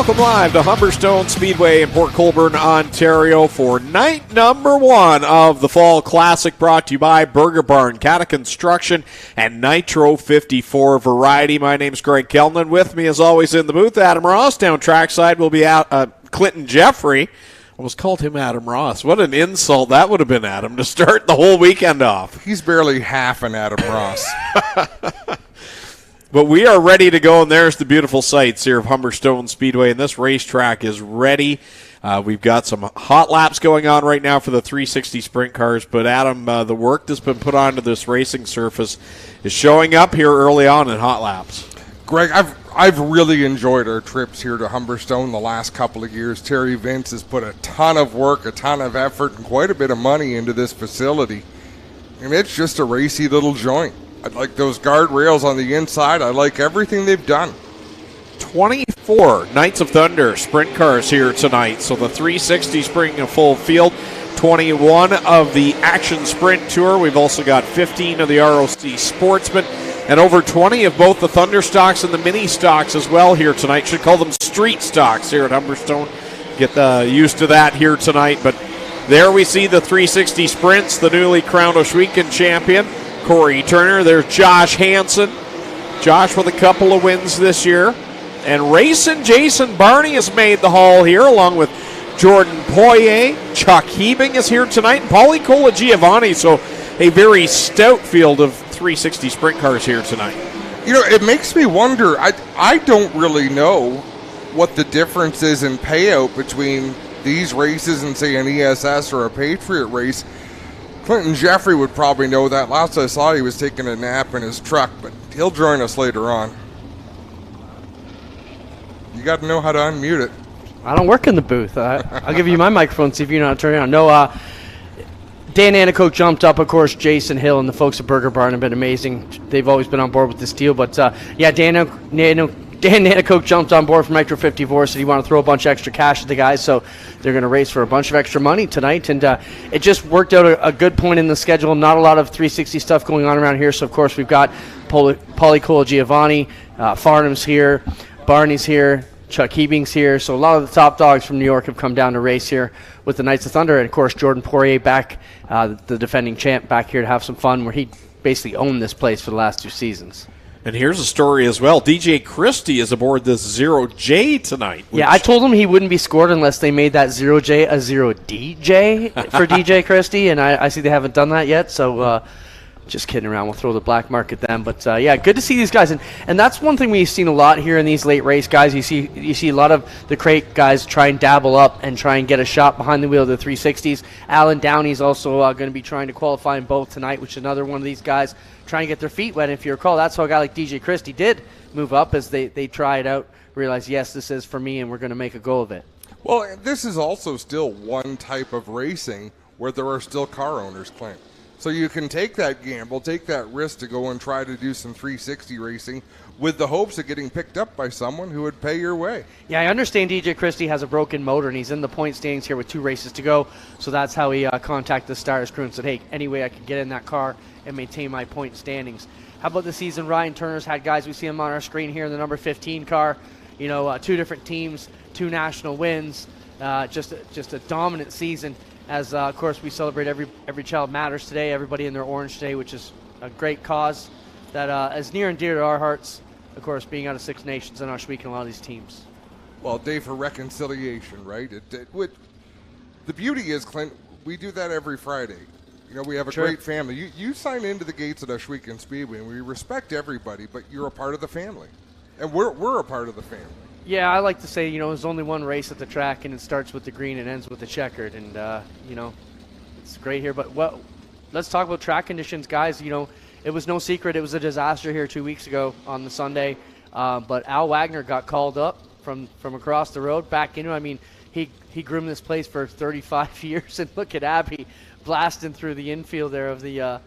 Welcome live to Humberstone Speedway in Port Colborne, Ontario for night number 1 of the Fall Classic, brought to you by Burger Barn, Cata Construction, and Nitro 54 Variety. My name's Greg Kellnan. With me, as always, in the booth, Adam Ross. Down trackside will be Clinton Jeffrey. Almost called him Adam Ross. What an insult that would have been, Adam, to start the whole weekend off. He's barely half an Adam Ross. But we are ready to go, and there's the beautiful sights here of Humberstone Speedway, and this racetrack is ready. We've got some hot laps going on right now for the 360 sprint cars, but Adam, the work that's been put onto this racing surface is showing up here early on in hot laps. Greg, I've really enjoyed our trips here to Humberstone the last couple of years. Terry Vince has put a ton of work, a ton of effort, and quite a bit of money into this facility. And it's just a racy little joint. I like those guardrails on the inside. I like everything they've done. 24 Knights of Thunder sprint cars here tonight. So the 360 bringing a full field. 21 of the Action Sprint Tour. We've also got 15 of the ROC Sportsman. And over 20 of both the Thunder stocks and the mini stocks as well here tonight. Should call them street stocks here at Humberstone. Get used to that here tonight. But there we see the 360 sprints, the newly crowned Oshweekend champion, Corey Turner. There's Josh Hansen. Josh with a couple of wins this year. And racing Jason Barney has made the haul here, along with Jordan Poirier. Chuck Hebing is here tonight. And Paulie Colagiovanni. So a very stout field of 360 sprint cars here tonight. You know, it makes me wonder. I don't really know what the difference is in payout between these races and, say, an ESS or a Patriot race. Clinton Jeffrey would probably know that. Last I saw, he was taking a nap in his truck, but he'll join us later on. You got to know how to unmute it. I don't work in the booth. I'll give you my microphone, see if you know how to turn it on. No, Dan Anico jumped up, of course. Jason Hill and the folks at Burger Barn have been amazing. They've always been on board with this deal. But, yeah, Dan Anico jumped on board from Nitro 54, said he wanted to throw a bunch of extra cash at the guys, so they're going to race for a bunch of extra money tonight. And it just worked out a good point in the schedule. Not a lot of 360 stuff going on around here. So, of course, we've got Paulie Colagiovanni, Farnham's here, Barney's here, Chuck Hebing's here. So a lot of the top dogs from New York have come down to race here with the Knights of Thunder. And, of course, Jordan Poirier back, the defending champ, back here to have some fun, where he basically owned this place for the last 2 seasons. And here's a story as well. DJ Christie is aboard this 0J tonight. Yeah, I told him he wouldn't be scored unless they made that 0J a 0DJ for DJ Christie, and I see they haven't done that yet, so just kidding around. We'll throw the black mark at them. But, yeah, good to see these guys. And that's one thing we've seen a lot here in these late race guys. You see a lot of the crate guys try and dabble up and try and get a shot behind the wheel of the 360s. Alan Downey's also going to be trying to qualify in both tonight, which is another one of these guys trying to get their feet wet. If you recall, that's how a guy like DJ Christie did move up, as they try it out, realize, yes, this is for me, and we're going to make a go of it. Well, this is also still one type of racing where there are still car owners, Clint. So you can take that gamble, take that risk to go and try to do some 360 racing with the hopes of getting picked up by someone who would pay your way. Yeah, I understand DJ Christie has a broken motor, and he's in the point standings here with 2 races to go. So that's how he contacted the Stars crew and said, hey, any way I can get in that car and maintain my point standings. How about the season? Ryan Turner's had guys, we see him on our screen here in the number 15 car. 2 different teams, 2 national wins, just a dominant season. As, of course, we celebrate Every Child Matters today, everybody in their orange today, which is a great cause that is near and dear to our hearts, of course, being out of 6 Nations and Oshweekend, a lot of these teams. Well, day for reconciliation, right? The beauty is, Clint, we do that every Friday. We have a great family. You sign into the gates at Oshweekend Speedway, and we respect everybody, but you're a part of the family. And we're a part of the family. Yeah, I like to say, there's only one race at the track, and it starts with the green and ends with the checkered. And, it's great here. But let's talk about track conditions, guys. It was no secret. It was a disaster here 2 weeks ago on the Sunday. But Al Wagner got called up from across the road back into it. I mean, he groomed this place for 35 years. And look at Abby blasting through the infield there of the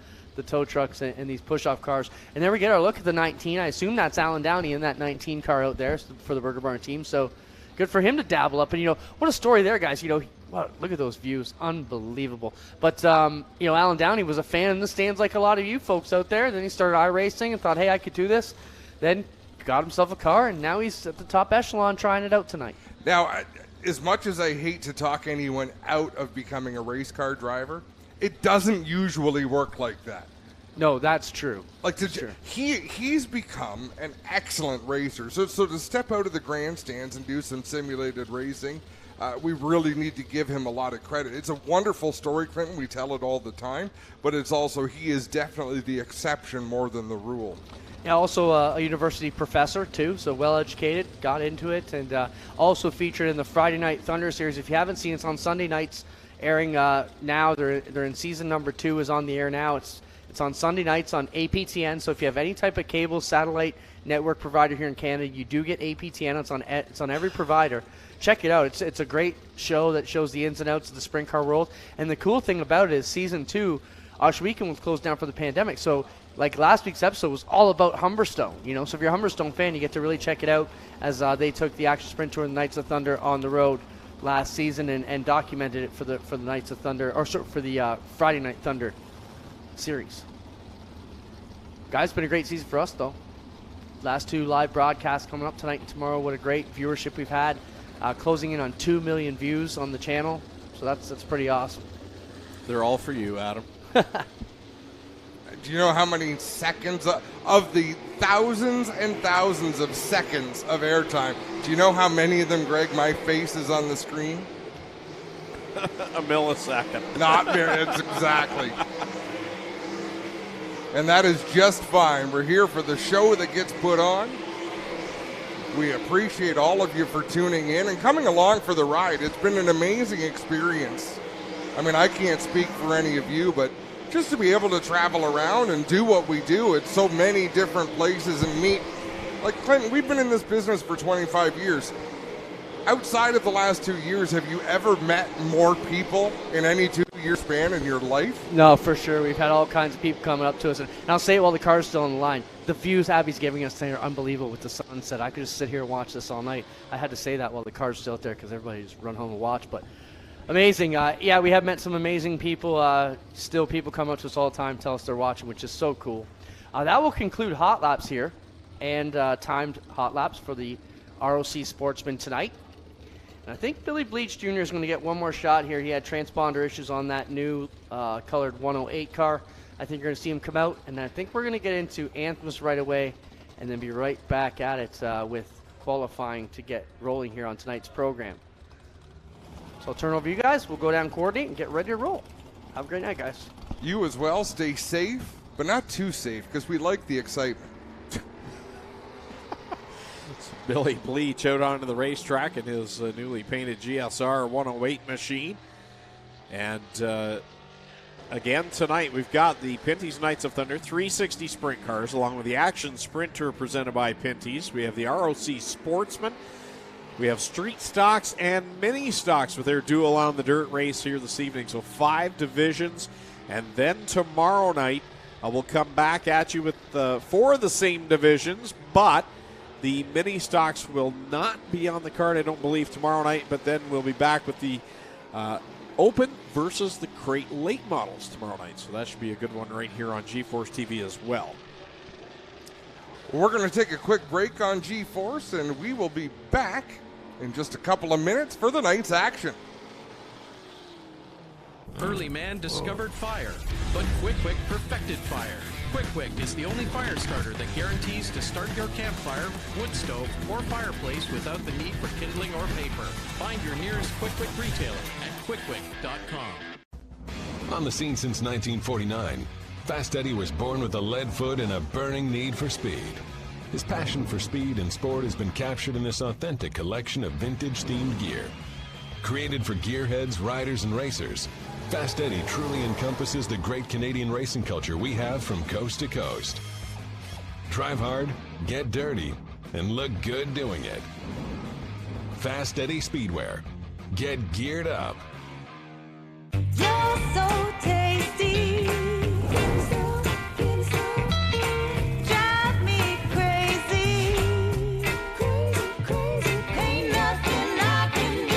tow trucks and these push-off cars. And there we get our look at the 19. I assume that's Alan Downey in that 19 car out there for the Burger Barn team. So good for him to dabble up. And, what a story there, guys. Wow, look at those views. Unbelievable. But, Alan Downey was a fan in the stands like a lot of you folks out there. Then he started iRacing and thought, hey, I could do this. Then got himself a car, and now he's at the top echelon trying it out tonight. Now, as much as I hate to talk anyone out of becoming a race car driver, it doesn't usually work like that. No, that's true. Like he's become an excellent racer. So to step out of the grandstands and do some simulated racing, we really need to give him a lot of credit. It's a wonderful story, Clinton. We tell it all the time, but it's also he is definitely the exception more than the rule. Yeah, also a university professor, too, so well-educated, got into it, and also featured in the Friday Night Thunder series. If you haven't seen it, it's on Sunday nights, airing now. They're in season number 2, is on the air now. It's on Sunday nights on APTN, so if you have any type of cable, satellite, network provider here in Canada, you do get APTN. It's on every provider. Check it out. It's a great show that shows the ins and outs of the sprint car world, and the cool thing about it is season 2, Weekend was closed down for the pandemic, so like last week's episode was all about Humberstone, so if you're a Humberstone fan, you get to really check it out as they took the Action Sprint Tour and the Knights of Thunder on the road last season and documented it for the Knights of Thunder, or for the Friday Night Thunder series. Guys, it's been a great season for us, though. Last 2 live broadcasts coming up tonight and tomorrow. What a great viewership we've had. Closing in on 2 million views on the channel, so that's pretty awesome. They're all for you, Adam. Do you know how many seconds of the thousands and thousands of seconds of airtime, do you know how many of them, Greg, my face is on the screen? A millisecond. Not minutes, exactly. And that is just fine. We're here for the show that gets put on. We appreciate all of you for tuning in and coming along for the ride. It's been an amazing experience. I mean, I can't speak for any of you, but just to be able to travel around and do what we do at so many different places and meet. Like, Clinton, we've been in this business for 25 years. Outside of the last 2 years, have you ever met more people in any 2-year span in your life? No, for sure. We've had all kinds of people coming up to us. And I'll say it while the car's still on the line. The views Abby's giving us tonight are unbelievable with the sunset. I could just sit here and watch this all night. I had to say that while the car's still out there because everybody just run home and watch. But amazing. Yeah, we have met some amazing people. Still people come up to us all the time, tell us they're watching, which is so cool. That will conclude Hot Laps here and timed Hot Laps for the ROC Sportsman tonight. And I think Billy Bleach Jr. is going to get one more shot here. He had transponder issues on that new colored 108 car. I think you're going to see him come out, and I think we're going to get into Anthems right away and then be right back at it with qualifying to get rolling here on tonight's program. So I'll turn it over to you guys. We'll go down, coordinate, and get ready to roll. Have a great night, guys. You as well. Stay safe, but not too safe because we like the excitement. Billy Bleach out onto the racetrack in his newly painted GSR 108 machine. And again, tonight we've got the Pinty's Knights of Thunder 360 sprint cars along with the Action Sprint Tour presented by Pinty's. We have the ROC Sportsman. We have street stocks and mini stocks with their Duel on the Dirt race here this evening. So 5 divisions. And then tomorrow night, we'll come back at you with 4 of the same divisions, but the mini stocks will not be on the card, I don't believe, tomorrow night, but then we'll be back with the Open versus the Crate Late models tomorrow night. So that should be a good one right here on GeForce TV as well. We're going to take a quick break on GeForce, and we will be back in just a couple of minutes for the night's action. Early man discovered fire, but Quick Quick perfected fire. Quick Quick is the only fire starter that guarantees to start your campfire, wood stove, or fireplace without the need for kindling or paper. Find your nearest Quick Quick retailer at quickquick.com. On the scene since 1949, Fast Eddie was born with a lead foot and a burning need for speed. His passion for speed and sport has been captured in this authentic collection of vintage-themed gear. Created for gearheads, riders, and racers, Fast Eddie truly encompasses the great Canadian racing culture we have from coast to coast. Drive hard, get dirty, and look good doing it. Fast Eddie Speedwear. Get geared up. You're so tasty. Drive me crazy. Crazy. Ain't nothing I can do.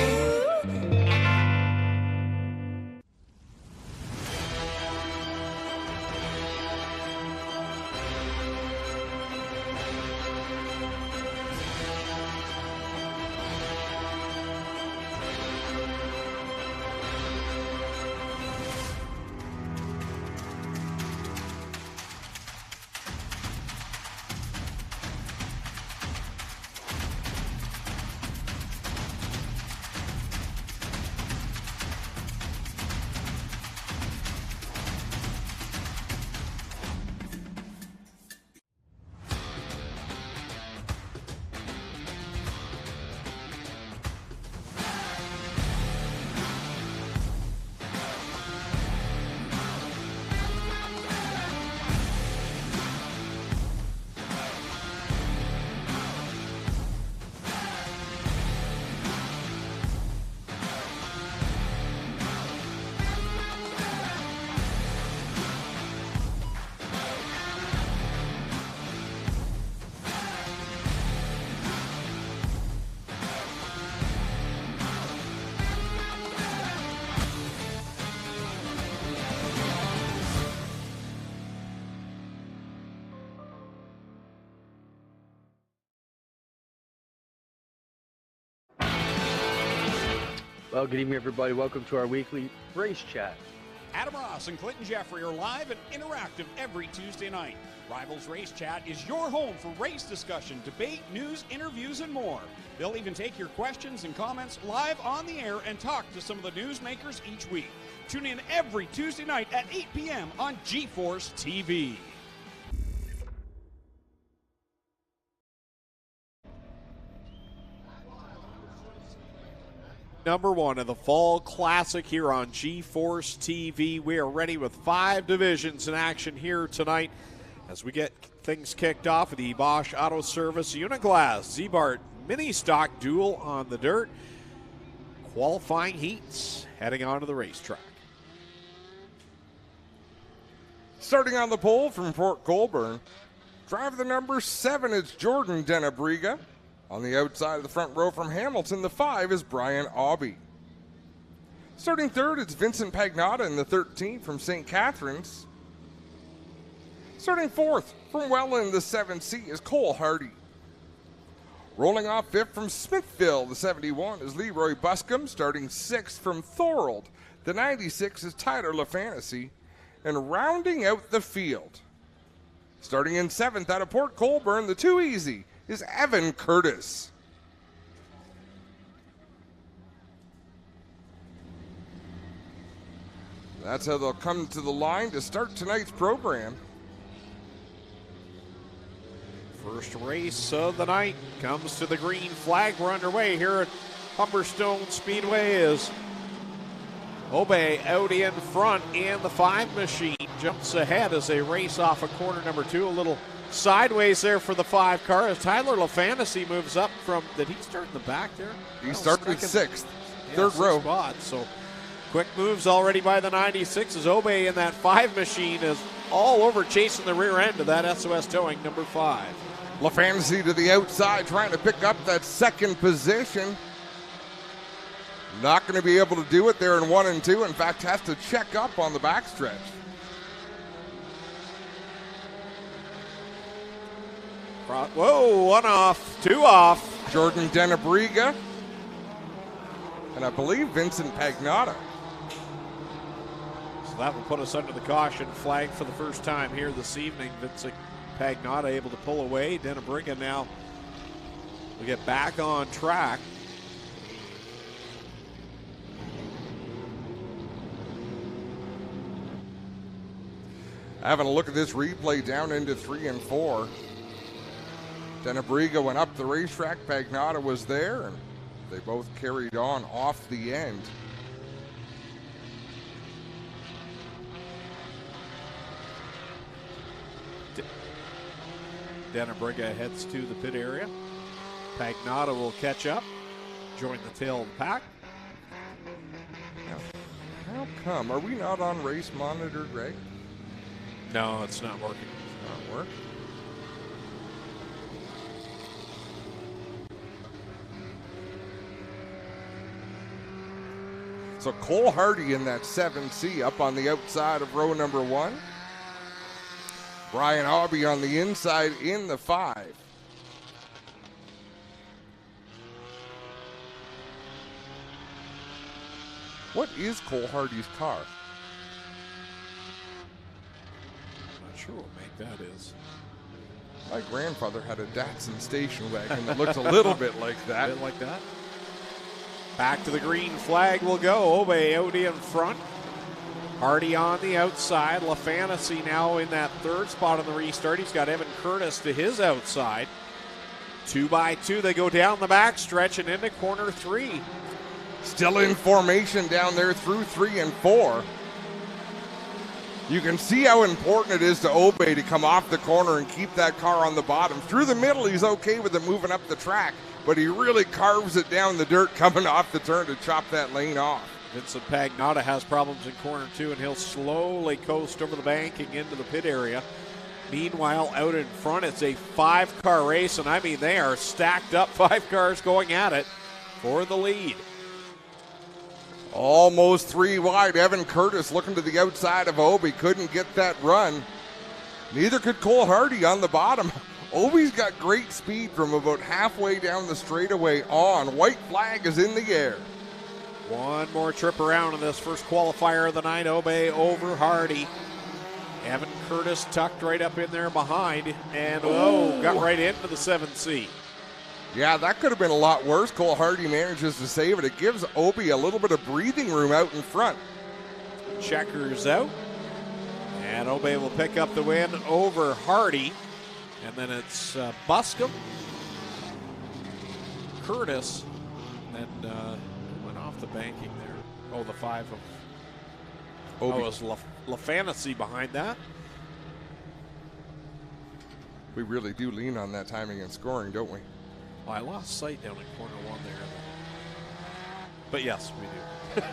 Well, good evening, everybody. Welcome to our weekly race chat. Adam Ross and Clinton Jeffrey are live and interactive every Tuesday night. Rivals Race Chat is your home for race discussion, debate, news, interviews, and more. They'll even take your questions and comments live on the air and talk to some of the newsmakers each week. Tune in every Tuesday night at 8 p.m. on GeForce TV. Number one of the Fall Classic here on GeForce TV. We are ready with 5 divisions in action here tonight as we get things kicked off with the Bosch Auto Service Uniglass Z-Bart Mini Stock Duel on the dirt. Qualifying heats heading onto the racetrack. Starting on the pole from Port Colborne, driver the number 7 is Jordan Denabriga. On the outside of the front row from Hamilton, the 5 is Brian Aubie. Starting third, it's Vincent Pagnotta in the 13 from St. Catharines. Starting fourth from Welland, the 7C is Cole Hardy. Rolling off fifth from Smithville, the 71 is Leroy Buscombe. Starting sixth from Thorold, the 96 is Tyler LaFantasy. And rounding out the field, starting in seventh out of Port Colborne, the 2 Easy is Evan Curtis. That's how they'll come to the line to start tonight's program. First race of the night comes to the green flag. We're underway here at Humberstone Speedway as Obey out in front, and the 5 machine jumps ahead as they race off of corner number 2. A little sideways there for the 5 car as Tyler LaFantasy moves up from, did he start in the back there? He started at sixth, third sixth row. spot, so quick moves already by the 96 as Obey in that 5 machine is all over chasing the rear end of that SOS Towing number 5. LaFantasy to the outside trying to pick up that second position. Not going to be able to do it there in 1 and 2. In fact, has to check up on the backstretch. Whoa, 1 off, 2 off. Jordan Denabriga. And I believe Vincent Pagnotta. So that will put us under the caution flag for the first time here this evening. Vincent Pagnotta able to pull away. Denabriga now will get back on track. Having a look at this replay down into 3 and 4. Denabriga went up the racetrack. Pagnotta was there, and they both carried on off the end. Denabriga heads to the pit area. Pagnotta will catch up, join the tail of the pack. Now, how come? Are we not on race monitor, Greg? No, it's not working. Not work. So Cole Hardy in that 7C up on the outside of row number 1. Brian Aubie on the inside in the 5. What is Cole Hardy's car? Not sure what make that is. My grandfather had a Datsun station wagon that looked a little bit like A that. bit like that. Back to the green flag will go. Obey out in front. Hardy on the outside. LaFantasy now in that 3rd spot on the restart. He's got Evan Curtis to his outside. 2 by 2, they go down the back stretch and into corner 3. Still in formation down there through 3 and 4. You can see how important it is to Obey to come off the corner and keep that car on the bottom. Through the middle, he's okay with it moving up the track, but he really carves it down the dirt coming off the turn to chop that lane off. Vincent Pagnotta has problems in corner 2, and he'll slowly coast over the banking into the pit area. Meanwhile, out in front, it's a 5-car race, and I mean, they are stacked up 5 cars going at it for the lead. Almost 3 wide. Evan Curtis looking to the outside of Obey. Couldn't get that run. Neither could Cole Hardy on the bottom. Obey's got great speed from about halfway down the straightaway on. White flag is in the air. One more trip around in this first qualifier of the night. Obey over Hardy. Evan Curtis tucked right up in there behind, and got right into the 7C. Yeah, that could have been a lot worse. Cole Hardy manages to save it. It gives Obi a little bit of breathing room out in front. Checkers out, and Obey will pick up the win over Hardy. And then it's Buscombe, Curtis, and went off the banking there. Oh, the 5 of Obi. it was LaFantasy behind that. We really do lean on that timing and scoring, don't we? Well, I lost sight down in corner 1 there. But yes, we do.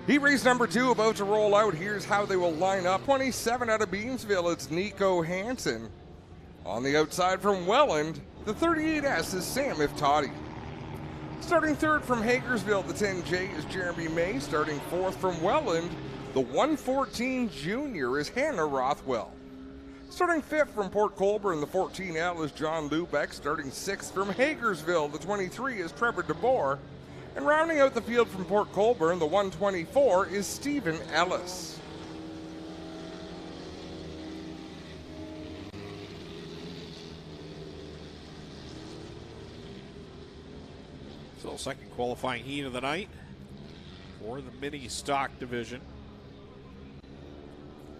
Heat race number 2 about to roll out. Here's how they will line up. 27 out of Beamsville, it's Nico Hansen. On the outside from Welland, the 38S is Sam Iftadi. Starting third from Hagersville, the 10J is Jeremy May. Starting fourth from Welland, the 114 Junior is Hannah Rothwell. Starting fifth from Port Colborne, the 14L is John Lubeck. Starting sixth from Hagersville, the 23 is Trevor DeBoer. And rounding out the field from Port Colborne, the 124 is Stephen Ellis. So second qualifying heat of the night for the mini stock division.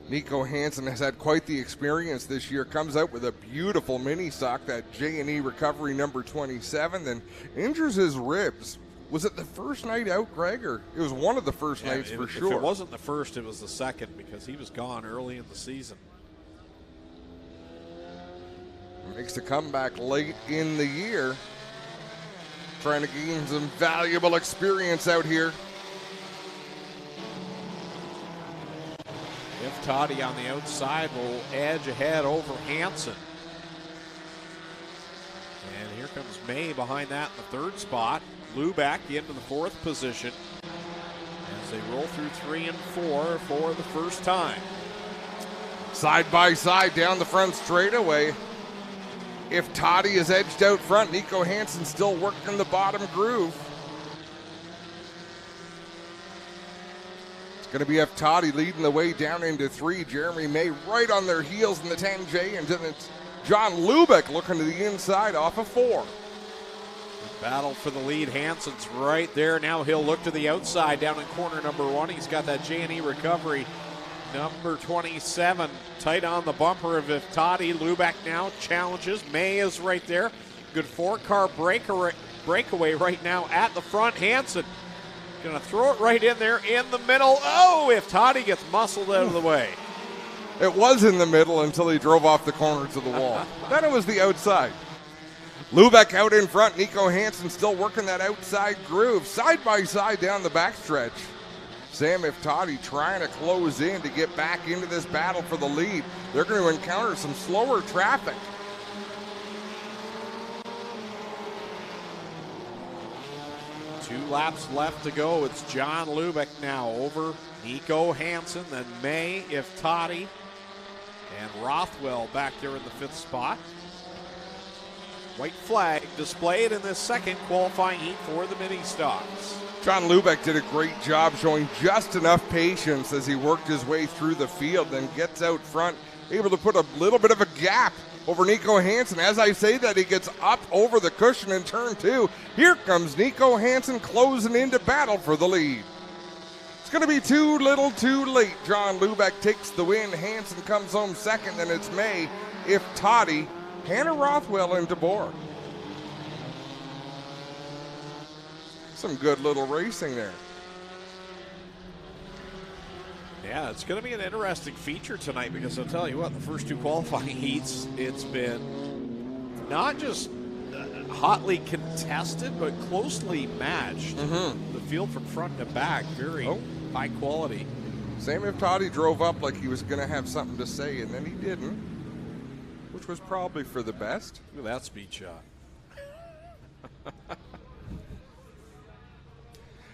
Nico Hansen has had quite the experience this year. Comes out with a beautiful mini stock, that J&E recovery number 27, then injures his ribs. Was it the first night out, Greg, or it was one of the first nights for sure? If it wasn't the first, it was the second, because he was gone early in the season. Makes the comeback late in the year. Trying to gain some valuable experience out here. If Toddy on the outside will edge ahead over Hansen. And here comes May behind that in the third spot. Lubeck into the fourth position as they roll through 3 and 4 for the first time. Side by side down the front straightaway. If Toddy is edged out front, Nico Hansen still working the bottom groove. It's going to be F. Toddy leading the way down into 3. Jeremy May right on their heels in the 10J, and then it's John Lubeck looking to the inside off of 4. Battle for the lead. Hansen's right there. Now he'll look to the outside down in corner number 1. He's got that J&E recovery. Number 27, tight on the bumper of Iftadi. Lubeck now challenges. May is right there. Good 4-car breakaway right now at the front. Hansen gonna throw it right in there in the middle. Oh, Iftadi gets muscled out of the way. It was in the middle until he drove off the corner to the wall. Then it was the outside. Lubeck out in front. Nico Hansen still working that outside groove. Side by side down the backstretch. Sam Iftadi trying to close in to get back into this battle for the lead. They're going to encounter some slower traffic. Two laps left to go. It's John Lubeck now over Nico Hansen, then May, Iftadi, and Rothwell back there in the 5th spot. White flag displayed in this second qualifying heat for the mini stocks. John Lubeck did a great job showing just enough patience as he worked his way through the field, then gets out front, able to put a little bit of a gap over Nico Hansen. As I say that, he gets up over the cushion in turn 2. Here comes Nico Hansen closing into battle for the lead. It's going to be too little too late. John Lubeck takes the win. Hansen comes home second, then it's May, Iftadi, Hannah Rothwell, and DeBoer. Some good little racing there. Yeah, it's going to be an interesting feature tonight, because I'll tell you what, the first 2 qualifying heats, it's been not just hotly contested, but closely matched. The field from front to back, very high quality. Sam Iftadi drove up like he was going to have something to say, and then he didn't, which was probably for the best. Look at that speed shot.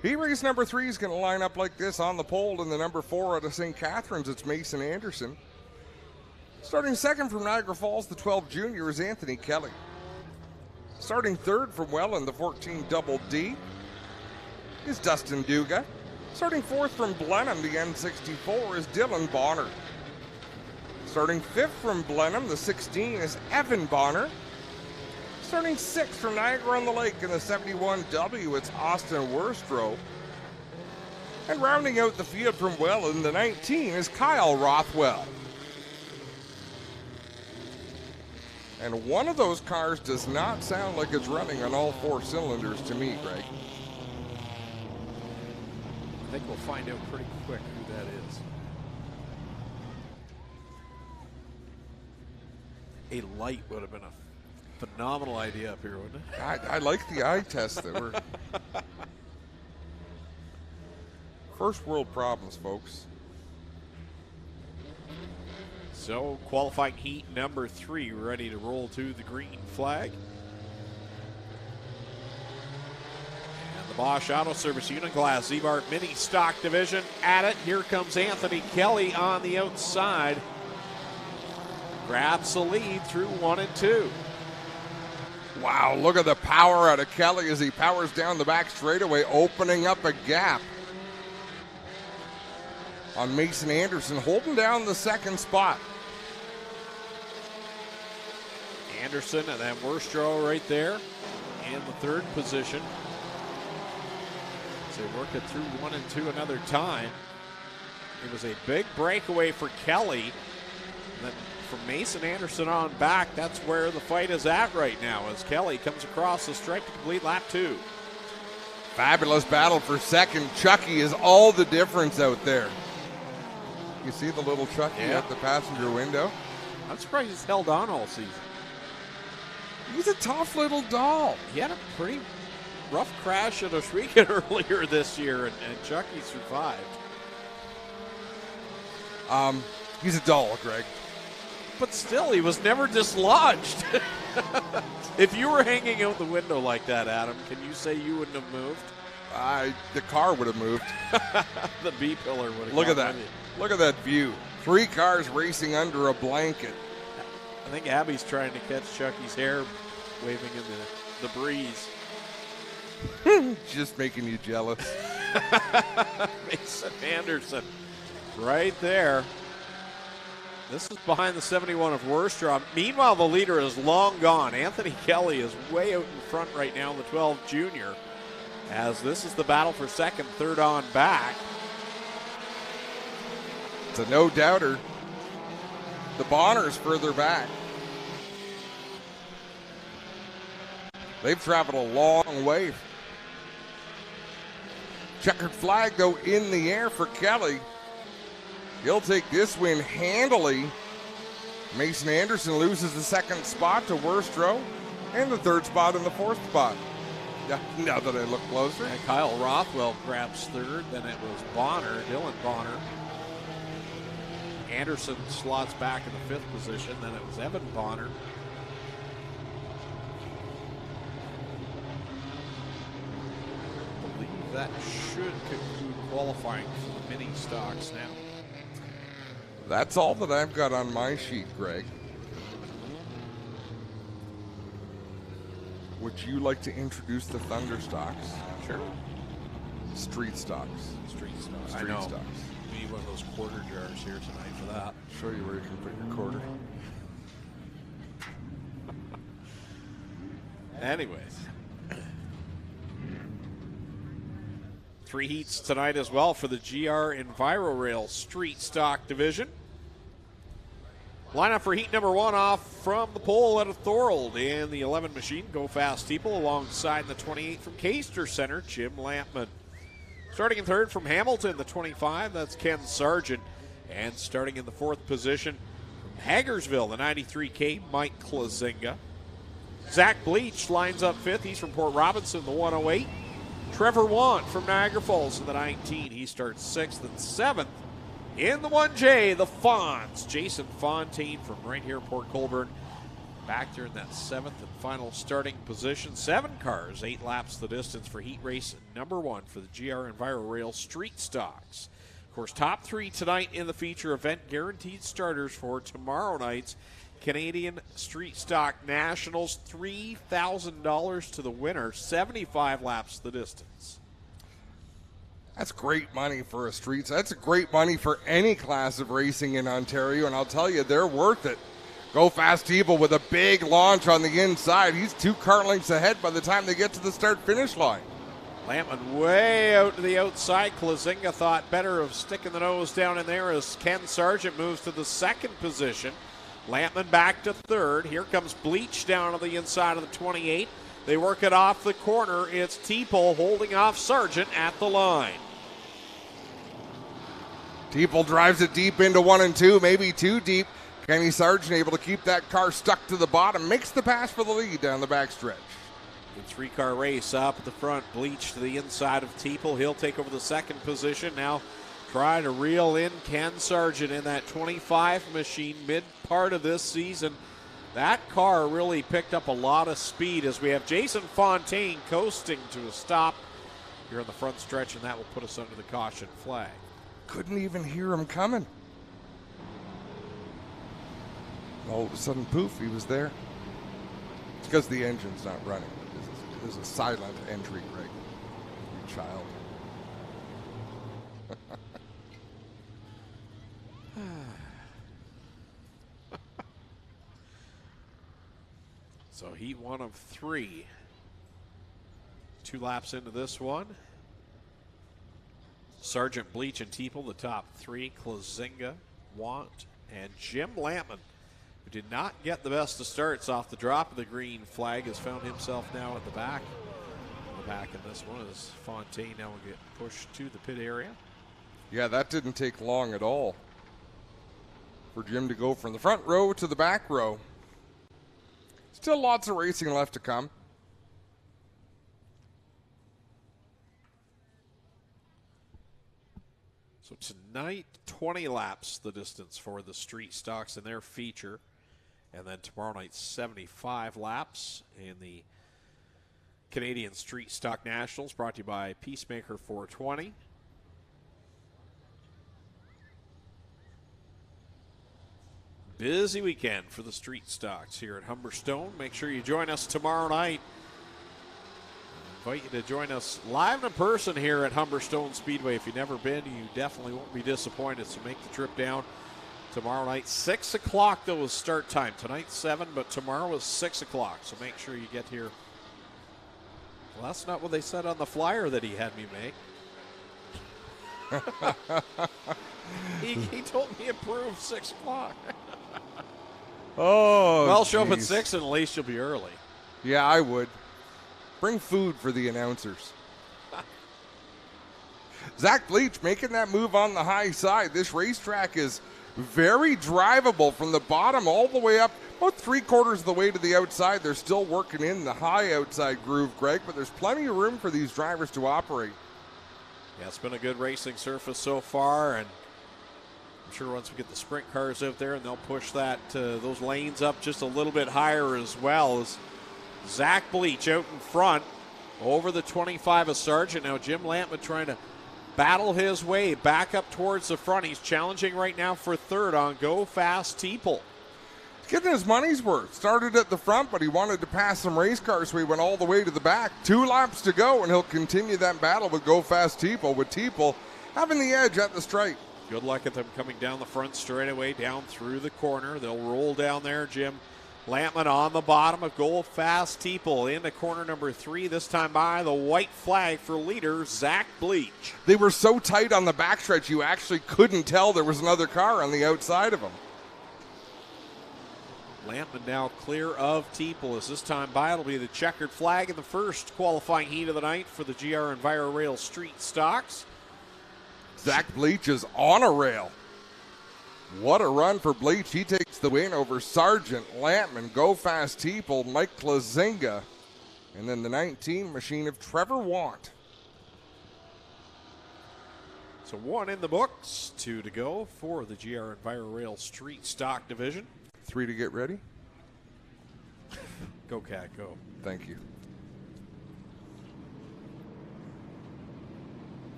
Heat race number 3 is going to line up like this on the pole. In the number 4 out of St. Catharines, it's Mason Anderson. Starting second from Niagara Falls, the 12 junior is Anthony Kelly. Starting third from Welland, the 14 Double D, is Dustin Duga. Starting fourth from Blenheim, the N64, is Dylan Bonner. Starting fifth from Blenheim, the 16, is Evan Bonner. Starting sixth from Niagara-on-the-Lake in the 71W, it's Austin Worstrow. And rounding out the field from Welland, the 19, is Kyle Rothwell. And one of those cars does not sound like it's running on all four cylinders to me, Greg. I think we'll find out pretty quick who that is. A light would have been a phenomenal idea up here, wouldn't it? I like the eye test that we're... First world problems, folks. So, qualifying heat number 3, ready to roll to the green flag. And the Bosch Auto Service Uniglass Z-Bar Mini Stock Division at it. Here comes Anthony Kelly on the outside. Grabs the lead through 1 and 2. Wow, look at the power out of Kelly as he powers down the back straightaway, opening up a gap on Mason Anderson, holding down the second spot. Anderson and then Worstrow right there in the third position. So they work it through 1 and 2 another time. It was a big breakaway for Kelly. And then from Mason Anderson on back, that's where the fight is at right now as Kelly comes across the stripe to complete lap 2. Fabulous battle for second. Chucky is all the difference out there. You see the little Chucky at the passenger window? I'm surprised he's held on all season. He's a tough little doll. He had a pretty rough crash at Oswego earlier this year, and Chucky survived. He's a doll, Greg. But still, he was never dislodged. If you were hanging out the window like that, Adam, can you say you wouldn't have moved? The car would have moved. The B pillar would have. Look at that. Look at that view. 3 cars racing under a blanket. I think Abby's trying to catch Chucky's hair waving in the breeze. Just making you jealous. Mason Anderson right there. This is behind the 71 of Worstrow. Meanwhile, the leader is long gone. Anthony Kelly is way out in front right now in the 12 junior, as this is the battle for second, third on back. It's a no-doubter. The Bonners further back. They've traveled a long way. Checkered flag, though, in the air for Kelly. He'll take this win handily. Mason Anderson loses the second spot to Worstrow and the third spot in the fourth spot. Yeah, now that I look closer. And Kyle Rothwell grabs third. Then it was Bonner, Dylan Bonner. Anderson slots back in the 5th position. Then it was Evan Bonner. I believe that should conclude qualifying for the mini stocks now. That's all that I've got on my sheet, Greg. Would you like to introduce the Thunder stocks? Sure. Street stocks. Street stocks. Street I know. stocks. We need one of those quarter jars here tonight for that. Show you where you can put your quarter. Anyways. 3 heats tonight as well for the GR EnviroRail Street Stock Division. Lineup for heat number 1 off from the pole out of Thorold in the 11 machine. Go Fast Steeple alongside the 28 from Caister Center, Jim Lampman. Starting in third from Hamilton, the 25, that's Ken Sargent. And starting in the 4th position from Hagersville, the 93K, Mike Klazinga. Zach Bleach lines up 5th. He's from Port Robinson, the 108. Trevor Want from Niagara Falls in the 19. He starts 6th and 7th. In the 1J, the Fonz, Jason Fontaine from right here in Port Colborne. Back there in that 7th and final starting position. 7 cars, 8 laps the distance for heat race number 1 for the GR EnviroRail Street Stocks. Of course, top 3 tonight in the feature event. Guaranteed starters for tomorrow night's Canadian Street Stock Nationals, $3,000 to the winner, 75 laps the distance. That's great money for a streets. That's great money for any class of racing in Ontario, and I'll tell you, they're worth it. Go Fast Evil with a big launch on the inside. He's 2 car lengths ahead by the time they get to the start-finish line. Lampman way out to the outside. Klazinga thought better of sticking the nose down in there as Ken Sargent moves to the second position. Lampman back to third. Here comes Bleach down on the inside of the 28. They work it off the corner. It's Teeple holding off Sargent at the line. Teeple drives it deep into 1 and 2, maybe too deep. Kenny Sargent able to keep that car stuck to the bottom, makes the pass for the lead down the backstretch. Good 3-car race up at the front. Bleach to the inside of Teeple. He'll take over the second position. Now trying to reel in Ken Sargent in that 25 machine mid part of this season. That car really picked up a lot of speed as we have Jason Fontaine coasting to a stop here on the front stretch, and that will put us under the caution flag. Couldn't even hear him coming. All of a sudden, poof, he was there. It's because the engine's not running. This is a silent entry, Greg. You child. So heat 1 of 3. 2 laps into this one. Sargent, Bleach, and Teeple, the top 3. Klazinga, Want, and Jim Lampman, who did not get the best of starts off the drop of the green flag, has found himself now at the back. The back in this one is Fontaine now will get pushed to the pit area. Yeah, that didn't take long at all for Jim to go from the front row to the back row. Still lots of racing left to come. So tonight, 20 laps the distance for the street stocks in their feature. And then tomorrow night, 75 laps in the Canadian Street Stock Nationals, brought to you by Peacemaker 420. Busy weekend for the street stocks here at Humberstone. Make sure you join us tomorrow night. I invite you to join us live in person here at Humberstone Speedway. If you've never been, you definitely won't be disappointed. So make the trip down tomorrow night. 6 o'clock, though, is start time. Tonight, 7, but tomorrow is 6 o'clock. So make sure you get here. Well, that's not what they said on the flyer that he had me make. he told me approved 6 o'clock. Oh, well, show up at geez. 6 and at least you'll be early. Yeah, I would. Bring food for the announcers. Zach Bleach making that move on the high side. This racetrack is very drivable from the bottom all the way up, about 3/4 of the way to the outside. They're still working in the high outside groove, Greg, but there's plenty of room for these drivers to operate. Yeah, it's been a good racing surface so far, and I'm sure once we get the sprint cars out there and they'll push that those lanes up just a little bit higher as well. As Zach Bleach out in front over the 25 of Sargent. Now Jim Lampman trying to battle his way back up towards the front. He's challenging right now for third on Go Fast Teeple. He's getting his money's worth. Started at the front, but he wanted to pass some race cars, so he went all the way to the back. 2 laps to go, and he'll continue that battle with Go Fast Teeple, with Teeple having the edge at the stripe. Good luck at them coming down the front straightaway, down through the corner. They'll roll down there. Jim Lampman on the bottom of Go Fast Teeple into corner number 3. This time by the white flag for leader Zach Bleach. They were so tight on the backstretch, you actually couldn't tell there was another car on the outside of them. Lampman now clear of Teeple. As this time by, it'll be the checkered flag in the first qualifying heat of the night for the GR EnviroRail Street Stocks. Zach Bleach is on a rail. What a run for Bleach. He takes the win over Sargent, Lampman, Go Fast Teeple, Mike Klazinga, and then the 19 machine of Trevor Want. So 1 in the books, 2 to go for the GR EnviroRail Street Stock Division. 3 to get ready. Go Cat, go. Thank you.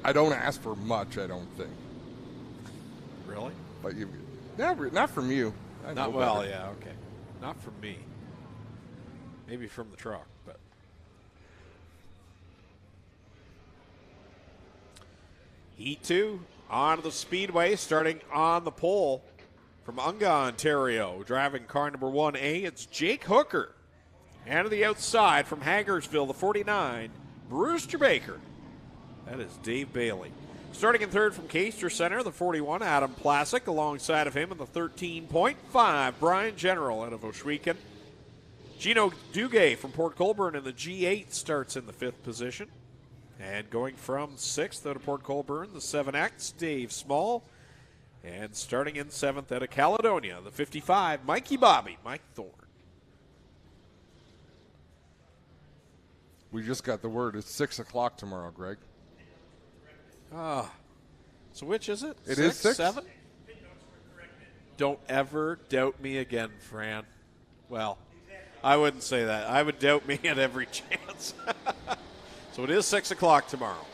I don't ask for much, I don't think. Really? But you, never, not from you. I know Not well, better. yeah, okay. Not from me. Maybe from the truck, but. Heat 2 on the Speedway, starting on the pole from Unga, Ontario. Driving car number 1A, it's Jake Hooker. And to the outside from Hagersville, the 49, Brewster Baker. That is Dave Bailey. Starting in third from Caister Center, the 41, Adam Plasic. Alongside of him in the 13.5, Brian General out of Oshwegan. Gino Duguay from Port Colborne in the G8 starts in the 5th position. And going from 6th out of Port Colborne, the 7X, Dave Small. And starting in 7th out of Caledonia, the 55, Mikey Bobby, Mike Thorne. We just got the word. It's 6 o'clock tomorrow, Greg. So which is it? It is 6? 7? Don't ever doubt me again, Fran. Well, I wouldn't say that. I would doubt me at every chance. So it is 6 o'clock tomorrow.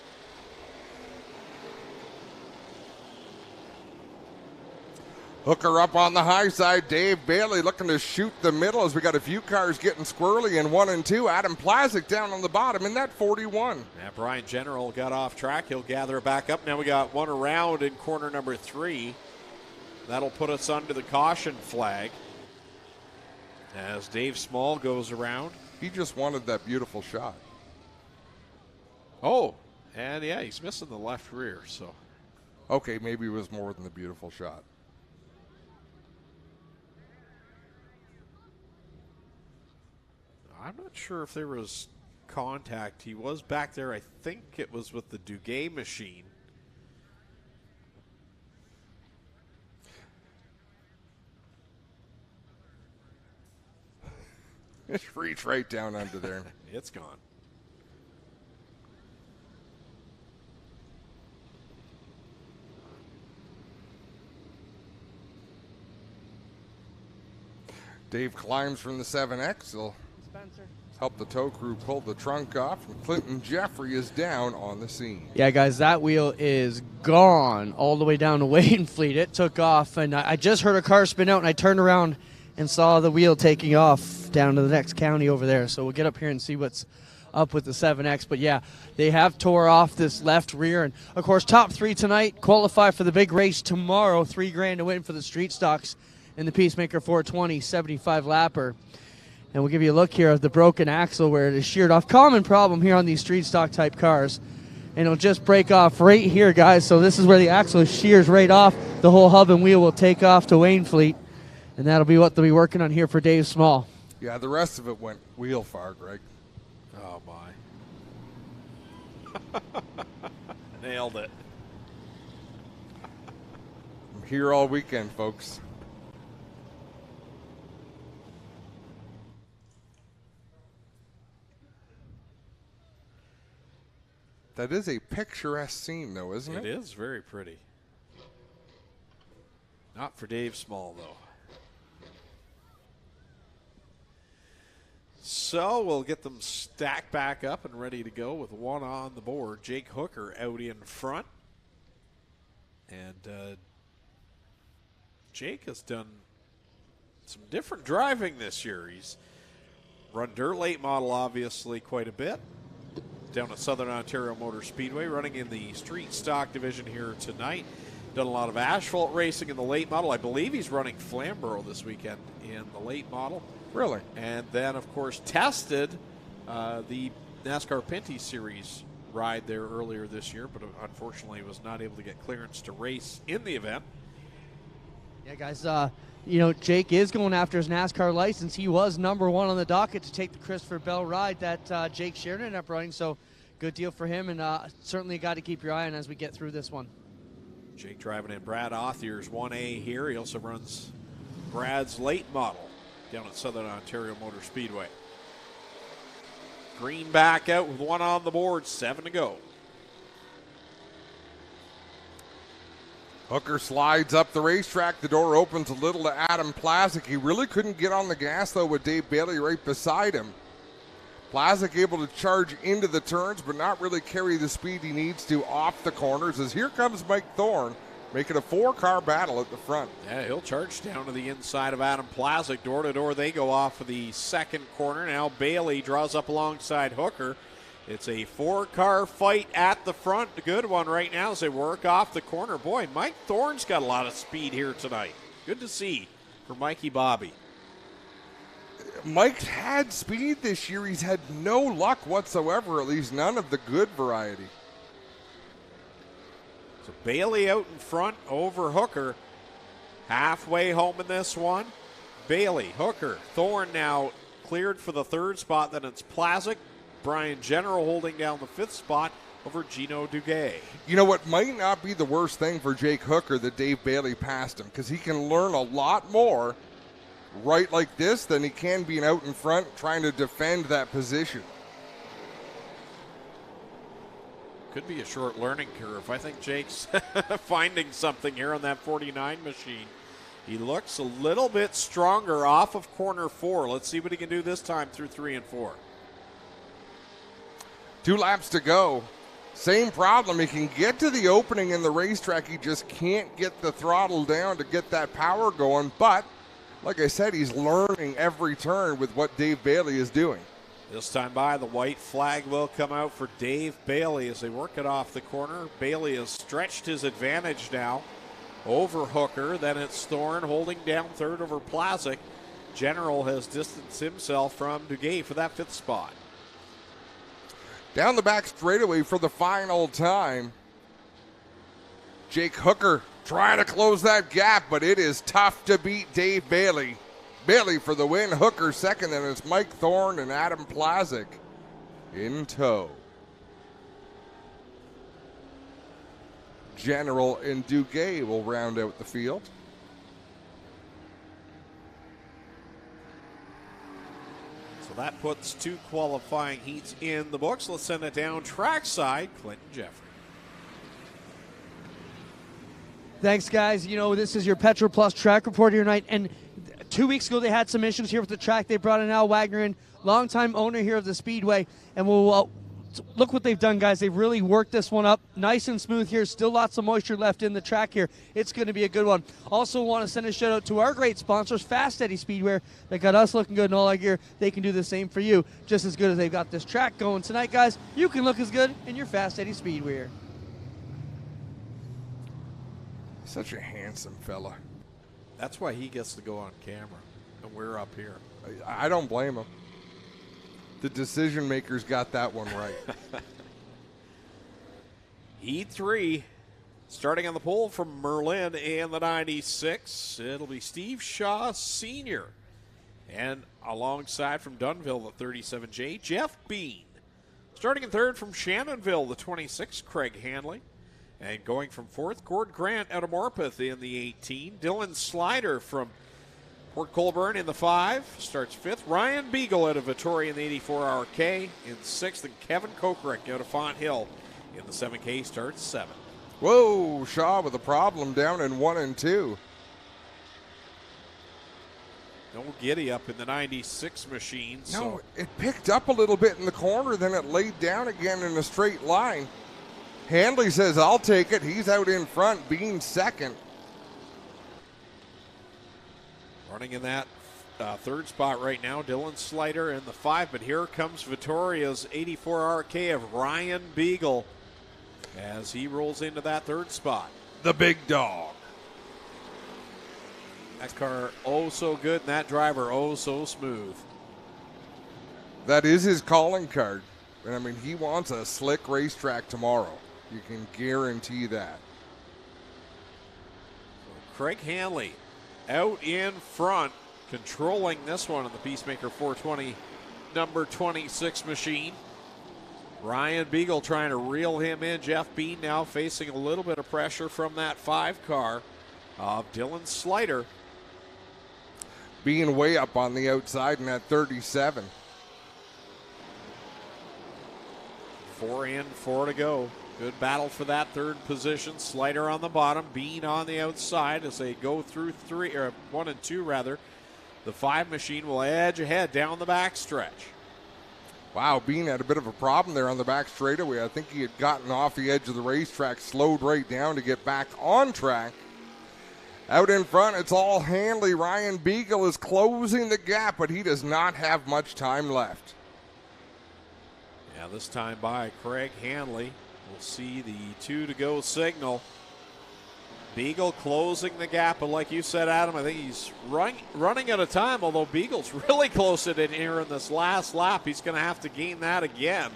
Hooker up on the high side. Dave Bailey looking to shoot the middle as we got a few cars getting squirrely in 1 and 2. Adam Plasic down on the bottom in that 41. Yeah, Brian General got off track. He'll gather it back up. Now we got one around in corner number 3. That'll put us under the caution flag as Dave Small goes around. He just wanted that beautiful shot. Oh, and yeah, he's missing the left rear. So Okay, maybe it was more than the beautiful shot. I'm not sure if there was contact. He was back there. I think it was with the Duguay machine. Just reach right down under there. It's gone. Dave climbs from the 7X. He'll help the tow crew pull the trunk off. And Clinton Jeffrey is down on the scene. Yeah, guys, that wheel is gone all the way down to Wainfleet. It took off, and I just heard a car spin out, and I turned around and saw the wheel taking off down to the next county over there. So we'll get up here and see what's up with the 7X. But, yeah, they have tore off this left rear. And, of course, top 3 tonight qualify for the big race tomorrow. $3,000 to win for the street stocks in the Peacemaker 420 75 lapper. And we'll give you a look here of the broken axle where it is sheared off. Common problem here on these street stock type cars. And it'll just break off right here, guys. So this is where the axle shears right off. The whole hub and wheel will take off to Wainfleet. And that'll be what they'll be working on here for Dave Small. Yeah, the rest of it went wheel far, Greg. Oh, my. Nailed it. I'm here all weekend, folks. That is a picturesque scene, though, isn't it? It is very pretty. Not for Dave Small, though. So we'll get them stacked back up and ready to go with one on the board. Jake Hooker out in front. And Jake has done some different driving this year. He's run dirt late model, obviously, quite a bit. Down at Southern Ontario Motor Speedway, running in the street stock division here tonight. Done a lot of asphalt racing in the late model. I believe he's running Flamborough this weekend in the late model. Really? And then, of course, tested the NASCAR Pinty Series ride there earlier this year, but unfortunately was not able to get clearance to race in the event. Yeah, guys, you know, Jake is going after his NASCAR license. He was number 1 on the docket to take the Christopher Bell ride that Jake Sheridan ended up running, so good deal for him, and certainly got to keep your eye on as we get through this one. Jake driving in Brad Authier's 1A here. He also runs Brad's late model down at Southern Ontario Motor Speedway. Green back out with one on the board, 7 to go. Hooker slides up the racetrack. The door opens a little to Adam Plasic. He really couldn't get on the gas, though, with Dave Bailey right beside him. Plasic able to charge into the turns, but not really carry the speed he needs to off the corners, as here comes Mike Thorne Make it a 4-car battle at the front. Yeah, he'll charge down to the inside of Adam Plazik. Door to door, they go off of the second corner. Now Bailey draws up alongside Hooker. It's a 4-car fight at the front. A good one right now as they work off the corner. Boy, Mike Thorne's got a lot of speed here tonight. Good to see for Mikey Bobby. Mike's had speed this year. He's had no luck whatsoever, at least none of the good variety. So Bailey out in front over Hooker. Halfway home in this one. Bailey, Hooker, Thorne now cleared for the third spot. Then it's Plazik. Brian General holding down the fifth spot over Gino Duguay. You know what might not be the worst thing for Jake Hooker that Dave Bailey passed him, because he can learn a lot more right like this than he can being out in front trying to defend that position. Could be a short learning curve. I think Jake's finding something here on that 49 machine. He looks a little bit stronger off of corner 4. Let's see what he can do this time through 3 and 4. 2 laps to go. Same problem. He can get to the opening in the racetrack. He just can't get the throttle down to get that power going. But, like I said, he's learning every turn with what Dave Bailey is doing. This time by, the white flag will come out for Dave Bailey as they work it off the corner. Bailey has stretched his advantage now over Hooker. Then it's Thorne holding down third over Plazik. General has distanced himself from Duguay for that 5th spot. Down the back straightaway for the final time. Jake Hooker trying to close that gap, but it is tough to beat Dave Bailey. Bailey for the win, Hooker second, and it's Mike Thorne and Adam Plazik in tow. General and Duguay will round out the field. So that puts 2 qualifying heats in the books. Let's send it down trackside. Clinton Jeffrey. Thanks, guys. You know, this is your Petro Plus track report here tonight. And 2 weeks ago, they had some issues here with the track. They brought in Al Wagner in, longtime owner here of the Speedway. And we'll look what they've done, guys. They've really worked this one up nice and smooth here. Still lots of moisture left in the track here. It's going to be a good one. Also want to send a shout out to our great sponsors, Fast Eddie Speedwear. They got us looking good in all our gear. They can do the same for you, just as good as they've got this track going tonight, guys. You can look as good in your Fast Eddie Speedwear. Such a handsome fella. That's why he gets to go on camera, and we're up here. I don't blame him. The decision makers got that one right. Heat 3, starting on the pole from Merlin and the 96. It'll be Steve Shaw Sr. And alongside from Dunville, the 37J, Jeff Bean. Starting in third from Shannonville, the 26, Craig Hanley. And going from fourth, Gord Grant out of Morpeth in the 18. Dylan Slider from Port Colborne in the 5 starts 5th. Ryan Beagle out of Vittoria in the 84 RK in 6th. And Kevin Kokrick out of Font Hill in the 7K starts 7th. Whoa, Shaw with a problem down in 1 and 2. No giddy up in the 96 machine. No, it picked up a little bit in the corner, then it laid down again in a straight line. Handley says, I'll take it. He's out in front, being second. Running in that third spot right now, Dylan Slider in the 5, but here comes Vittoria's 84 RK of Ryan Beagle as he rolls into that third spot. The big dog. That car oh so good, and that driver oh so smooth. That is his calling card. And I mean, he wants a slick racetrack tomorrow. You can guarantee that. Craig Hanley out in front, controlling this one on the Peacemaker 420 number 26 machine. Ryan Beagle trying to reel him in. Jeff Bean now facing a little bit of pressure from that 5 car of Dylan Slider. Being way up on the outside in that 37. 4 in, 4 to go. Good battle for that third position. Slider on the bottom, Bean on the outside as they go through 1 and 2 rather. The 5 machine will edge ahead down the backstretch. Wow, Bean had a bit of a problem there on the back straightaway. I think he had gotten off the edge of the racetrack, slowed right down to get back on track. Out in front, it's all Hanley. Ryan Beagle is closing the gap, but he does not have much time left. Yeah, this time by Craig Hanley. We'll see the 2 to go signal. Beagle closing the gap, but like you said, Adam, I think he's running out of time, although Beagle's really close at it here in this last lap. He's going to have to gain that again.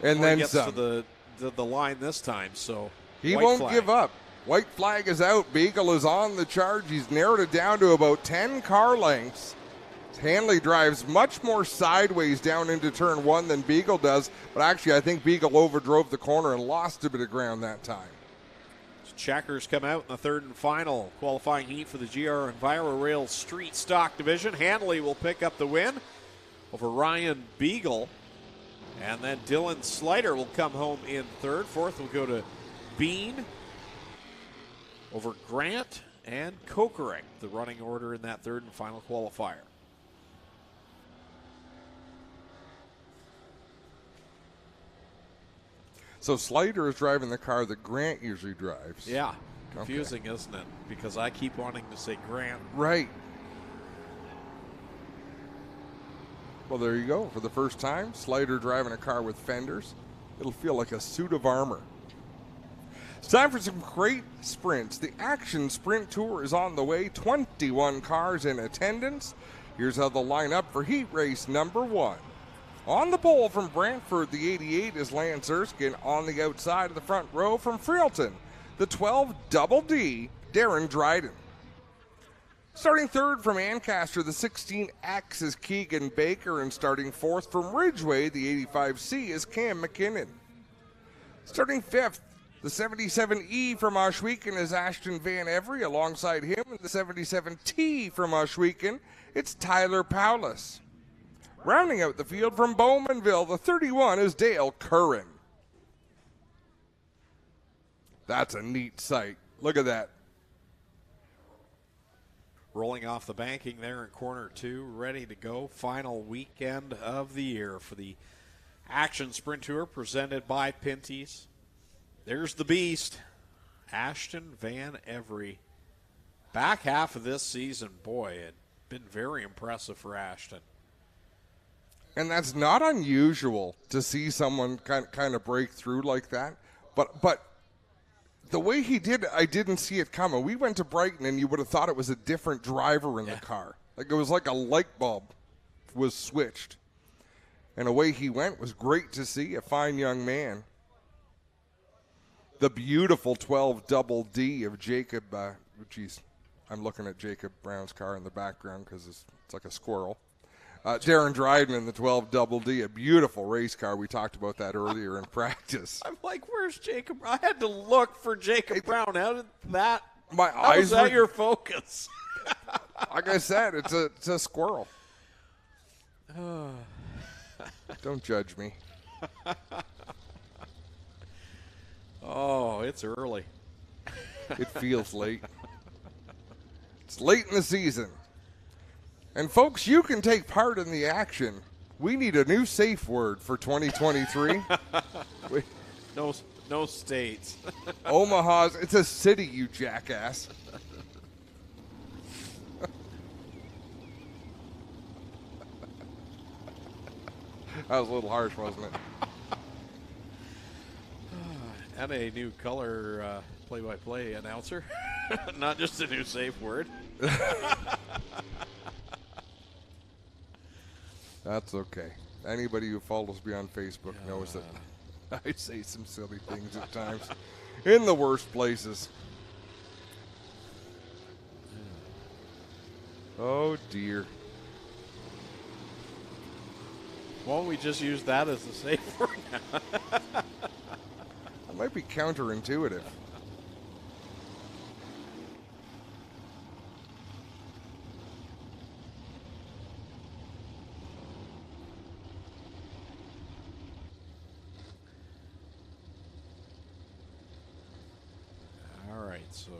And then he gets some. to the line this time, so He white won't flag. give up. White flag is out. Beagle is on the charge. He's narrowed it down to about 10 car lengths. Hanley drives much more sideways down into turn 1 than Beagle does, but actually I think Beagle overdrove the corner and lost a bit of ground that time. Checkers come out in the third and final qualifying heat for the GR EnviroRail Street Stock Division. Hanley will pick up the win over Ryan Beagle. And then Dylan Slider will come home in third. Fourth will go to Bean over Grant and Kokorek, the running order in that third and final qualifier. So Slider is driving the car that Grant usually drives. Yeah, confusing, isn't it? Because I keep wanting to say Grant. Right. Well, there you go. For the first time, Slider driving a car with fenders. It'll feel like a suit of armor. It's time for some great sprints. The Action Sprint Tour is on the way. 21 cars in attendance. Here's how they'll line up for heat race number 1. On the pole from Brantford, the 88 is Lance Erskine. On the outside of the front row from Freelton, the 12 Double D, Darren Dryden. Starting third from Ancaster, the 16X is Keegan Baker. And starting fourth from Ridgeway, the 85C is Cam McKinnon. Starting fifth, the 77E from Oshwegan is Ashton Van Every. Alongside him, the 77T from Oshwegan, it's Tyler Paulus. Rounding out the field from Bowmanville, the 31 is Dale Curran. That's a neat sight. Look at that. Rolling off the banking there in corner 2, ready to go. Final weekend of the year for the Action Sprint Tour presented by Pinty's. There's the beast, Ashton Van Every. Back half of this season, boy, it's been very impressive for Ashton. And that's not unusual to see someone kind of break through like that. But the way he did, I didn't see it coming. We went to Brighton, and you would have thought it was a different driver in the car. Like it was like a light bulb was switched. And away he went. Was great to see. A fine young man. The beautiful 12 Double D of Jacob. I'm looking at Jacob Brown's car in the background because it's like a squirrel. Darren Dryden in the 12 Double D, a beautiful race car. We talked about that earlier in practice. I'm like, where's Jacob? I had to look for Jacob Brown. How did that? My how eyes was that were, your focus? Like I said, it's a squirrel. Don't judge me. Oh, it's early. It feels late. It's late in the season. And folks, you can take part in the action. We need a new safe word for 2023. No states. Omaha's, it's a city, you jackass. That was a little harsh, wasn't it? And a new color play-by-play announcer. Not just a new safe word. That's okay. Anybody who follows me on Facebook knows that I say some silly things at times in the worst places. Oh, dear. Why don't we just use that as the safe word now? It might be counterintuitive. All right, so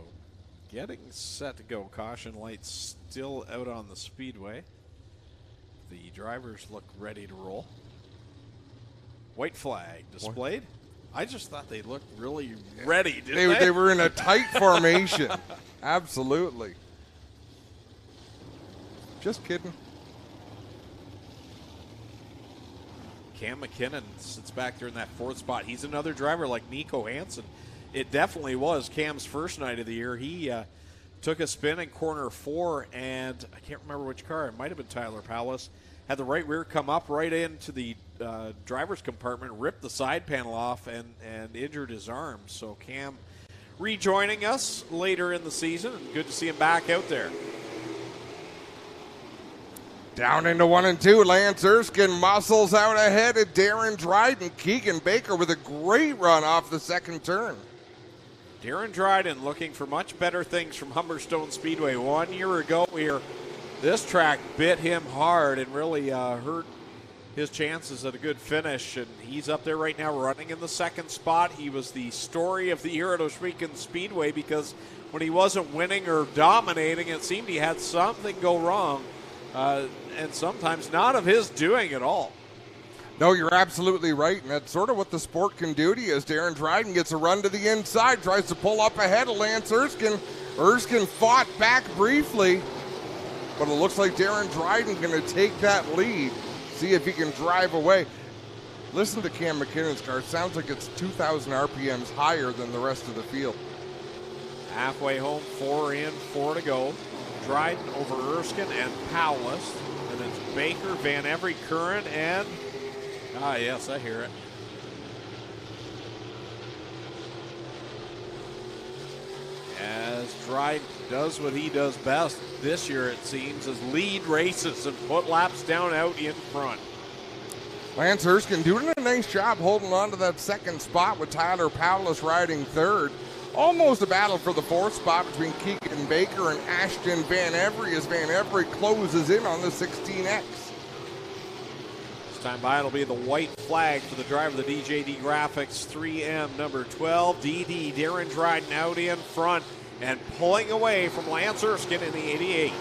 getting set to go. Caution lights still out on the speedway. The drivers look ready to roll. White flag displayed. I just thought they looked really ready, didn't they? They were in a tight formation. Absolutely. Just kidding. Cam McKinnon sits back there in that fourth spot. He's another driver like Nico Hansen. It definitely was Cam's first night of the year. He took a spin in corner 4, and I can't remember which car. It might have been Tyler Powless. Had the right rear come up right into the driver's compartment, ripped the side panel off, and injured his arm. So Cam rejoining us later in the season, and good to see him back out there. Down into 1 and 2, Lance Erskine muscles out ahead of Darren Dryden. Keegan Baker with a great run off the second turn. Darren Dryden looking for much better things from Humberstone Speedway. 1 year ago here, this track bit him hard and really hurt his chances at a good finish, and he's up there right now running in the second spot. He was the story of the year at Oshwegan Speedway because when he wasn't winning or dominating, it seemed he had something go wrong, and sometimes not of his doing at all. No, you're absolutely right, and that's sort of what the sport can do to you as Darren Dryden gets a run to the inside, tries to pull up ahead of Lance Erskine. Erskine fought back briefly, but it looks like Darren Dryden going to take that lead, see if he can drive away. Listen to Cam McKinnon's car. It sounds like it's 2,000 RPMs higher than the rest of the field. Halfway home, 4 in, 4 to go. Dryden over Erskine and Powless, and then it's Baker, Van Every, Curran, and yes, I hear it. As Dryden does what he does best this year, it seems, is lead races and put laps down out in front. Lance Erskine doing a nice job holding on to that second spot with Tyler Powless riding third. Almost a battle for the fourth spot between Keegan Baker and Ashton Van Every as Van Every closes in on the 16X. Time by, it'll be the white flag for the driver of the DJD Graphics 3M number 12. DD Darren Dryden out in front and pulling away from Lance Erskine in the 88.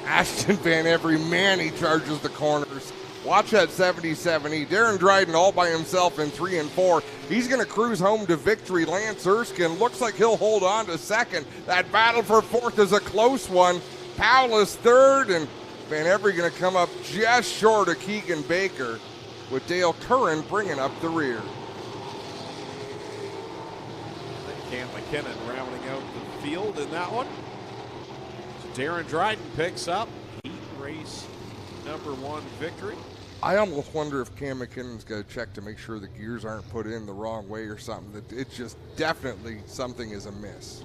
Ashton Van Every, man, he charges the corners. Watch that 77E. Darren Dryden all by himself in 3 and 4. He's going to cruise home to victory. Lance Erskine looks like he'll hold on to second. That battle for fourth is a close one. Powless third, and Van Every going to come up just short of Keegan Baker, with Dale Curran bringing up the rear. Cam McKinnon rounding out the field in that one. So Darren Dryden picks up heat race number 1 victory. I almost wonder if Cam McKinnon's got to check to make sure the gears aren't put in the wrong way or something. That it's just definitely something is amiss.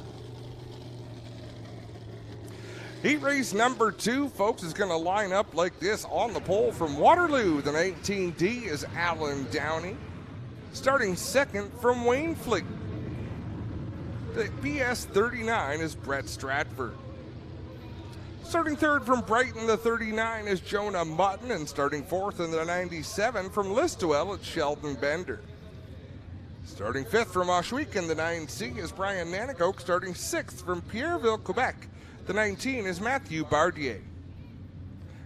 Heat race number 2, folks, is going to line up like this on the pole from Waterloo. The 19D is Alan Downey. Starting second from Wainfleet. The BS 39 is Brett Stratford. Starting third from Brighton, the 39 is Jonah Martin. And starting fourth in the 97 from Listowel, it's Sheldon Bender. Starting fifth from Oshwegan, the 9C is Brian Nanakoke. Starting sixth from Pierreville, Quebec, the 19 is Matthew Bardier.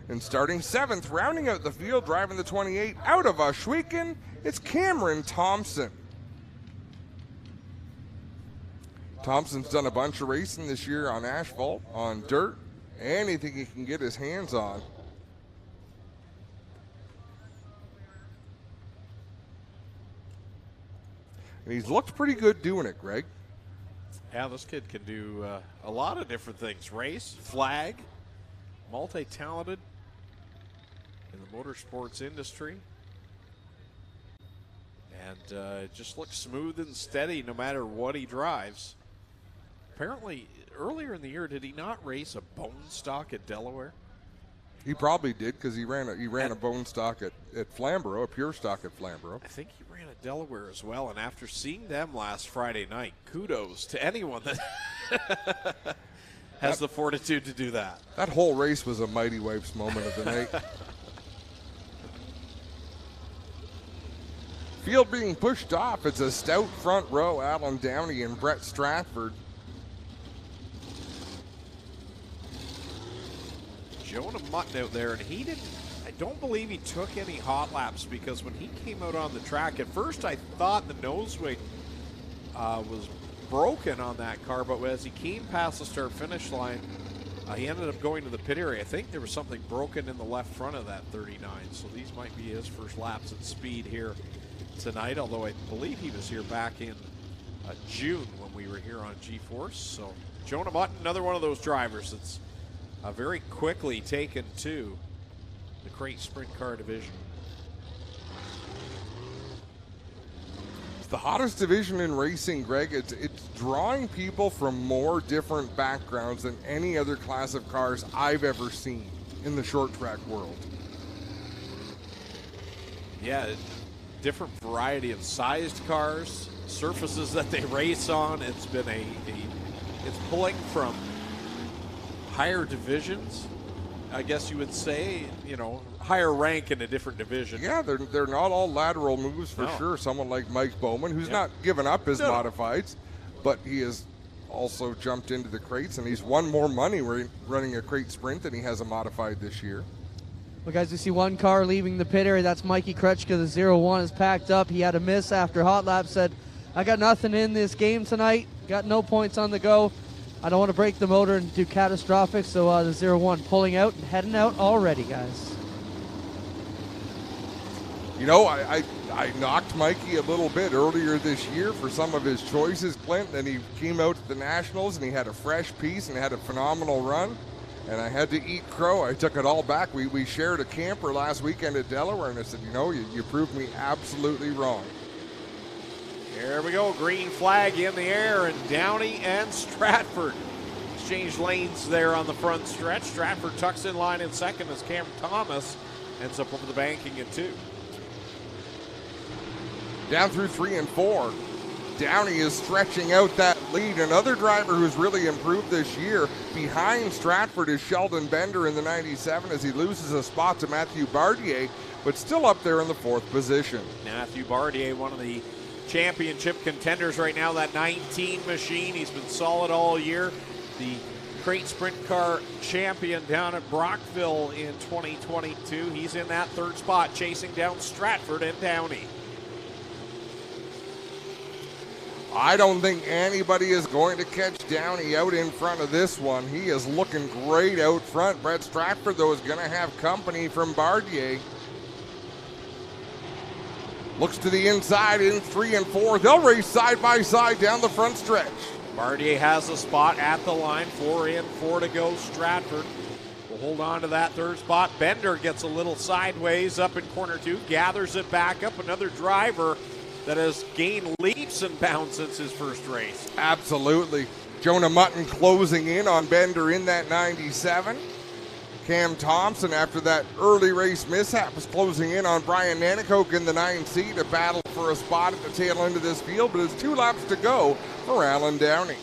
And starting seventh, rounding out the field, driving the 28 out of Oshwegan, it's Cameron Thompson. Thompson's done a bunch of racing this year on asphalt, on dirt, anything he can get his hands on. And he's looked pretty good doing it, Greg. Yeah, this kid can do a lot of different things. Race, flag, multi-talented in the motorsports industry. And just looks smooth and steady no matter what he drives. Apparently, earlier in the year, did he not race a bone stock at Delaware? He probably did because he ran a bone stock at Flamborough, a pure stock at Flamborough. I think he ran at Delaware as well. And after seeing them last Friday night, kudos to anyone that has the fortitude to do that. That whole race was a Mighty Wipes moment of the night. Field being pushed off. It's a stout front row. Alan Downey and Brett Stratford. Jonah Martin out there, and he didn't. I don't believe he took any hot laps because when he came out on the track, at first I thought the nose wing was broken on that car, but as he came past the start-finish line, he ended up going to the pit area. I think there was something broken in the left front of that 39, so these might be his first laps at speed here tonight, although I believe he was here back in June when we were here on G-Force. So Jonah Martin, another one of those drivers that's very quickly taken to the crate sprint car division. It's the hottest division in racing, Greg. It's drawing people from more different backgrounds than any other class of cars I've ever seen in the short track world. Yeah, different variety of sized cars, surfaces that they race on. It's been it's pulling from higher divisions, I guess you would say, you know, higher rank in a different division. Yeah, they're not all lateral moves for sure. Someone like Mike Bowman, who's not given up his modifieds, but he has also jumped into the crates, and he's won more money running a crate sprint than he has a modified this year. Well, guys, we see one car leaving the pit area. That's Mikey Krechka. The 0-1 is packed up. He had a miss after hot lap. Said, I got nothing in this game tonight. Got no points on the go. I don't want to break the motor and do catastrophic. So the 0-1 pulling out and heading out already, guys. You know, I knocked Mikey a little bit earlier this year for some of his choices, Clint, and he came out to the Nationals and he had a fresh piece and had a phenomenal run. And I had to eat crow. I took it all back. We shared a camper last weekend at Delaware, and I said, you know, you proved me absolutely wrong. Here we go, green flag in the air, and Downey and Stratford exchange lanes there on the front stretch. Stratford tucks in line in second as Cam Thomas ends up over the banking at 2. Down through 3 and 4. Downey is stretching out that lead. Another driver who's really improved this year behind Stratford is Sheldon Bender in the 97 as he loses a spot to Matthew Bardier, but still up there in the 4th position. Matthew Bardier, one of the championship contenders right now, that 19 machine. He's been solid all year. The crate sprint car champion down at Brockville in 2022. He's in that 3rd spot, chasing down Stratford and Downey. I don't think anybody is going to catch Downey out in front of this one. He is looking great out front. Brett Stratford, though, is going to have company from Bardier. Looks to the inside in 3 and 4. They'll race side by side down the front stretch. Bardier has a spot at the line. 4 in, 4 to go. Stratford will hold on to that 3rd spot. Bender gets a little sideways up in corner 2, gathers it back up. Another driver that has gained leaps and bounds since his first race. Absolutely. Jonah Martin closing in on Bender in that 97. Cam Thompson, after that early race mishap, is closing in on Brian Nanicoke in the 9C to battle for a spot at the tail end of this field, but it's 2 laps to go for Alan Downey.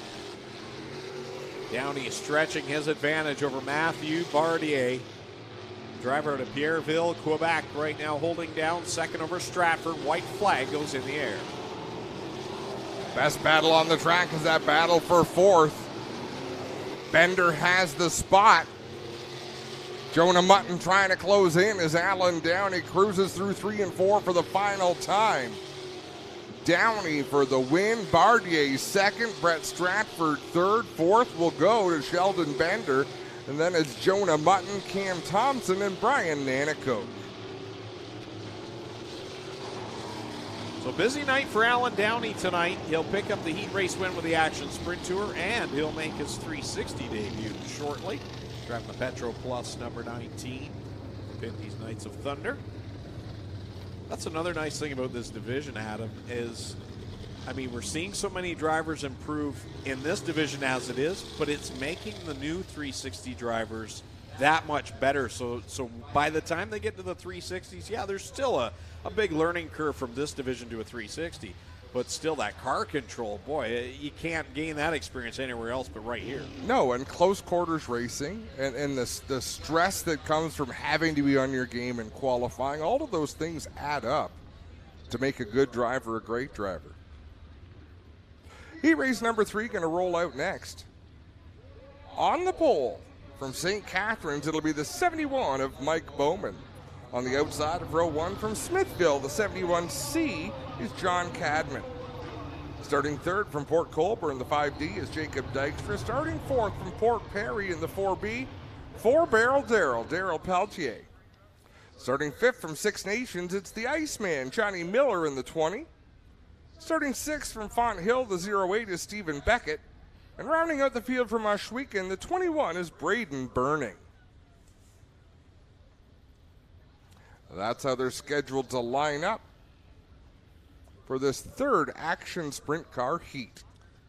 Downey stretching his advantage over Matthew Bardier. Driver out of Pierreville, Quebec, right now holding down second over Stratford. White flag goes in the air. Best battle on the track is that battle for 4th. Bender has the spot. Jonah Martin trying to close in as Alan Downey cruises through 3 and 4 for the final time. Downey for the win. Bardier second. Brett Stratford third. 4th will go to Sheldon Bender. And then it's Jonah Martin, Cam Thompson, and Brian Nanicoke. So busy night for Alan Downey tonight. He'll pick up the heat race win with the Action Sprint Tour, and he'll make his 360 debut shortly. Driving the Petro Plus number 19, Pinty's Knights of Thunder. That's another nice thing about this division, Adam, is, I mean, we're seeing so many drivers improve in this division as it is, but it's making the new 360 drivers that much better. So by the time they get to the 360s, yeah, there's still a big learning curve from this division to a 360. But still, that car control, boy, you can't gain that experience anywhere else but right here. No, and close quarters racing and the stress that comes from having to be on your game and qualifying, all of those things add up to make a good driver a great driver. Heat race number 3 going to roll out next. On the pole from St. Catharines, it'll be the 71 of Mike Bowman. On the outside of row 1 from Smithville, the 71C is John Cadman. Starting third from Port Colborne, the 5D is Jacob Dykstra. Starting fourth from Port Perry in the 4B, 4-barrel Daryl Peltier. Starting fifth from Six Nations, it's the Iceman, Johnny Miller in the 20. Starting sixth from Font Hill, the 08 is Stephen Beckett. And rounding out the field from Ohsweken, the 21 is Braden Burning. That's how they're scheduled to line up for this third action sprint car heat.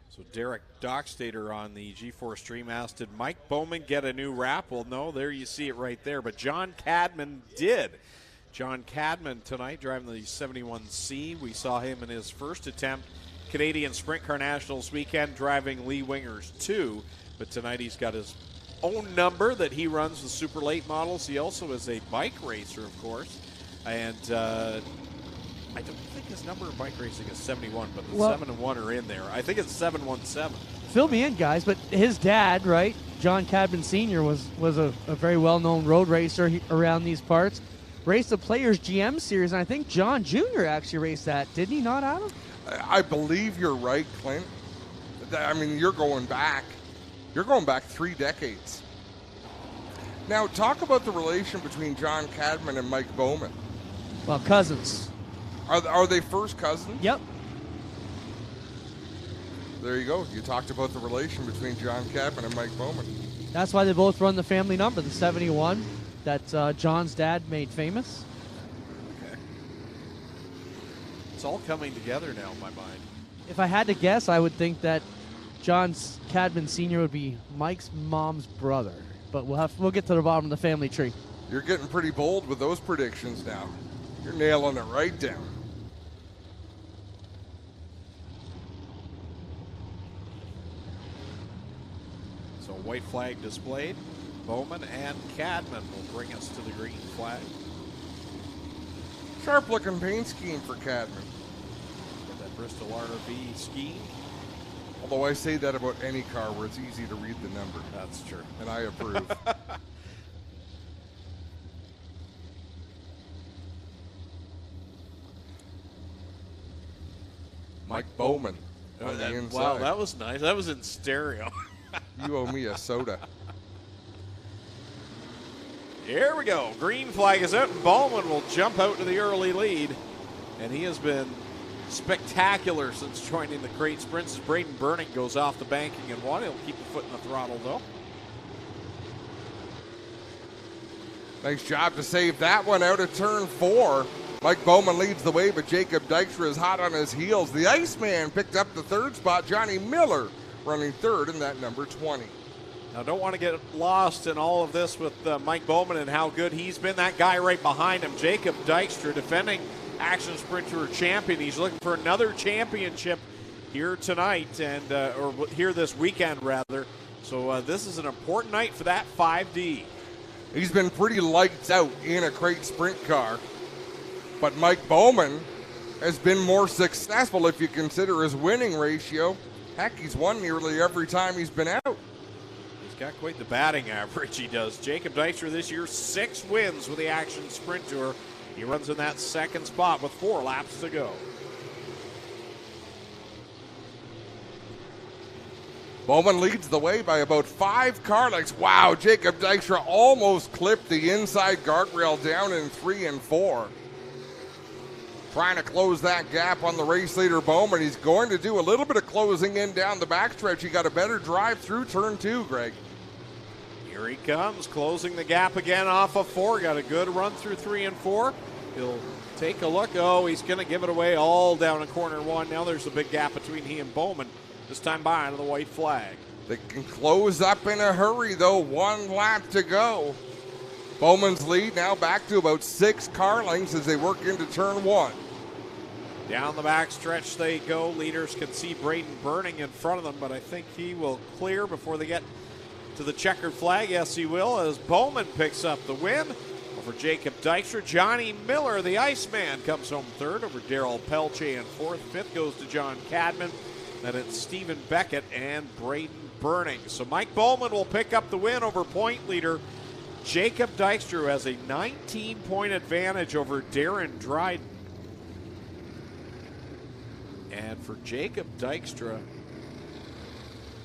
So Derek Dockstader on the G4 Stream asked, did Mike Bowman get a new wrap? Well, no, there you see it right there. But John Cadman did. John Cadman tonight driving the 71C. We saw him in his first attempt, Canadian Sprint Car Nationals weekend, driving Lee Wingers 2. But tonight he's got his own number that he runs with super late models. He also is a bike racer, of course. And I don't think his number in bike racing is 71, but the 7 and 1 are in there. I think it's 717. Fill me in, guys, but his dad, right, John Cadman Sr., was a very well-known road racer around these parts. Raced the Players GM Series, and I think John Jr. actually raced that. Didn't he not, Adam? I believe you're right, Clint. I mean, you're going back 3 decades. Now, talk about the relation between John Cadman and Mike Bowman. Well, cousins. Are they first cousins? Yep. There you go. You talked about the relation between John Cadman and Mike Bowman. That's why they both run the family number, the 71, that John's dad made famous. Okay. It's all coming together now in my mind. If I had to guess, I would think that John Cadman Sr. would be Mike's mom's brother. But we'll get to the bottom of the family tree. You're getting pretty bold with those predictions now. You're nailing it right down. So white flag displayed. Bowman and Cadman will bring us to the green flag. Sharp looking paint scheme for Cadman. Got that Bristol RV scheme. Although I say that about any car where it's easy to read the number. That's true. And I approve. Mike Bowman on the inside. Wow, that was nice. That was in stereo. You owe me a soda. Here we go. Green flag is out, and Bowman will jump out to the early lead. And he has been spectacular since joining the crate sprints. As Braden Burning goes off the banking and one. He'll keep the foot in the throttle, though. Nice job to save that one out of turn 4. Mike Bowman leads the way, but Jacob Dykstra is hot on his heels. The Iceman picked up the third spot. Johnny Miller running third in that number 20. Now, don't want to get lost in all of this with Mike Bowman and how good he's been. That guy right behind him, Jacob Dykstra, defending Action Sprint Tour champion. He's looking for another championship here tonight, and or here this weekend, rather. So this is an important night for that 5D. He's been pretty lights out in a crate sprint car. But Mike Bowman has been more successful if you consider his winning ratio. Heck, he's won nearly every time he's been out. He's got quite the batting average, he does. Jacob Dykstra this year, 6 wins with the Action Sprint Tour. He runs in that second spot with 4 laps to go. Bowman leads the way by about 5 car lengths. Wow, Jacob Dykstra almost clipped the inside guardrail down in 3 and 4. Trying to close that gap on the race leader, Bowman. He's going to do a little bit of closing in down the backstretch. He got a better drive through turn 2, Greg. Here he comes, closing the gap again off of 4. Got a good run through 3 and 4. He'll take a look. Oh, he's going to give it away all down in corner 1. Now there's a big gap between he and Bowman. This time behind the white flag. They can close up in a hurry, though. 1 lap to go. Bowman's lead now back to about 6 car lengths as they work into turn 1. Down the back stretch they go. Leaders can see Braden Burning in front of them, but I think he will clear before they get to the checkered flag. Yes, he will, as Bowman picks up the win over Jacob Dykstra. Johnny Miller, the Iceman, comes home third over Daryl Pelche in fourth. Fifth goes to John Cadman. Then it's Stephen Beckett and Braden Burning. So Mike Bowman will pick up the win over point leader Jacob Dykstra, who has a 19-point advantage over Darren Dryden. And for Jacob Dykstra,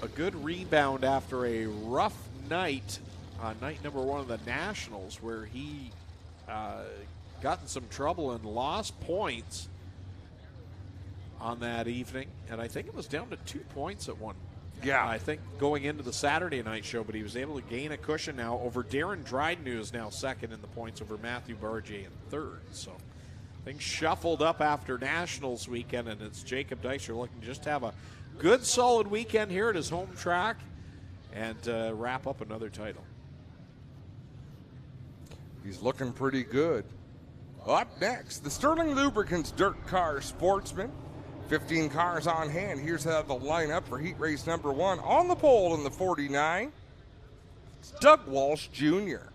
a good rebound after a rough night on night number 1 of the Nationals, where he got in some trouble and lost points on that evening. And I think it was down to 2 points at one. Yeah. I think going into the Saturday night show, but he was able to gain a cushion now over Darren Dryden, who is now second in the points over Matthew Barjay in third. So things shuffled up after Nationals weekend, and it's Jacob Dykstra looking to just have a good, solid weekend here at his home track and wrap up another title. He's looking pretty good. Up next, the Sterling Lubricants Dirt Car Sportsman. 15 cars on hand. Here's how the lineup for heat race number 1. On the pole in the 49, it's Doug Walsh Jr.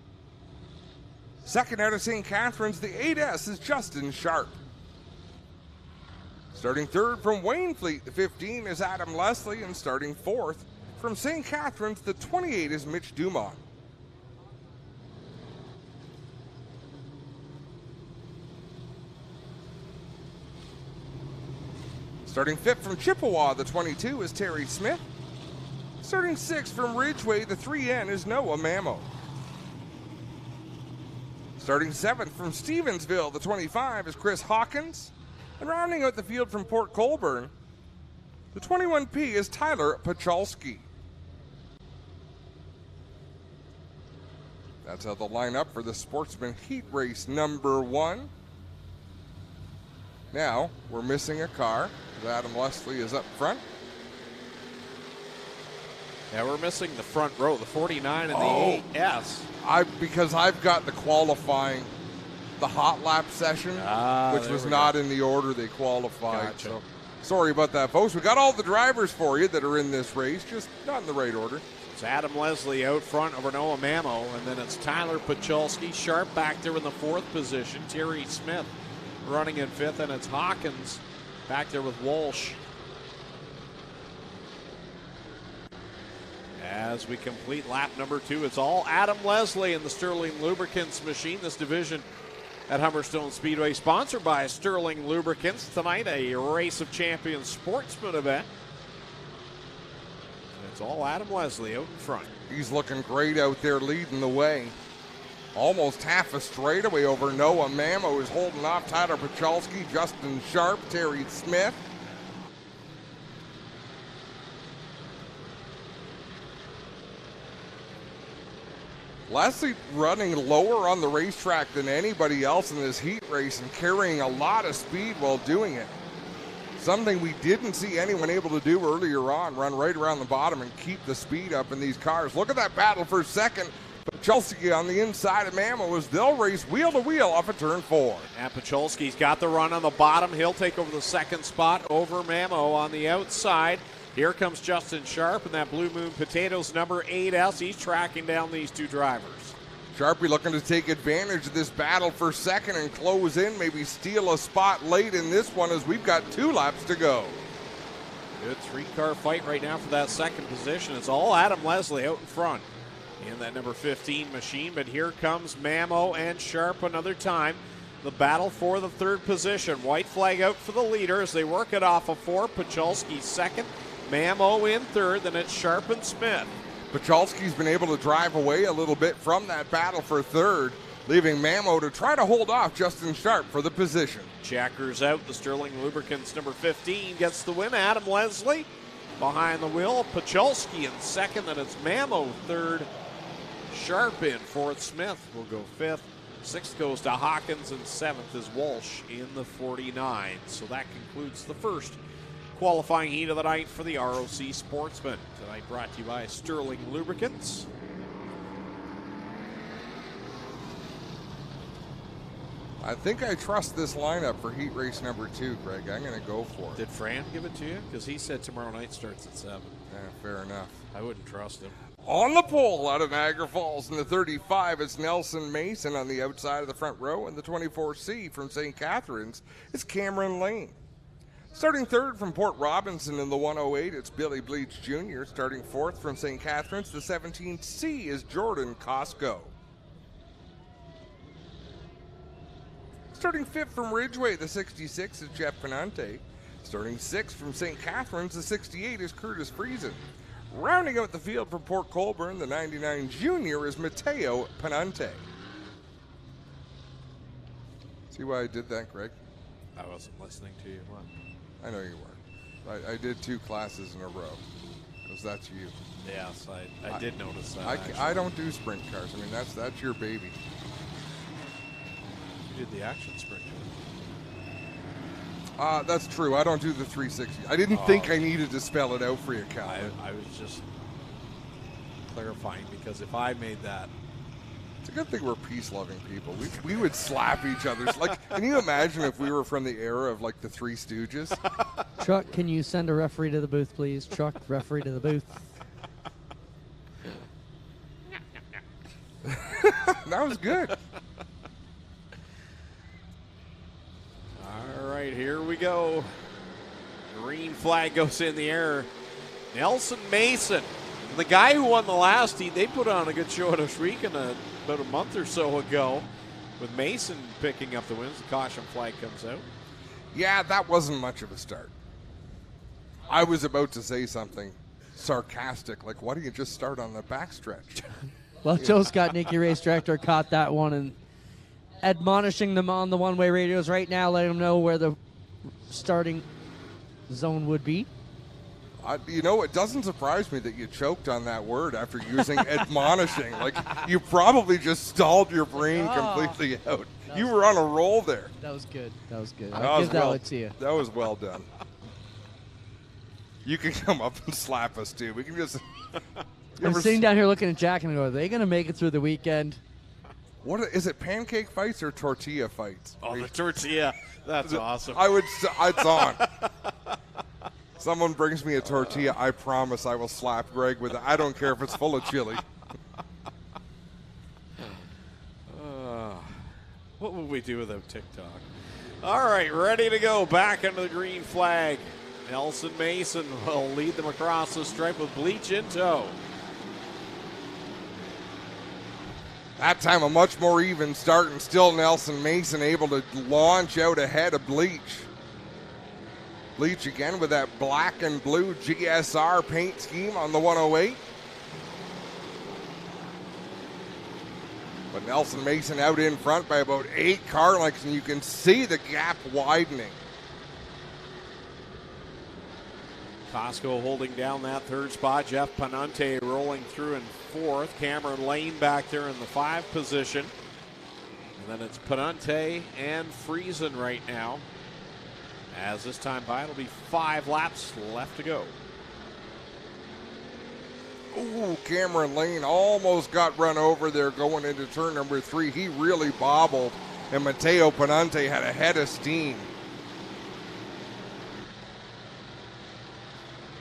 Second out of St. Catharines, the 8S is Justin Sharp. Starting third from Waynfleet, the 15 is Adam Leslie, and starting fourth from St. Catharines, the 28 is Mitch Dumont. Starting fifth from Chippewa, the 22 is Terry Smith. Starting sixth from Ridgeway, the 3N is Noah Mamo. Starting seventh from Stevensville, the 25 is Chris Hawkins. And rounding out the field from Port Colborne, the 21P is Tyler Pachalski. That's how the lineup for the Sportsman Heat Race number 1. Now, we're missing a car. Adam Leslie is up front. Yeah, we're missing the front row, the 49 and the 8S. Because I've got the qualifying, the hot lap session, which was not in the order they qualified. Gotcha. So sorry about that, folks. We got all the drivers for you that are in this race, just not in the right order. It's Adam Leslie out front over Noah Mamo, and then it's Tyler Pachalski, Sharp back there in the 4th position, Terry Smith running in 5th, and it's Hawkins back there with Walsh. As we complete lap number 2, it's all Adam Leslie in the Sterling Lubricants machine. This division at Humberstone Speedway, sponsored by Sterling Lubricants. Tonight, a Race of Champions sportsman event. And it's all Adam Leslie out in front. He's looking great out there leading the way. Almost half a straightaway over Noah Mamo is holding off Tyler Pachalski, Justin Sharp, Terry Smith. Leslie running lower on the racetrack than anybody else in this heat race and carrying a lot of speed while doing it. Something we didn't see anyone able to do earlier on, run right around the bottom and keep the speed up in these cars. Look at that battle for second. Pachalski on the inside of Mamo as they'll race wheel to wheel off of turn 4. And Pachalski's got the run on the bottom. He'll take over the second spot over Mamo on the outside. Here comes Justin Sharp and that Blue Moon Potatoes number 8S. He's tracking down these two drivers. Sharpie looking to take advantage of this battle for second and close in, maybe steal a spot late in this one as we've got 2 laps to go. Good 3-car fight right now for that second position. It's all Adam Leslie out in front in that number 15 machine, but here comes Mamo and Sharp another time. The battle for the 3rd position. White flag out for the leader as they work it off of 4. Pachalski second, Mamo in 3rd, then it's Sharp and Smith. Pachalski's been able to drive away a little bit from that battle for 3rd, leaving Mamo to try to hold off Justin Sharp for the position. Checkers out. The Sterling Lubricants number 15 gets the win. Adam Leslie behind the wheel. Pachalski in 2nd, then it's Mamo 3rd. Sharp in 4th. Smith will go 5th. 6th goes to Hawkins, and 7th is Walsh in the 49. So that concludes the first qualifying heat of the night for the ROC Sportsman. Tonight brought to you by Sterling Lubricants. I think I trust this lineup for heat race number 2, Greg. I'm going to go for it. Did Fran give it to you? Because he said tomorrow night starts at 7. Yeah, fair enough. I wouldn't trust him. On the pole out of Niagara Falls in the 35, it's Nelson Mason on the outside of the front row. And the 24C from St. Catharines, it's Cameron Lane. Starting 3rd from Port Robinson in the 108, it's Billy Bleach Jr. Starting 4th from St. Catharines, the 17C is Jordan Costco. Starting 5th from Ridgeway, the 66 is Jeff Penante. Starting 6th from St. Catharines, the 68 is Curtis Friesen. Rounding out the field from Port Colborne, the 99 junior is Mateo Penante. See why I did that, Greg? I wasn't listening to you. What? I know you weren't. I did 2 classes in a row, because that's you. Yes, I did notice that. I don't do sprint cars. I mean, that's your baby. You did the action sprint. That's true. I don't do the 360. I didn't think I needed to spell it out for you, Calvin. I was just clarifying, because if I made that, It's a good thing we're peace-loving people. We would slap each other's. Like, can you imagine if we were from the era of like the Three Stooges? Truck, can you send a referee to the booth, please? Truck, referee to the booth. That was good. all right, here we go. Green flag goes in the air. Nelson Mason, the guy who won the last heat, they put on a good show at Oswego about a month or so ago. With Mason picking up the wins, the caution flag comes out. Yeah, that wasn't much of a start. I was about to say something sarcastic, like, why don't you just start on the backstretch? Well, Joe Scott, Nicky Race Director, caught that one and admonishing them on the one-way radios right now, letting them know where the starting zone would be. You know, it doesn't surprise me that you choked on that word after using admonishing. Like, you probably just stalled your brain completely out. You were on a roll there. That was good. That was good. That I'll was give that well- one to you. That was well done. You can come up and slap us, too. We can just... You I'm ever sitting down here looking at Jack and I go, are they going to make it through the weekend? What is it? Pancake fights or tortilla fights? Oh, the tortilla. That's awesome. It's on. Someone brings me a tortilla, I promise I will slap Greg with it. I don't care if it's full of chili. What would we do without TikTok? All right, ready to go. Back under the green flag. Nelson Mason will lead them across the stripe with Bleach in tow. That time a much more even start, and still Nelson Mason able to launch out ahead of Bleach. Bleach again with that black and blue GSR paint scheme on the 108. But Nelson Mason out in front by about 8 car lengths, and you can see the gap widening. Costco holding down that third spot. Jeff Penante rolling through in fourth. Cameron Lane back there in the 5 position. And then it's Penante and Friesen right now. As this time by, it'll be 5 laps left to go. Ooh, Cameron Lane almost got run over there going into turn number 3. He really bobbled, and Mateo Penante had a head of steam.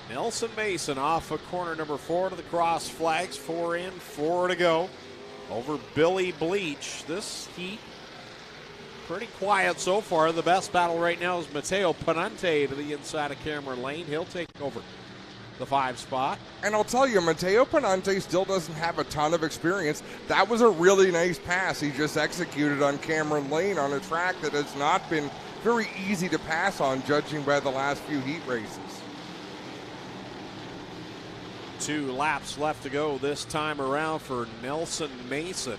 Nelson Mason off of corner number 4 to the cross flags. 4 in, 4 to go. Over Billy Bleach. This heat pretty quiet so far. The best battle right now is Mateo Penante to the inside of Cameron Lane. He'll take over the 5 spot. And I'll tell you, Mateo Penante still doesn't have a ton of experience. That was a really nice pass he just executed on Cameron Lane on a track that has not been very easy to pass on, judging by the last few heat races. 2 laps left to go this time around for Nelson Mason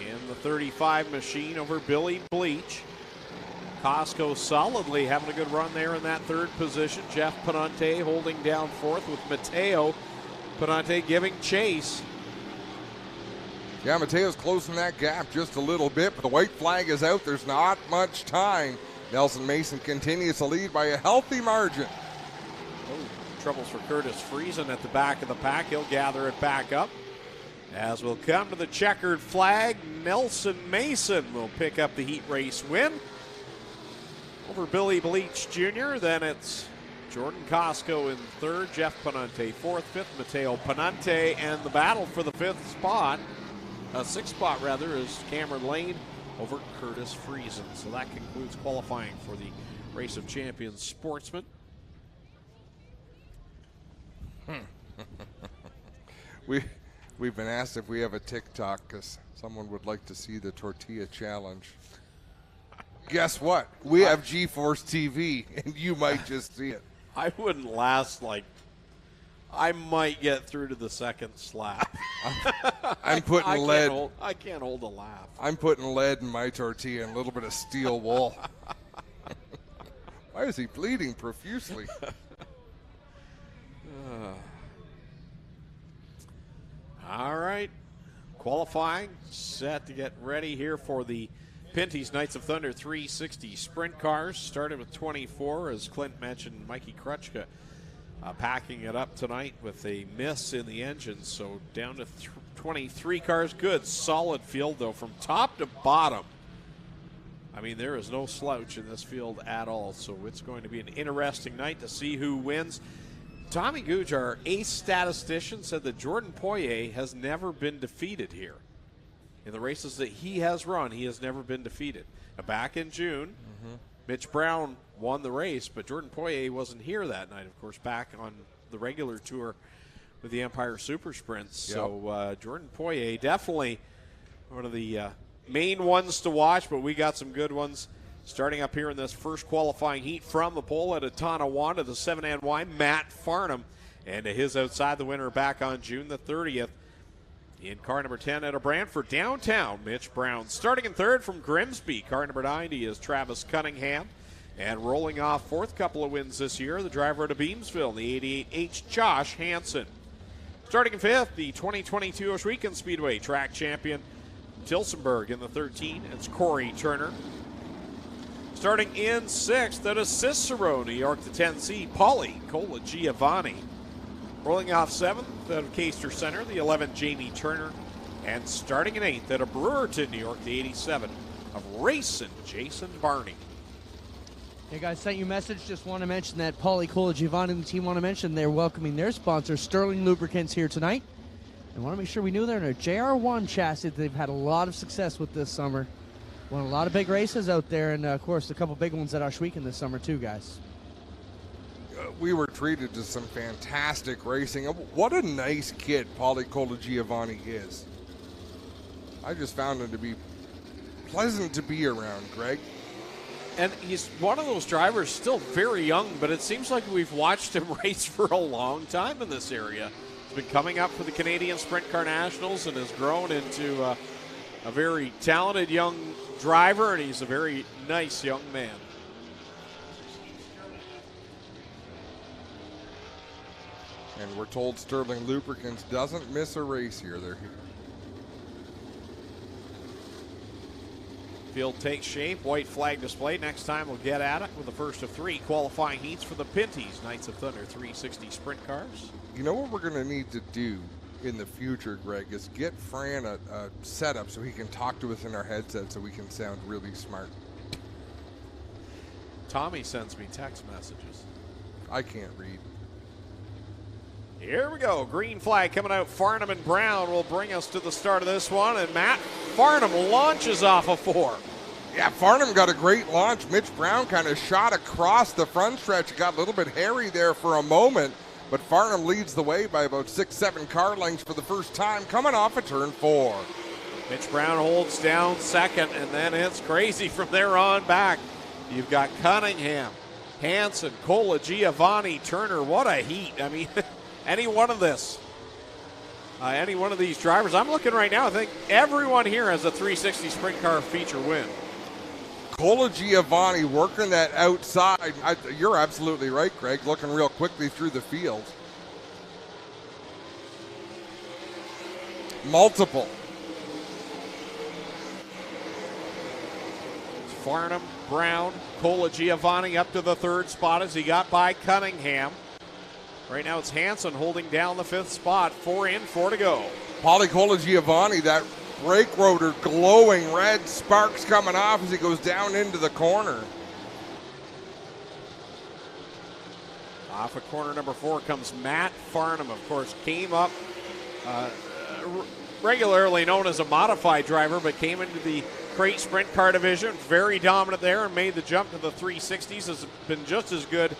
in the 35 machine over Billy Bleach. Costco solidly having a good run there in that 3rd position. Jeff Penante holding down 4th with Mateo Penante giving chase. Yeah, Mateo's closing that gap just a little bit, but the white flag is out. There's not much time. Nelson Mason continues to lead by a healthy margin. Troubles for Curtis Friesen at the back of the pack. He'll gather it back up. As we'll come to the checkered flag, Nelson Mason will pick up the heat race win over Billy Bleach Jr. Then it's Jordan Costco in 3rd, Jeff Penante 4th, 5th, Mateo Penante, and the battle for the 5th spot, 6th spot rather, is Cameron Lane over Curtis Friesen. So that concludes qualifying for the Race of Champions Sportsman. We've been asked if we have a TikTok because someone would like to see the tortilla challenge. Guess what? We have GeForce TV, and you might just see it. I wouldn't last I might get through to the second slap. I'm putting lead. I can't hold a laugh. I'm putting lead in my tortilla and a little bit of steel wool. Why is he bleeding profusely? All right. Qualifying, set to get ready here for the Pinty's Knights of Thunder 360 sprint cars. Started with 24, as Clint mentioned, Mikey Krutchka packing it up tonight with a miss in the engine. So down to 23 cars. Good, solid field, though, from top to bottom. I mean, there is no slouch in this field at all. So it's going to be an interesting night to see who wins. Tommy Googe, our ace statistician, said that Jordan Poirier has never been defeated here. In the races that he has run, he has never been defeated. Now, back in June, Mitch Brown won the race, but Jordan Poirier wasn't here that night, of course, back on the regular tour with the Empire Super Sprints. Yep. So Jordan Poirier, definitely one of the main ones to watch, but we got some good ones. Starting up here in this first qualifying heat from the pole at a Tonawanda, the 7NY, Matt Farnham. And to his outside, the winner back on June the 30th. In car number 10 at a Brantford downtown, Mitch Brown. Starting in third from Grimsby, car number 90 is Travis Cunningham. And rolling off fourth couple of wins this year, the driver out of Beamsville, the 88H, Josh Hansen. Starting in fifth, the 2022 Oswego Speedway track champion, Tilsonburg. In the 13, it's Corey Turner. Starting in sixth at a Cicero, New York to 10C, Paulie Colagiovanni. Rolling off seventh out of Caister Center, the 11, Jamie Turner. And starting in eighth at a Brewerton, New York, the 87 of Racing Jason Barney. Hey guys, sent you a message. Just want to mention that Paulie Colagiovanni and the team want to mention they're welcoming their sponsor, Sterling Lubricants, here tonight. And want to make sure we knew they're in a JR1 chassis that they've had a lot of success with this summer. Won a lot of big races out there, and of course, a couple big ones at Oshweekend this summer too, guys. We were treated to some fantastic racing. What a nice kid Paulie Colagiovanni is. I just found him to be pleasant to be around, Greg. And he's one of those drivers, still very young, but it seems like we've watched him race for a long time in this area. He's been coming up for the Canadian Sprint Car Nationals and has grown into a very talented young driver, and he's a very nice young man. And we're told Sterling Lubricants doesn't miss a race here. They're here. Field takes shape, white flag display. Next time we'll get at it with the first of three qualifying heats for the Pinty's Knights of Thunder 360 sprint cars. You know what we're going to need to do in the future, Greg, is get Fran a setup so he can talk to us in our headset so we can sound really smart. Tommy sends me text messages. I can't read. Here we go. Green flag coming out. Farnham and Brown will bring us to the start of this one. And Matt Farnham launches off a 4. Yeah, Farnham got a great launch. Mitch Brown kind of shot across the front stretch. It got a little bit hairy there for a moment. But Farnham leads the way by about 6-7 car lengths for the first time, coming off of turn 4. Mitch Brown holds down second, and then it's crazy from there on back. You've got Cunningham, Hansen, Colagiovanni, Turner. What a heat. I mean, any one of these drivers. I'm looking right now. I think everyone here has a 360 sprint car feature win. Colagiovanni working that outside. You're absolutely right, Greg, looking real quickly through the field. Multiple. Farnham, Brown, Colagiovanni up to the third spot as he got by Cunningham. Right now it's Hansen holding down the fifth spot. 4 in, 4 to go. Paulie Colagiovanni, that brake rotor glowing red, sparks coming off as he goes down into the corner. Off of corner number 4 comes Matt Farnham, of course, came up regularly known as a modified driver, but came into the crate sprint car division, very dominant there, and made the jump to the 360s. Has been just as good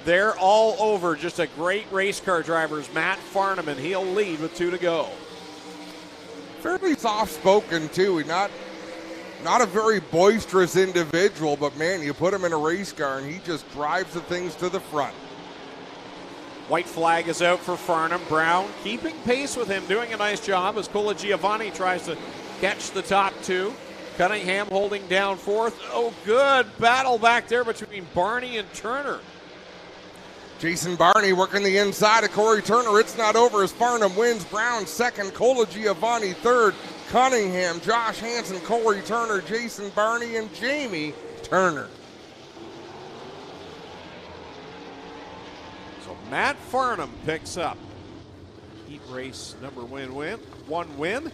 there all over. Just a great race car driver is Matt Farnham, and he'll lead with 2 to go. Fairly soft-spoken, too. Not Not a very boisterous individual, but man, you put him in a race car and he just drives the things to the front. White flag is out for Farnham. Brown keeping pace with him, doing a nice job as Giovanni tries to catch the top two. Cunningham holding down fourth. Oh, good battle back there between Barney and Turner. Jason Barney working the inside of Corey Turner. It's not over as Farnham wins. Brown second, Giovanni third. Cunningham, Josh Hansen, Corey Turner, Jason Barney, and Jamie Turner. So Matt Farnham picks up heat race number one win.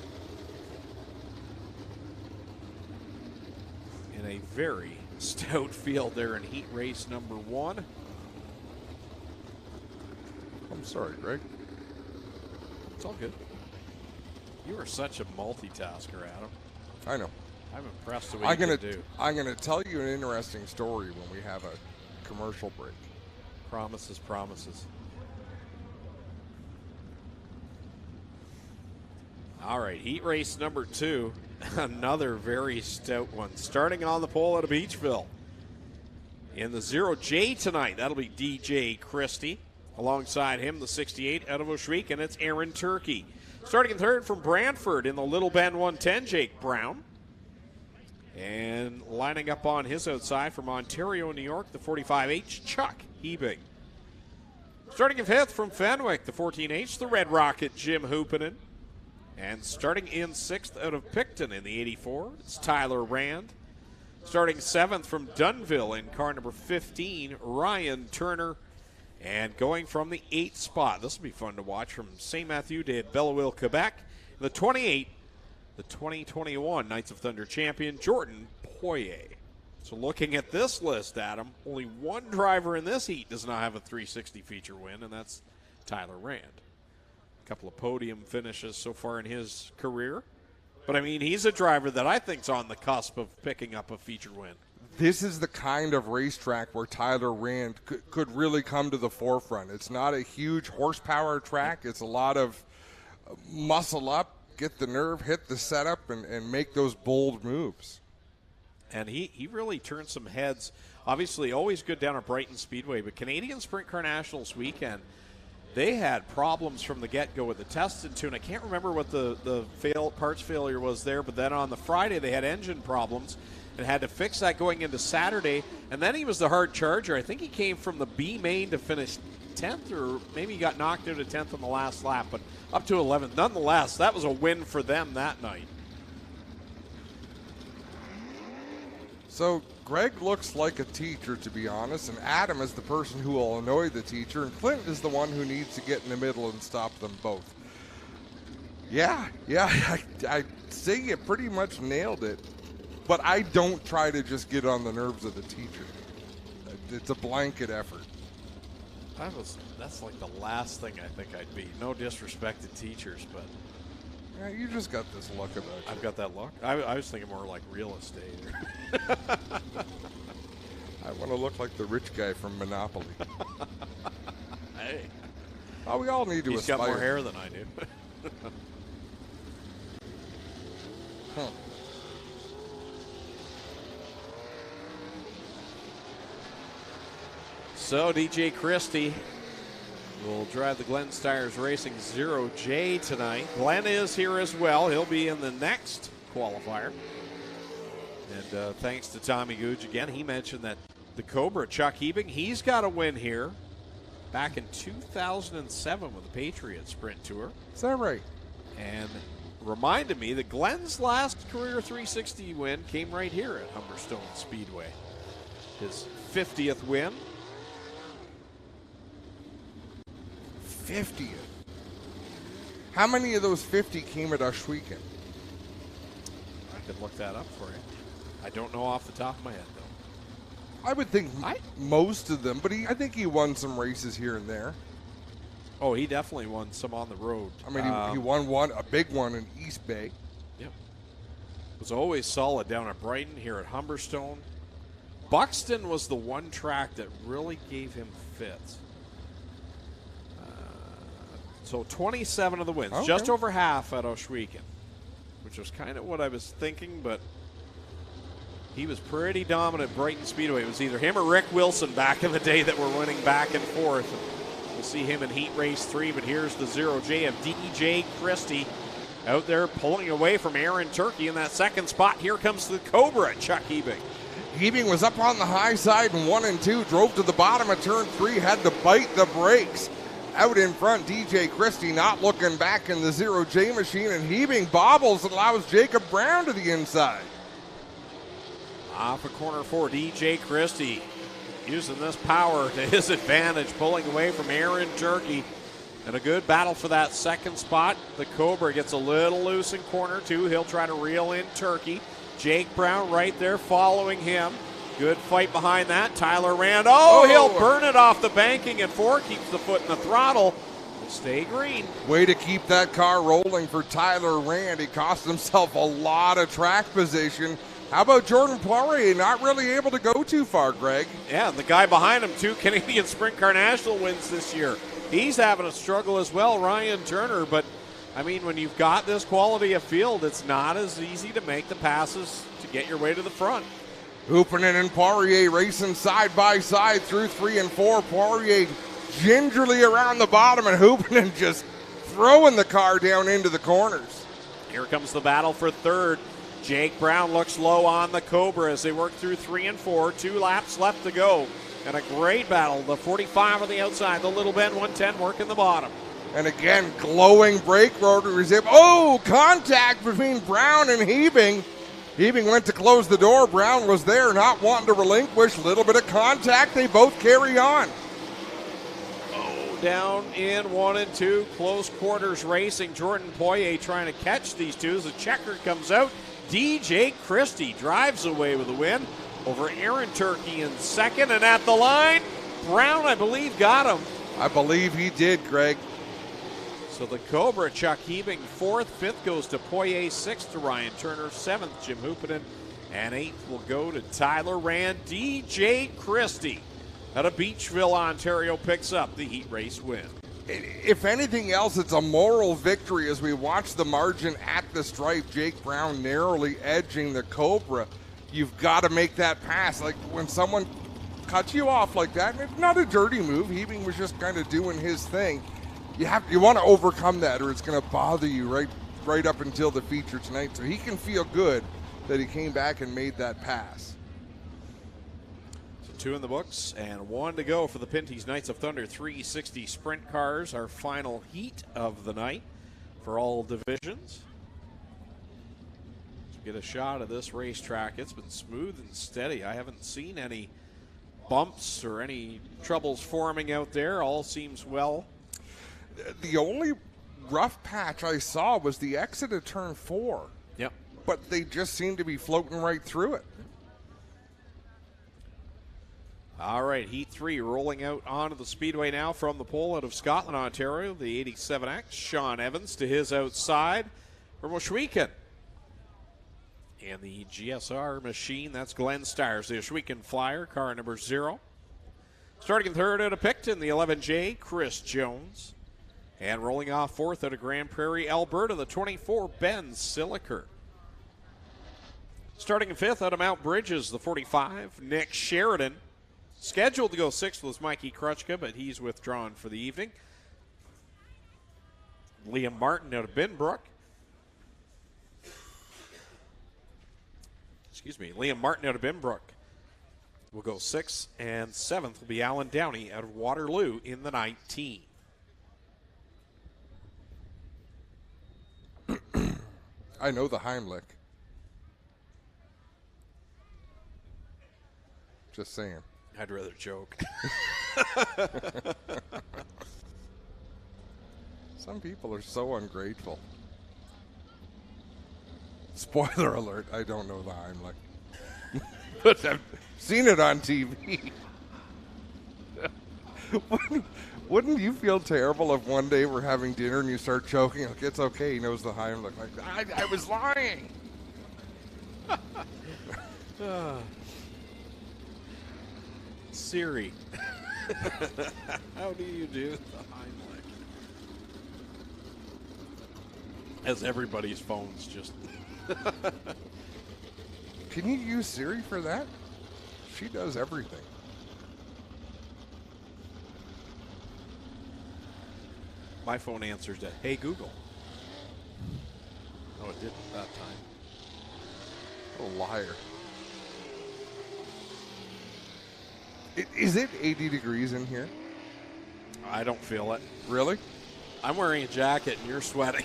In a very stout field there in heat race number one. I'm sorry, Greg. It's all good. You are such a multitasker, Adam. I know. I'm impressed with what you can do. I'm going to tell you an interesting story when we have a commercial break. Promises. All right, heat race number two. Another very stout one. Starting on the pole out of Beachville. In the 0J tonight, that'll be DJ Christie. Alongside him, the 68 out of Oshweek, and it's Aaron Turkey. Starting in third from Brantford in the Little Bend 110, Jake Brown. And lining up on his outside from Ontario, New York, the 45H, Chuck Hebing. Starting in fifth from Fenwick, the 14H, the Red Rocket, Jim Hoopinen. And starting in sixth out of Picton in the 84, it's Tyler Rand. Starting seventh from Dunville in car number 15, Ryan Turner. And going from the 8th spot, this will be fun to watch, from St. Matthew de Belleville, Quebec, the 28, the 2021 Knights of Thunder champion, Jordan Poirier. So looking at this list, Adam, only one driver in this heat does not have a 360 feature win, and that's Tyler Rand. A couple of podium finishes so far in his career. But, I mean, he's a driver that I think's on the cusp of picking up a feature win. This is the kind of racetrack where Tyler Rand could really come to the forefront. It's not a huge horsepower track. It's a lot of muscle up, get the nerve, hit the setup, and make those bold moves. And he really turned some heads. Obviously, always good down at Brighton Speedway, but Canadian Sprint Car Nationals weekend, they had problems from the get-go with the test and tune. I can't remember what the parts failure was there, but then on the Friday they had engine problems and had to fix that going into Saturday. And then he was the hard charger. I think he came from the B main to finish 10th, or maybe he got knocked out of 10th on the last lap, but up to 11th. Nonetheless, that was a win for them that night. So Greg looks like a teacher, to be honest, and Adam is the person who will annoy the teacher, and Clint is the one who needs to get in the middle and stop them both. Yeah, I say you pretty much nailed it, but I don't try to just get on the nerves of the teacher. It's a blanket effort. That's like the last thing I think I'd be. No disrespect to teachers, but... Yeah, you just got this look about you. I've got that look? I was thinking more like real estate. I want to look like the rich guy from Monopoly. Hey. Oh, we all need to He's aspire. got more hair than I do. Huh. So DJ Christie will drive the Glenn Stires Racing 0J tonight. Glenn is here as well. He'll be in the next qualifier. And thanks to Tommy Googe again. He mentioned that the Cobra, Chuck Hebing, he's got a win here back in 2007 with the Patriot Sprint Tour. Is that right? And reminded me that Glenn's last career 360 win came right here at Humberstone Speedway. His 50th win. 50th. How many of those 50 came at Oshweekend? I could look that up for you. I don't know off the top of my head, though. I would think most of them, but I think he won some races here and there. Oh, he definitely won some on the road. I mean, he won a big one in East Bay. Yep. Was always solid down at Brighton, here at Humberstone. Buxton was the one track that really gave him fits. So 27 of the wins, okay. Just over half at Oshweekend, which was kind of what I was thinking, but He was pretty dominant at Brighton Speedway. It was either him or Rick Wilson back in the day that were winning back and forth. We'll see him in Heat Race 3, but here's the 0J of DJ Christie out there pulling away from Aaron Turkey in that second spot. Here comes the Cobra, Chuck Hebing. Hebing was up on the high side in 1 and 2, drove to the bottom of turn 3, had to bite the brakes. Out in front, DJ Christie not looking back in the 0J machine, and Hebing bobbles and allows Jacob Brown to the inside. Off of corner 4, DJ Christie using this power to his advantage, pulling away from Aaron Turkey. And a good battle for that second spot. The Cobra gets a little loose in corner 2. He'll try to reel in Turkey. Jake Brown right there following him. Good fight behind that. Tyler Rand. Oh, he'll burn it off the banking, and 4 keeps the foot in the throttle. Stay green. Way to keep that car rolling for Tyler Rand. He cost himself a lot of track position. How about Jordan Poirier? Not really able to go too far, Greg. Yeah, and the guy behind him, 2 Canadian Sprint Car National wins this year. He's having a struggle as well, Ryan Turner. But, I mean, when you've got this quality of field, it's not as easy to make the passes to get your way to the front. Hooperman and Poirier racing side by side through 3 and 4. Poirier gingerly around the bottom, and Hooperman just throwing the car down into the corners. Here comes the battle for third. Jake Brown looks low on the Cobra as they work through 3 and 4. 2 laps left to go. And a great battle. The 45 on the outside. The Little Bend 110 working the bottom. And again, glowing brake rotary zip. Oh, contact between Brown and Hebing. Hebing went to close the door. Brown was there, not wanting to relinquish. Little bit of contact. They both carry on. Oh, down in 1 and 2. Close quarters racing. Jordan Poirier trying to catch these two as the checker comes out. DJ Christie drives away with the win over Aaron Turkey in second. And at the line, Brown, I believe, got him. I believe he did, Greg. So the Cobra, Chuck Hebing, 4th. 5th goes to Poirier. 6th to Ryan Turner. 7th, Jim Hoopanen. And 8th will go to Tyler Rand. DJ Christie out of Beachville, Ontario, picks up the heat race win. If anything else, it's a moral victory as we watch the margin at the stripe. Jake Brown narrowly edging the Cobra. You've got to make that pass. Like when someone cuts you off like that, and it's not a dirty move. Hebing was just kind of doing his thing. You want to overcome that, or it's going to bother you right up until the feature tonight. So he can feel good that he came back and made that pass. 2 in the books and 1 to go for the Pinty's Knights of Thunder 360 Sprint Cars, our final heat of the night for all divisions. To get a shot of this racetrack, it's been smooth and steady. I haven't seen any bumps or any troubles forming out there. All seems well. The only rough patch I saw was the exit of turn 4. Yep. But they just seem to be floating right through it. All right, Heat 3 rolling out onto the speedway now from the pole out of Scotland, Ontario. The 87X, Sean Evans to his outside for Moshweekan. And the GSR machine, that's Glenn Stires, the Moshweekan Flyer, car number 0. Starting in third out of Picton, the 11J, Chris Jones. And rolling off fourth out of Grand Prairie, Alberta, the 24, Ben Siliker. Starting in fifth out of Mount Bridges, the 45, Nick Sheridan. Scheduled to go sixth was Mikey Krutchka, but he's withdrawn for the evening. Liam Martin out of Binbrook. Liam Martin out of Binbrook will go sixth, and seventh will be Alan Downey out of Waterloo in the 19. I know the Heimlich. Just saying. I'd rather joke. Some people are so ungrateful. Spoiler alert, I don't know the Heimlich. But I've seen it on TV. Wouldn't you feel terrible if one day we're having dinner and you start choking? Like, it's okay, he knows the Heimlich. Like, I was lying. Siri, how do you do the Heimlich? As everybody's phones just... Can you use Siri for that? She does everything. My phone answers to, hey, Google. No, it didn't that time. What a liar. Is it 80 degrees in here? I don't feel it. Really? I'm wearing a jacket and you're sweating.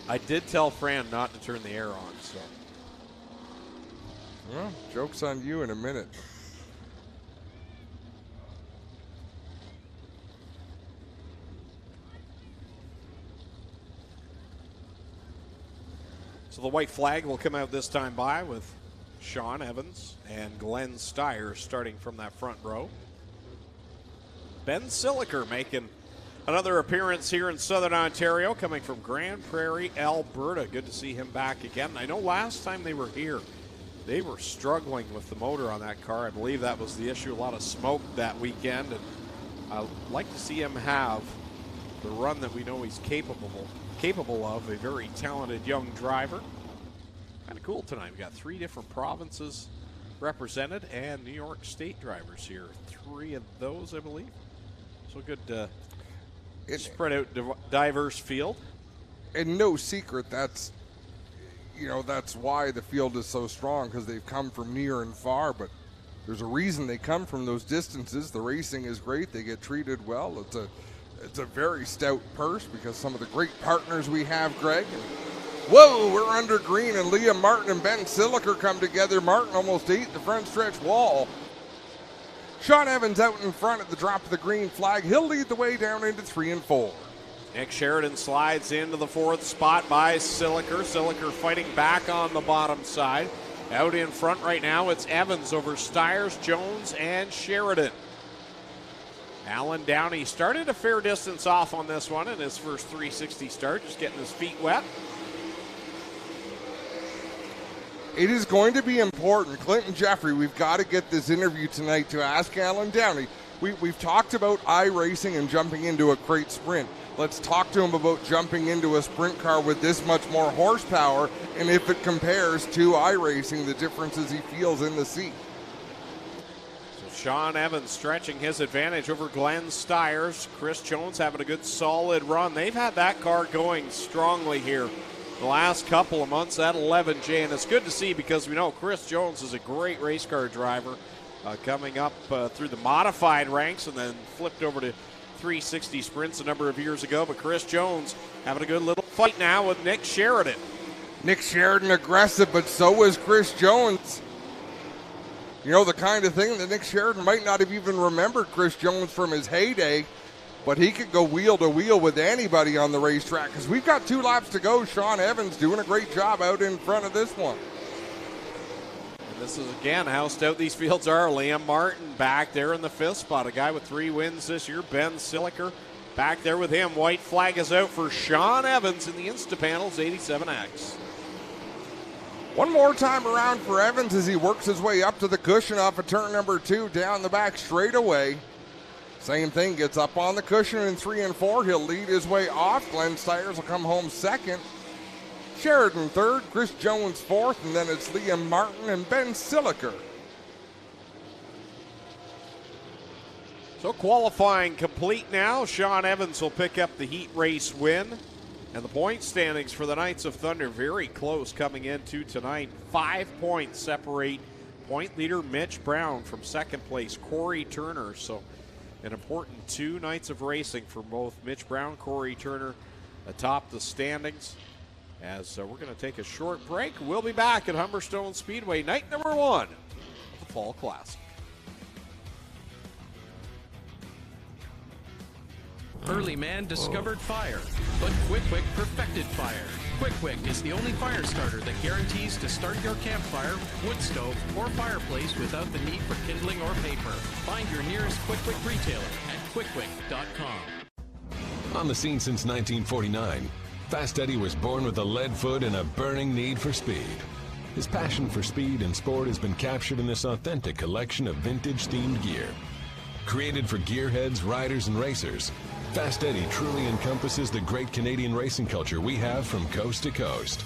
I did tell Fran not to turn the air on, so. Well, joke's on you in a minute. So the white flag will come out this time by with Sean Evans and Glenn Stiers starting from that front row. Ben Siliker making another appearance here in Southern Ontario, coming from Grand Prairie, Alberta. Good to see him back again. I know last time they were here, they were struggling with the motor on that car. I believe that was the issue. A lot of smoke that weekend, and I'd like to see him have the run that we know he's capable of. A very talented young driver. Kind of cool tonight. We've got 3 different provinces represented and New York State drivers here. 3 of those, I believe. So good spread out diverse field. And no secret, that's why the field is so strong, because they've come from near and far, but there's a reason they come from those distances. The racing is great. They get treated well. It's a very stout purse because some of the great partners we have, Greg. Whoa, we're under green, and Liam Martin and Ben Siliker come together. Martin almost ate the front stretch wall. Sean Evans out in front at the drop of the green flag. He'll lead the way down into 3 and 4. Nick Sheridan slides into the 4th spot by Siliker. Siliker fighting back on the bottom side. Out in front right now, it's Evans over Stiers, Jones, and Sheridan. Alan Downey started a fair distance off on this one in his first 360 start, just getting his feet wet. It is going to be important. Clinton Jeffrey, we've got to get this interview tonight to ask Alan Downey. We've talked about iRacing and jumping into a crate sprint. Let's talk to him about jumping into a sprint car with this much more horsepower, and if it compares to iRacing, the differences he feels in the seat. So Sean Evans stretching his advantage over Glenn Stiers. Chris Jones having a good solid run. They've had that car going strongly here the last couple of months at 11J, and it's good to see because we know Chris Jones is a great race car driver, coming up through the modified ranks and then flipped over to 360 sprints a number of years ago. But Chris Jones having a good little fight now with Nick Sheridan. Nick Sheridan aggressive, but so is Chris Jones. You know, the kind of thing that Nick Sheridan might not have even remembered Chris Jones from his heyday, but he could go wheel to wheel with anybody on the racetrack because we've got 2 laps to go. Sean Evans doing a great job out in front of this one. And this is, again, how stout these fields are. Liam Martin back there in the 5th spot, a guy with 3 wins this year. Ben Siliker back there with him. White flag is out for Sean Evans in the Instapanels 87X. One more time around for Evans as he works his way up to the cushion off of turn number 2, down the back straightaway. Same thing, gets up on the cushion in 3 and 4. He'll lead his way off. Glenn Stiers will come home 2nd. Sheridan 3rd, Chris Jones 4th, and then it's Liam Martin and Ben Siliker. So qualifying complete now. Sean Evans will pick up the heat race win. And the point standings for the Knights of Thunder very close coming into tonight. 5 points separate point leader Mitch Brown from 2nd place Corey Turner. So an important 2 nights of racing for both Mitch Brown, Corey Turner atop the standings. As we're going to take a short break. We'll be back at Humberstone Speedway, night number 1 of the Fall Classic. Early man discovered fire, but Quick Wick perfected fire. Quick Wick is the only fire starter that guarantees to start your campfire, wood stove, or fireplace without the need for kindling or paper. Find your nearest Quick Wick retailer at quickwick.com. On the scene since 1949, Fast Eddie was born with a lead foot and a burning need for speed. His passion for speed and sport has been captured in this authentic collection of vintage-themed gear. Created for gearheads, riders, and racers, Fast Eddie truly encompasses the great Canadian racing culture we have from coast to coast.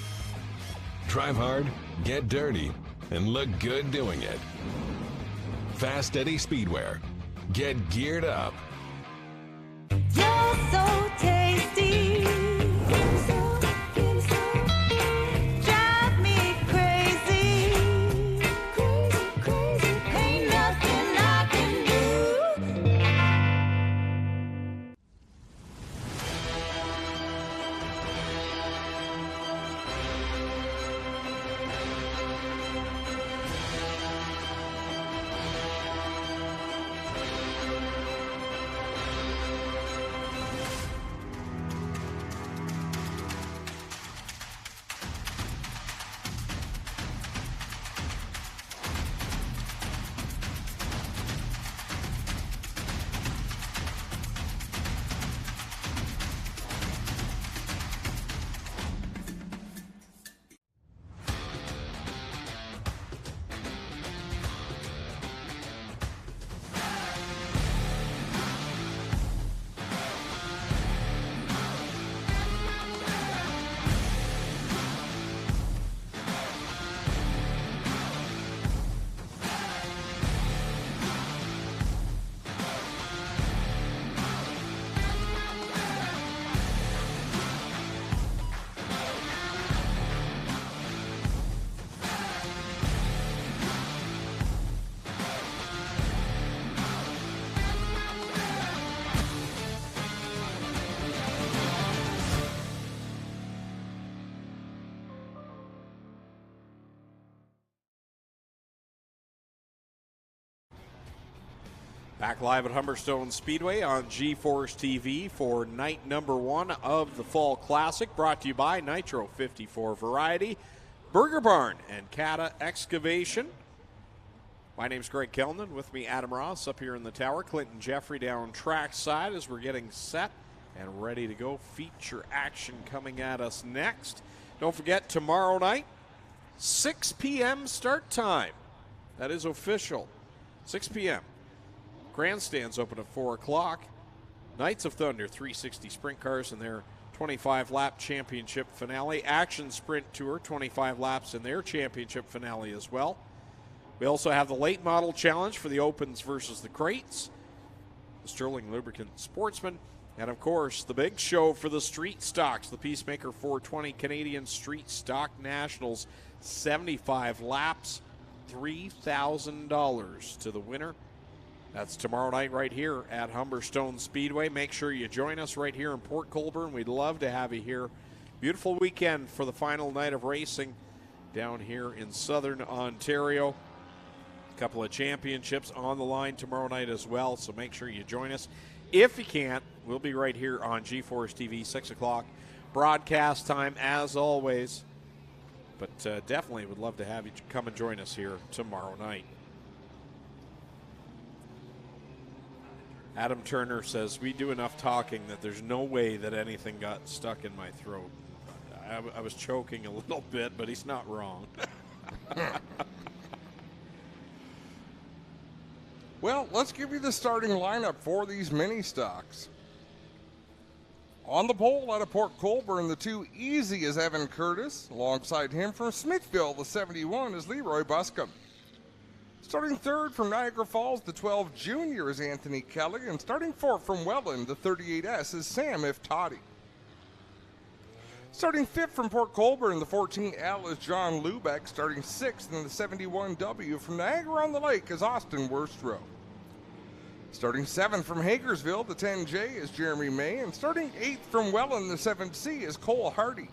Drive hard, get dirty, and look good doing it. Fast Eddie Speedway. Get geared up. You're so tasty. Drive me crazy. Crazy, crazy. Ain't nothing I can do. Back live at Humberstone Speedway on G-Force TV for night number 1 of the Fall Classic, brought to you by Nitro 54 Variety, Burger Barn, and Cata Excavation. My name's Greg Kellnan. With me, Adam Ross up here in the tower. Clinton Jeffrey down trackside as we're getting set and ready to go. Feature action coming at us next. Don't forget, tomorrow night, 6 p.m. start time. That is official. 6 p.m. Grandstands open at 4 o'clock. Knights of Thunder 360 Sprint Cars in their 25-lap championship finale. Action Sprint Tour, 25 laps in their championship finale as well. We also have the late model challenge for the Opens versus the Crates, the Sterling Lubricant Sportsman, and of course the big show for the street stocks, the Peacemaker 420 Canadian Street Stock Nationals, 75 laps, $3,000 to the winner. That's tomorrow night right here at Humberstone Speedway. Make sure you join us right here in Port Colborne. We'd love to have you here. Beautiful weekend for the final night of racing down here in southern Ontario. A couple of championships on the line tomorrow night as well, so make sure you join us. If you can't, we'll be right here on G-Force TV, 6 o'clock broadcast time as always. But definitely would love to have you come and join us here tomorrow night. Adam Turner says, we do enough talking that there's no way that anything got stuck in my throat. I was choking a little bit, but he's not wrong. Well, let's give you the starting lineup for these mini stocks. On the pole out of Port Colborne, the 2 easy is Evan Curtis. Alongside him from Smithville, the 71 is Leroy Buscombe. Starting third from Niagara Falls, the 12 junior is Anthony Kelly. And starting fourth from Welland, the 38S is Sam Iftati. Starting fifth from Port Colborne, the 14L is John Lubeck. Starting sixth in the 71W from Niagara-on-the-Lake is Austin Worstrow. Starting seventh from Hagersville, the 10J is Jeremy May. And starting eighth from Welland, the 7C is Cole Hardy.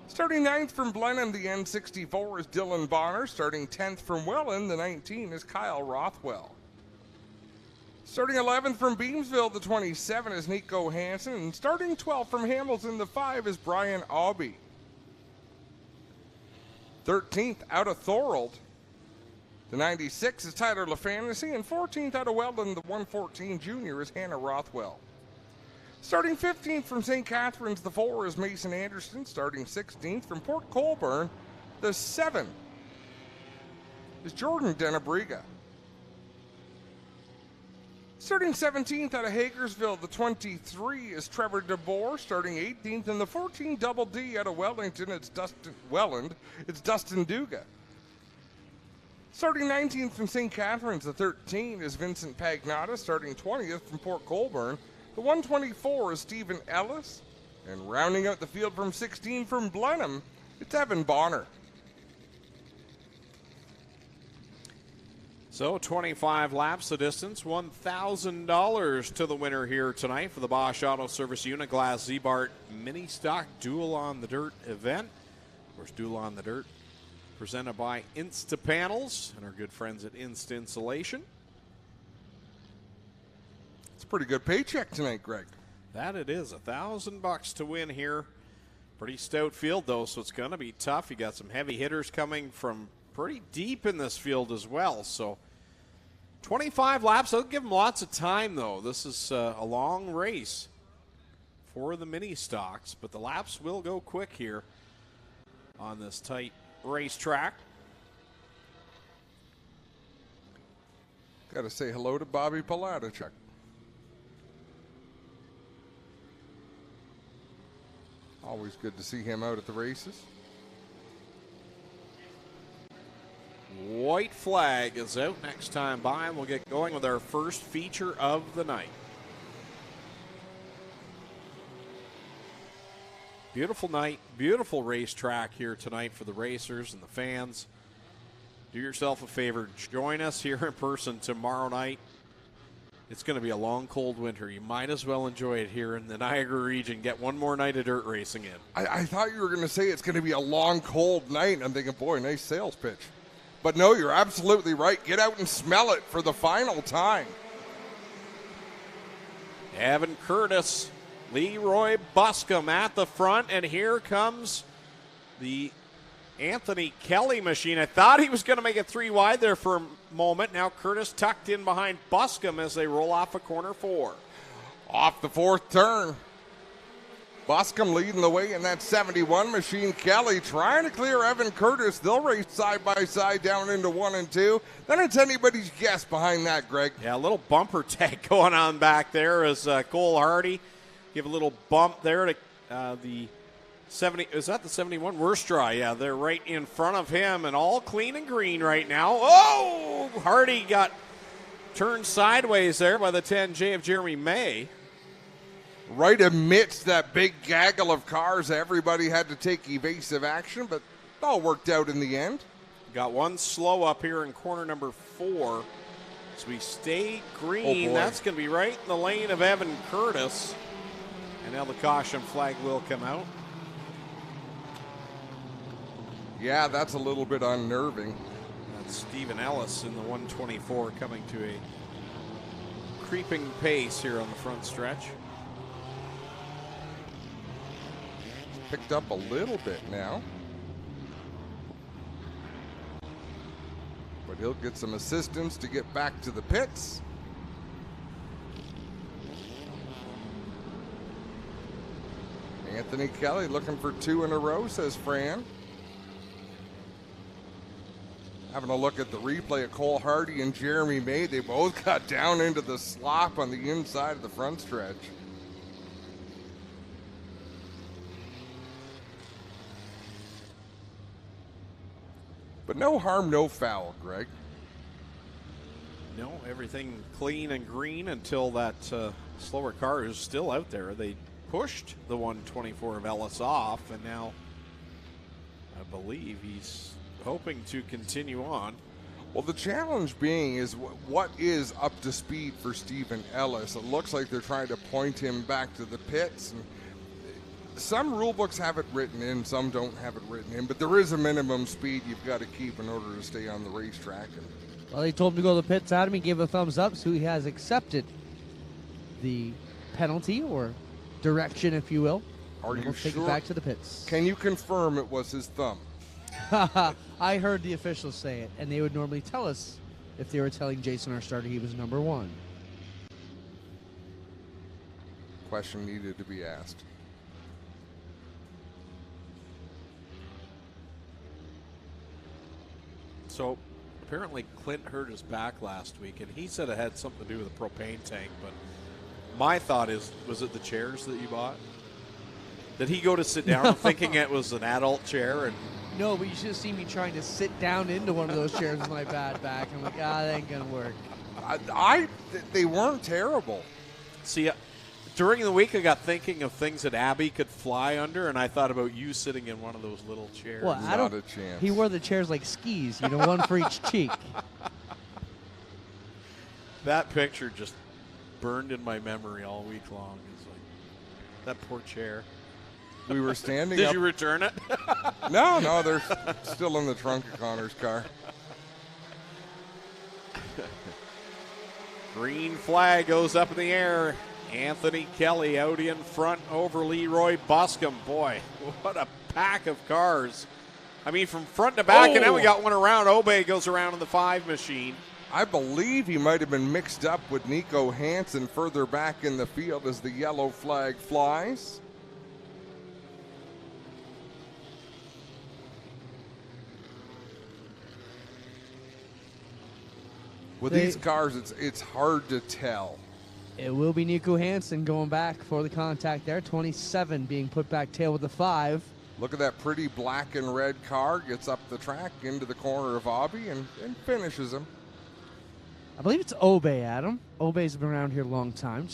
Starting 9th from Blenheim, the N64 is Dylan Bonner. Starting 10th from Welland, the 19 is Kyle Rothwell. Starting 11th from Beamsville, the 27 is Nico Hansen. And starting 12th from Hamilton, the 5 is Brian Aubie. 13th out of Thorold, the 96 is Tyler LaFantasy. And 14th out of Welland, the 114 junior is Hannah Rothwell. Starting 15th from St. Catharines, the 4 is Mason Anderson. Starting 16th from Port Colborne, the 7 is Jordan Denabriga. Starting 17th out of Hagersville, the 23 is Trevor DeBoer. Starting 18th in the 14 Double D out of Wellington, it's Dustin Duga. Starting 19th from St. Catharines, the 13 is Vincent Pagnotta. Starting 20th from Port Colborne, the 124 is Stephen Ellis. And rounding out the field from 16 from Blenheim, it's Evan Bonner. So 25 laps the distance, $1,000 to the winner here tonight for the Bosch Auto Service Uniglass Z-Bart Mini Stock Duel on the Dirt event. Of course, Duel on the Dirt presented by Instapanels and our good friends at Insta Insulation. It's a pretty good paycheck tonight, Greg. That it is, $1,000 to win here. Pretty stout field though, so it's going to be tough. You got some heavy hitters coming from pretty deep in this field as well, so 25 laps. I'll give them lots of time, though. This is a long race for the mini stocks, but the laps will go quick here on this tight racetrack. Got to say hello to Bobby Palatachuk. Always good to see him out at the races. White flag is out next time by, and we'll get going with our first feature of the night. Beautiful night, beautiful racetrack here tonight for the racers and the fans. Do yourself a favor, join us here in person tomorrow night. It's going to be a long, cold winter. You might as well enjoy it here in the Niagara region. Get one more night of dirt racing in. I thought you were going to say it's going to be a long, cold night, and I'm thinking, boy, nice sales pitch. But no, you're absolutely right. Get out and smell it for the final time. Evan Curtis, Leroy Buscombe at the front, and here comes the Anthony Kelly machine. I thought he was going to make it 3 wide there for a moment. Now Curtis tucked in behind Buscombe as they roll off a corner 4. Off the 4th turn. Buscombe leading the way in that 71 machine. Kelly trying to clear Evan Curtis. They'll race side by side down into 1 and 2. Then it's anybody's guess behind that, Greg. Yeah, a little bumper tag going on back there as Cole Hardy give a little bump there to the 70. Is that the 71? Worstra, yeah, they're right in front of him and all clean and green right now. Oh, Hardy got turned sideways there by the 10J of Jeremy May. Right amidst that big gaggle of cars, everybody had to take evasive action, but it all worked out in the end. Got one slow up here in corner number 4. As we stay green, that's going to be right in the lane of Evan Curtis. And now the caution flag will come out. Yeah, that's a little bit unnerving. That's Stephen Ellis in the 124 coming to a creeping pace here on the front stretch. Picked up a little bit now. But he'll get some assistance to get back to the pits. Anthony Kelly looking for 2 in a row, says Fran. Having a look at the replay of Cole Hardy and Jeremy May, they both got down into the slop on the inside of the front stretch. But no harm, no foul, Greg. No, everything clean and green until that slower car is still out there. They pushed the 124 of Ellis off, and now I believe he's hoping to continue on. Well, the challenge being is what is up to speed for Stephen Ellis. It looks like they're trying to point him back to the pits. And some rule books have it written in, some don't have it written in, but there is a minimum speed you've got to keep in order to stay on the racetrack. Well, they told him to go to the pits. Adam, he gave a thumbs up, so he has accepted the penalty or direction, if you will. Are you we'll take sure? it back to the pits. Can you confirm it was his thumb? I heard the officials say it, and they would normally tell us if they were telling Jason, our starter, he was number 1. Question needed to be asked. So apparently Clint hurt his back last week, and he said it had something to do with the propane tank. But my thought is, was it the chairs that you bought? Did he go to sit down thinking it was an adult chair? And No, but you should have seen me trying to sit down into one of those chairs with my bad back. I'm like, that ain't going to work. They weren't terrible. see, during the week I got thinking of things that Abby could fly under, and I thought about you sitting in one of those little chairs. Well, I Not don't. a chance. He wore the chairs like skis, one for each cheek. That picture just burned in my memory all week long. It's like, that poor chair. We were standing Did up. you return it? No, they're still in the trunk of Connor's car. Green flag goes up in the air. Anthony Kelly out in front over Leroy Buscombe. Boy, what a pack of cars. I mean, from front to back, and then we got one around. Obey goes around in the 5 machine. I believe he might have been mixed up with Nico Hansen further back in the field as the yellow flag flies. With these cars, it's hard to tell. It will be Nico Hansen going back for the contact there. 27 being put back tail with the 5. Look at that pretty black and red car. Gets up the track into the corner of Obby and finishes him. I believe it's Obey, Adam. Obey's been around here a long time.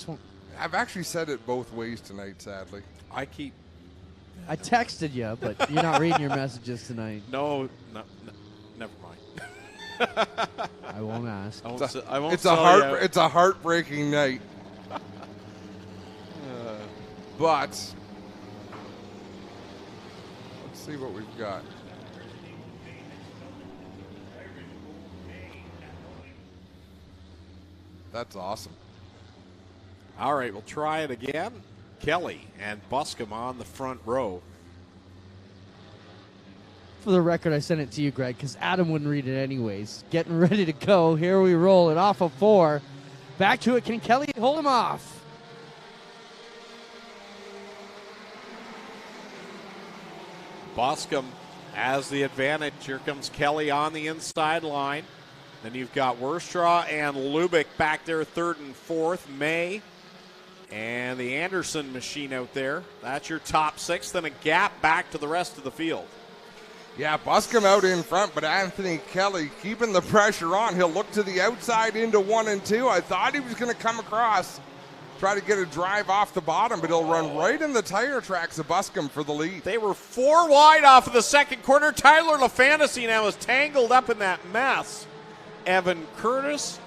I've actually said it both ways tonight, sadly. I texted you, but you're not reading your messages tonight. No, never mind. I won't ask. I won't It's a a heartbreaking night. But let's see what we've got. That's awesome. All right, we'll try it again. Kelly and Buscombe on the front row. For the record, I sent it to you, Greg, because Adam wouldn't read it anyways. Getting ready to go. Here we roll it off of 4. Back to it. Can Kelly hold him off? Buscombe has the advantage. Here comes Kelly on the inside line. Then you've got Werstraw and Lubick back there, 3rd and 4th. May and the Anderson machine out there. That's your top 6. Then a gap back to the rest of the field. Yeah, Buscombe out in front, but Anthony Kelly keeping the pressure on. He'll look to the outside into 1 and 2. I thought he was going to come across, try to get a drive off the bottom, but he'll run right in the tire tracks of Buscombe for the lead. They were 4 wide off of the second corner. Tyler LaFantasy now is tangled up in that mess. Evan Curtis,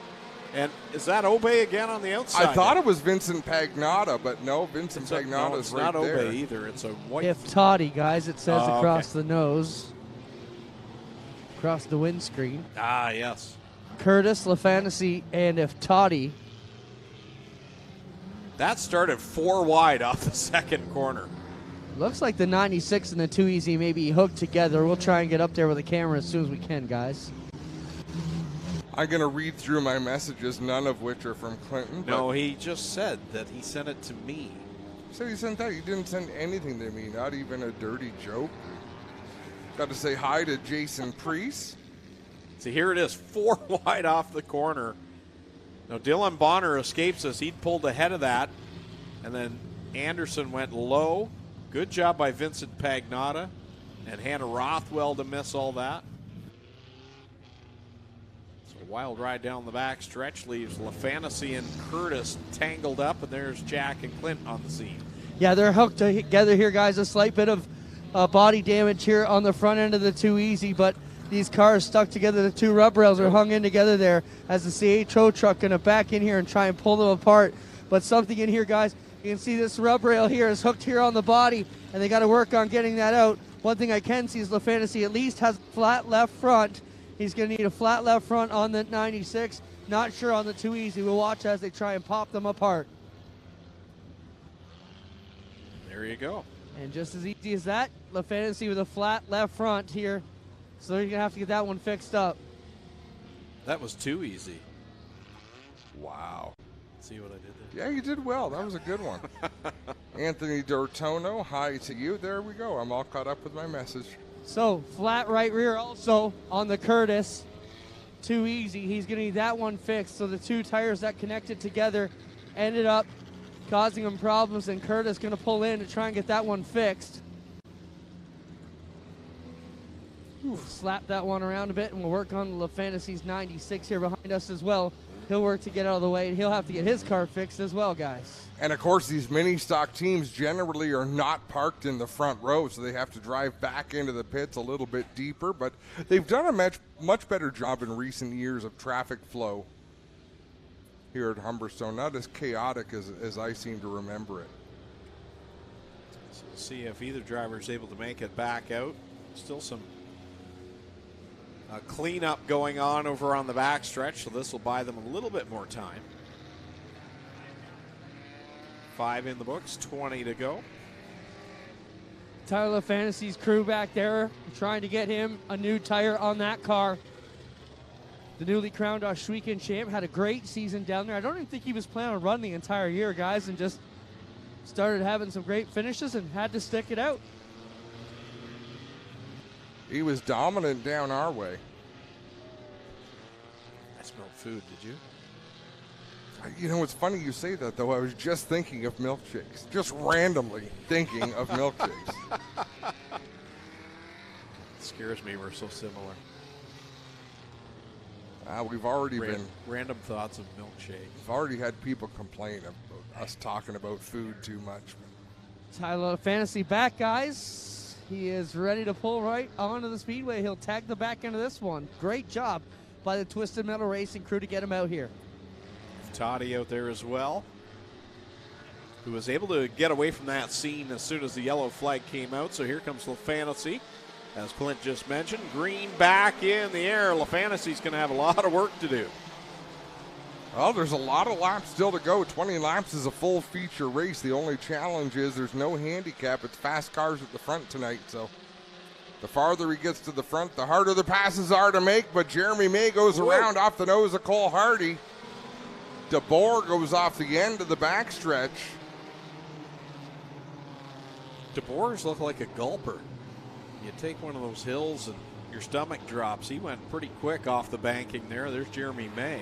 and is that Obey again on the outside? I thought it was Vincent Pagnotta, but no, Vincent Pagnotta's right there. It's not Obey either. It's a white. If Toddy, guys, it says across okay. the nose, across the windscreen. Ah, yes. Curtis, LaFantasy, and if Toddy. That started 4 wide off the second corner. Looks like the 96 and the 2 Easy may be hooked together. We'll try and get up there with a camera as soon as we can, guys. I'm going to read through my messages, none of which are from Clinton. No, he just said that he sent it to me. So he sent that. He didn't send anything to me, not even a dirty joke. Got to say hi to Jason Priest. See, here it is, 4 wide off the corner. Now, Dylan Bonner escapes us. He'd pulled ahead of that. And then Anderson went low. Good job by Vincent Pagnotta. And Hannah Rothwell to miss all that. So a wild ride down the back stretch leaves LaFantasy and Curtis tangled up. And there's Jack and Clint on the scene. Yeah, they're hooked together here, guys. A slight bit of body damage here on the front end of the 2 Easy, but these cars stuck together. The 2 rub rails are hung in together there as the CHO truck going to back in here and try and pull them apart. But something in here, guys, you can see this rub rail here is hooked here on the body, and they got to work on getting that out. One thing I can see is LaFantasy at least has flat left front. He's going to need a flat left front on the 96. Not sure on the 2 Easy. We'll watch as they try and pop them apart. There you go. And just as easy as that, LaFantasy with a flat left front here. So you're going to have to get that one fixed up. That was too easy. Wow. See what I did there? Yeah, you did well. That was a good one. Anthony Dortono, hi to you. There we go. I'm all caught up with my message. So flat right rear also on the Curtis. too easy. He's going to need that one fixed. So the two tires that connected together ended up causing him problems, and Curtis going to pull in to try and get that one fixed. Slap that one around a bit, and we'll work on the LaFantasy's 96 here behind us as well. He'll work to get out of the way, and he'll have to get his car fixed as well, guys. And, of course, these mini-stock teams generally are not parked in the front row, so they have to drive back into the pits a little bit deeper. But they've done a much better job in recent years of traffic flow here at Humberstone. Not as chaotic as I seem to remember it. So we'll see if either driver is able to make it back out. Still some cleanup going on over on the backstretch, so this will buy them a little bit more time. 5 in the books, 20 to go. Tyler Fantasy's crew back there trying to get him a new tire on that car. The newly crowned Oshweekend champ had a great season down there. I don't even think he was planning on running the entire year, guys, and just started having some great finishes and had to stick it out. He was dominant down our way. I smelled food, did you? You know, it's funny you say that, though. I was just thinking of milkshakes. Just randomly thinking of milkshakes. It scares me, we're so similar. We've already been... Random thoughts of milkshake. We've already had people complain about us talking about food too much. Tyler Fantasy back, guys. He is ready to pull right onto the speedway. He'll tag the back end of this one. Great job by the Twisted Metal Racing crew to get him out here. Toddy out there as well, who was able to get away from that scene as soon as the yellow flag came out. So here comes LaFantasy. As Clint just mentioned, green back in the air. LaFantasy's going to have a lot of work to do. Well, there's a lot of laps still to go. 20 laps is a full feature race. The only challenge is there's no handicap. It's fast cars at the front tonight. So the farther he gets to the front, the harder the passes are to make. But Jeremy May goes around off the nose of Cole Hardy. DeBoer goes off the end of the backstretch. DeBoer's look like a gulper. You take one of those hills and your stomach drops. He went pretty quick off the banking there. There's Jeremy May.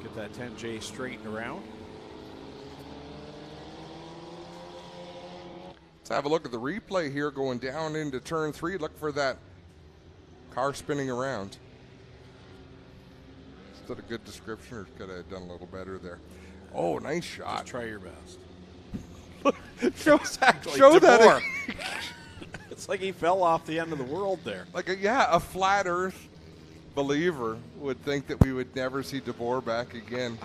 Get that 10J straightened around. Let's have a look at the replay here going down into turn 3. Look for that car spinning around. Is that a good description, or could I have done a little better there? Oh, nice shot. Just try your best. show DeBoer. that. It's like he fell off the end of the world there. Like, a flat earth believer would think that we would never see DeBoer back again.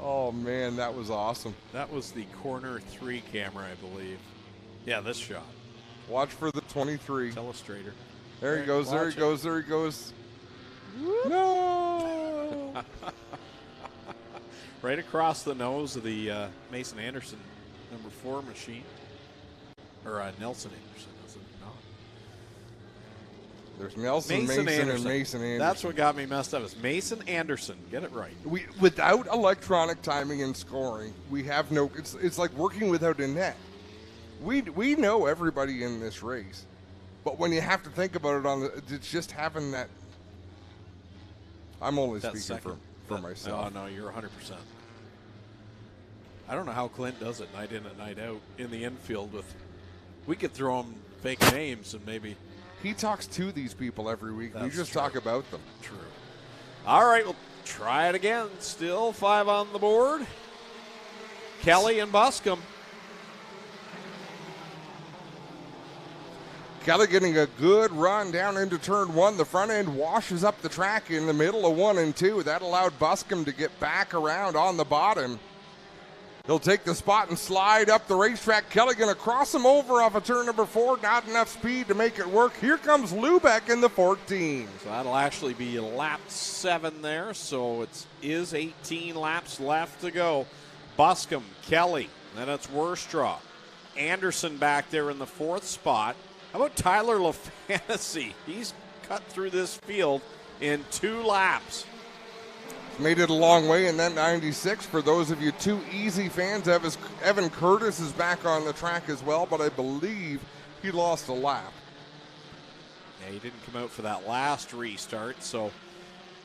Oh, man, that was awesome. That was the corner 3 camera, I believe. Yeah, this shot. Watch for the 23. Telestrator. There he goes, there he goes, there he goes. No! Right across the nose of the Mason Anderson number 4 machine. Or Nelson Anderson, is it not? There's Nelson, Mason and Mason Anderson. That's what got me messed up. It's Mason Anderson. Get it right. Without electronic timing and scoring, we have no. It's like working without a net. We know everybody in this race, but when you have to think about it, it's just having that. I'm only speaking for myself. No, you're 100%. I don't know how Clint does it night in and night out in the infield. We could throw him fake names and maybe. He talks to these people every week. That's we just true. talk about them. True. All right, we'll try it again. Still 5 on the board. Kelly and Buscombe. Kelly getting a good run down into turn 1. The front end washes up the track in the middle of 1 and 2. That allowed Buscombe to get back around on the bottom. He'll take the spot and slide up the racetrack. Kelly going to cross him over off of turn number 4. Not enough speed to make it work. Here comes Lubeck in the 14. So that'll actually be lap 7 there. So it is 18 laps left to go. Buscombe, Kelly, then it's Worstraw. Anderson back there in the 4th spot. How about Tyler LaFantasy? He's cut through this field in 2 laps. made it a long way in that 96. For those of you too easy fans, Evan Curtis is back on the track as well, but I believe he lost a lap. Yeah, he didn't come out for that last restart, so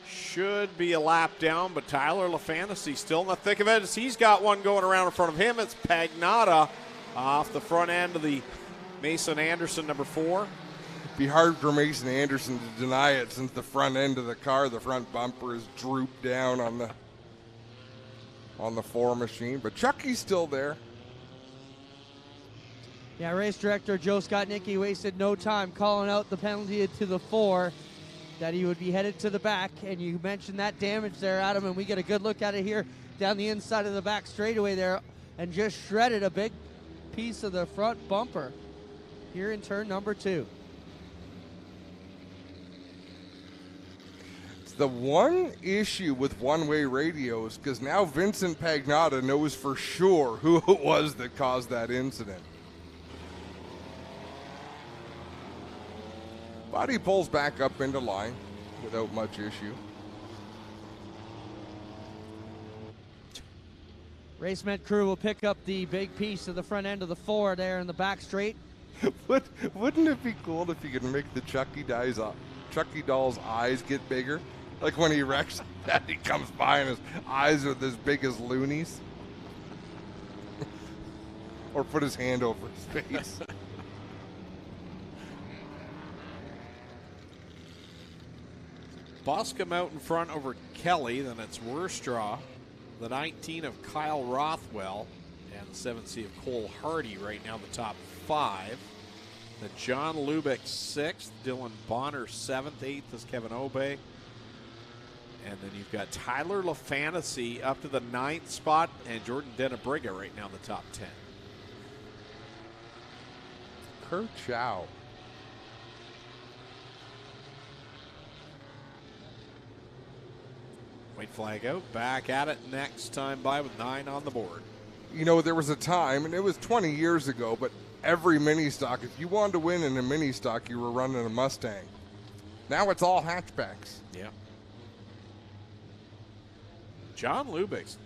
should be a lap down, but Tyler LaFantasy still in the thick of it as he's got one going around in front of him. It's Pagnotta off the front end of the Mason Anderson number 4. Be hard for Mason Anderson to deny it since the front end of the car, the front bumper is drooped down on the 4 machine, but Chucky's still there. Yeah, race director Joe Scottnicki wasted no time calling out the penalty to the 4, that he would be headed to the back, and you mentioned that damage there, Adam, and we get a good look at it here down the inside of the back straightaway there, and just shredded a big piece of the front bumper here in turn number 2. The one issue with one-way radios, because now Vincent Pagnotta knows for sure who it was that caused that incident. But he pulls back up into line without much issue. Racemet crew will pick up the big piece of the front end of the 4 there in the back straight. Wouldn't it be cool if you could make the Chucky doll's eyes get bigger? Like when he wrecks that, he comes by and his eyes are as big as loonies. Or put his hand over his face. Boscombe out in front over Kelly, then it's Wurstraw, the 19 of Kyle Rothwell, and the 7C of Cole Hardy right now the top 5. The John Lubeck 6th, Dylan Bonner 7th, 8th is Kevin Obey. And then you've got Tyler LaFantasy up to the 9th spot, and Jordan Denabriga right now the top 10. Kurt Chow. White flag out, back at it next time by with 9 on the board. You know, there was a time, and it was 20 years ago, but every mini stock, if you wanted to win in a mini stock, you were running a Mustang. Now it's all hatchbacks. Yeah. John Lubeck's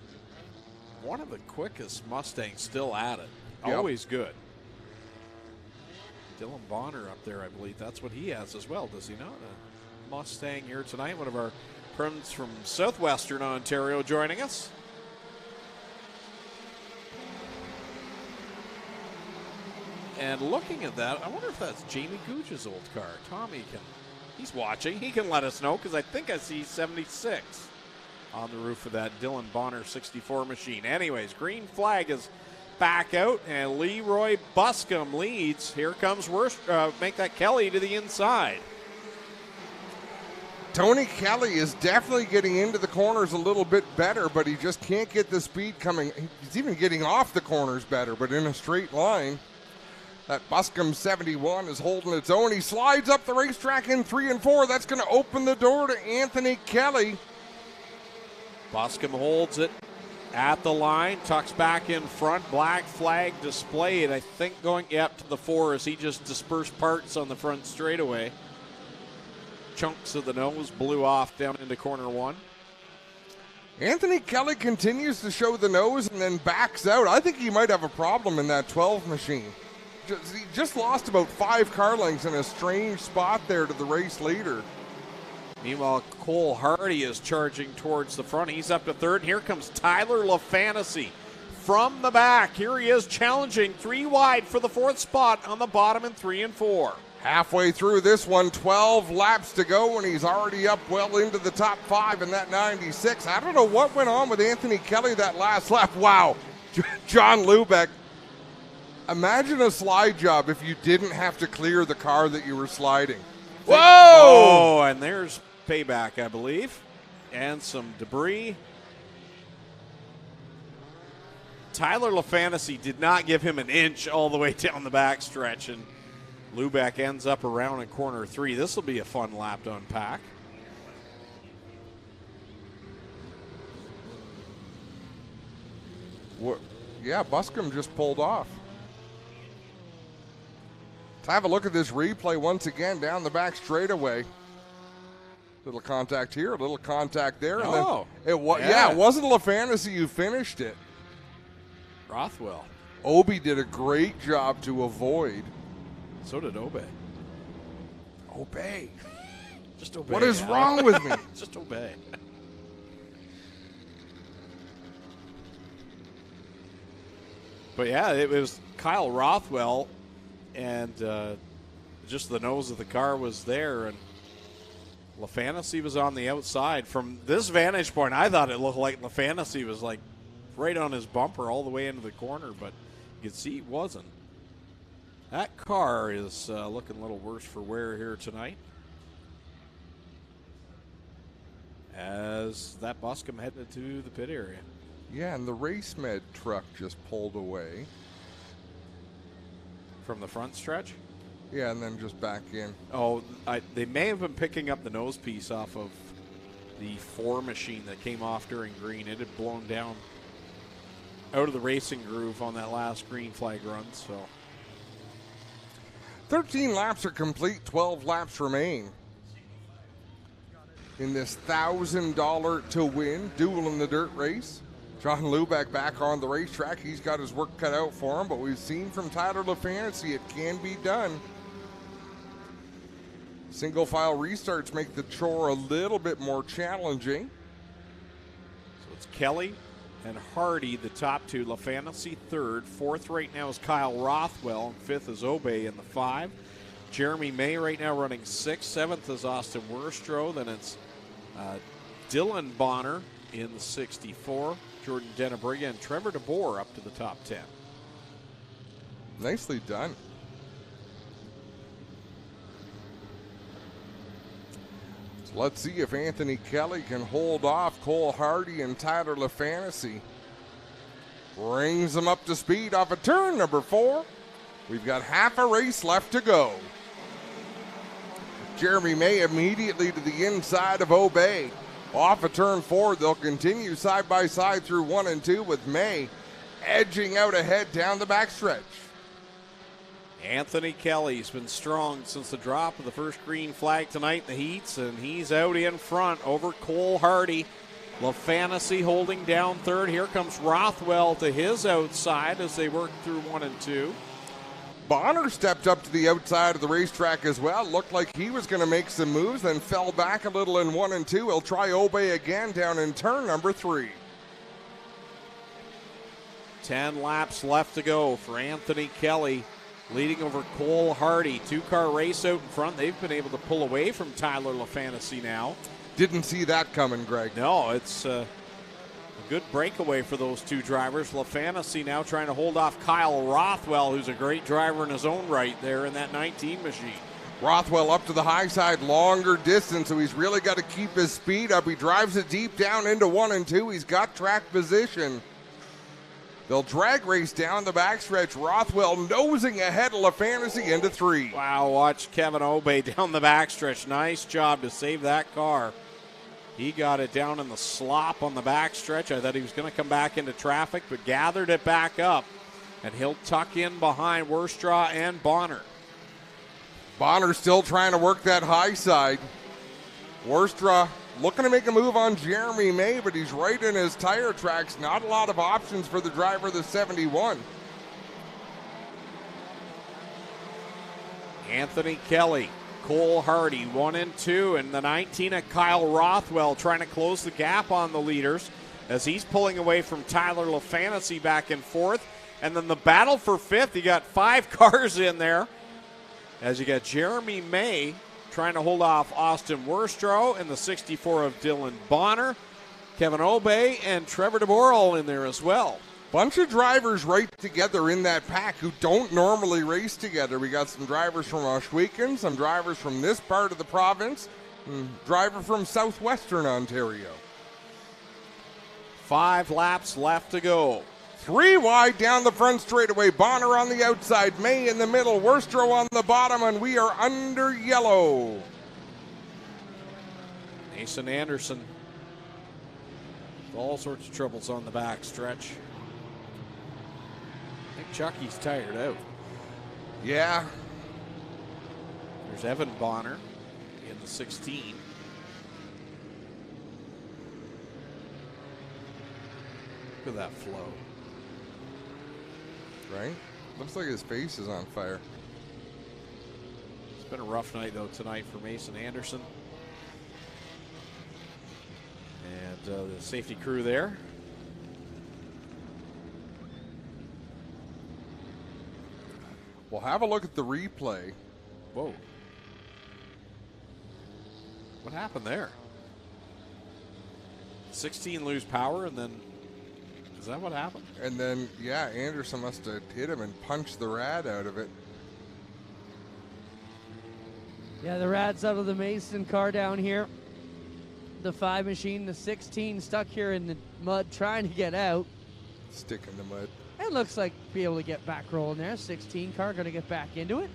one of the quickest Mustangs still at it. Yep. Always good. Dylan Bonner up there, I believe. That's what he has as well, does he not? A Mustang here tonight. One of our friends from southwestern Ontario joining us. And looking at that, I wonder if that's Jamie Gooch's old car. Tommy he's watching. He can let us know because I think I see 76 on the roof of that Dylan Bonner 64 machine. Anyways, green flag is back out, and Leroy Buscombe leads. Here comes make that Kelly to the inside. Tony Kelly is definitely getting into the corners a little bit better, but he just can't get the speed coming. He's even getting off the corners better, but in a straight line. That Buscombe 71 is holding its own. He slides up the racetrack in 3 and 4. That's going to open the door to Anthony Kelly. Buscombe holds it at the line, tucks back in front, black flag displayed. I think going up to the 4 as he just dispersed parts on the front straightaway. Chunks of the nose blew off down into corner 1. Anthony Kelly continues to show the nose and then backs out. I think he might have a problem in that 12 machine. He just lost about 5 car lengths in a strange spot there to the race leader. Meanwhile, Cole Hardy is charging towards the front. He's up to 3rd. Here comes Tyler LaFantasy from the back. Here he is challenging 3 wide for the 4th spot on the bottom in 3 and 4. Halfway through this one, 12 laps to go, and he's already up well into the top 5 in that 96. I don't know what went on with Anthony Kelly that last lap. Wow, John Lubeck. Imagine a slide job if you didn't have to clear the car that you were sliding. Whoa! Oh, and there's payback, I believe, and some debris. Tyler LaFantasy did not give him an inch all the way down the back stretch, and Lubeck ends up around in corner 3. This will be a fun lap to unpack. Yeah, Buscombe just pulled off. Let's have a look at this replay once again down the back straightaway. Little contact here, a little contact there. And Oh, then it wasn't LaFantasy who finished it. Rothwell. Obi did a great job to avoid. So did Obey. Obey. Just obey. What is Al. wrong with me? Just obey. But yeah, it was Kyle Rothwell, and just the nose of the car was there, and LaFantasy was on the outside. From this vantage point, I thought it looked like LaFantasy was like right on his bumper all the way into the corner, but you could see he wasn't. That car is looking a little worse for wear here tonight, as that bus come headed to the pit area. Yeah, and the race med truck just pulled away. From the front stretch? Yeah, and then just back in. Oh, they may have been picking up the nose piece off of the 4 machine that came off during green. It had blown down out of the racing groove on that last green flag run. So 13 laps are complete, 12 laps remain. In this $1,000 to win Duel in the Dirt race. John Lubeck back on the racetrack. He's got his work cut out for him, but we've seen from Tyler LaFantasy it can be done. Single file restarts make the chore a little bit more challenging. So it's Kelly and Hardy, the top two. LaFantasy third. Fourth right now is Kyle Rothwell. And fifth is Obey in the 5. Jeremy May right now running 6th. 7th is Austin Worstrow. Then it's Dylan Bonner in the 64. Jordan Denabriga and Trevor DeBoer up to the top 10. Nicely done. So let's see if Anthony Kelly can hold off Cole Hardy and Tyler LaFantasy. Brings them up to speed off of turn number 4. We've got half a race left to go. Jeremy May immediately to the inside of Obey. Off of turn 4, they'll continue side by side through 1 and 2 with May edging out ahead down the backstretch. Anthony Kelly's been strong since the drop of the first green flag tonight in the heats, and he's out in front over Cole Hardy. LaFantasy holding down third. Here comes Rothwell to his outside as they work through 1 and 2. Bonner stepped up to the outside of the racetrack as well. Looked like he was going to make some moves, then fell back a little in 1 and 2. He'll try Obey again down in turn number 3. 10 laps left to go for Anthony Kelly, leading over Cole Hardy. 2-car race out in front. They've been able to pull away from Tyler LaFantasy now. Didn't see that coming, Greg. No, it's a good breakaway for those two drivers. LaFantasy now trying to hold off Kyle Rothwell, who's a great driver in his own right there in that 19 machine. Rothwell up to the high side, longer distance, so he's really got to keep his speed up. He drives it deep down into 1 and 2. He's got track position. They'll drag race down the backstretch. Rothwell nosing ahead of LaFantasy into 3. Wow, watch Kevin Obey down the backstretch. Nice job to save that car. He got it down in the slop on the backstretch. I thought he was going to come back into traffic, but gathered it back up. And he'll tuck in behind Worstrow and Bonner. Bonner still trying to work that high side. Worstrow looking to make a move on Jeremy May, but he's right in his tire tracks. Not a lot of options for the driver of the 71. Anthony Kelly, Cole Hardy, 1 and 2, and the 19 at Kyle Rothwell trying to close the gap on the leaders as he's pulling away from Tyler LaFantasy back and forth. And then the battle for 5th, you got 5 cars in there as you got Jeremy May trying to hold off Austin Worstrow and the 64 of Dylan Bonner, Kevin Obey, and Trevor DeBoer all in there as well. Bunch of drivers right together in that pack who don't normally race together. We got some drivers from Ohsweken, some drivers from this part of the province, and driver from southwestern Ontario. 5 laps left to go. 3 wide down the front straightaway. Bonner on the outside, May in the middle, Worstrow on the bottom, and we are under yellow. Mason Anderson, all sorts of troubles on the back stretch. I think Chucky's tired out. Yeah. There's Evan Bonner in the 16. at that flow. Right? Looks like his face is on fire. It's been a rough night, though, tonight for Mason Anderson. And the safety crew there. Well, have a look at the replay. Whoa. What happened there? 16 lose power, and then is that what happened? And then, yeah, Anderson must have hit him and punched the rad out of it. Yeah, the Rad's out of the Mason car down here. The 5 machine, the 16 stuck here in the mud trying to get out. Stick in the mud. It looks like be able to get back rolling there. 16 car going to get back into it.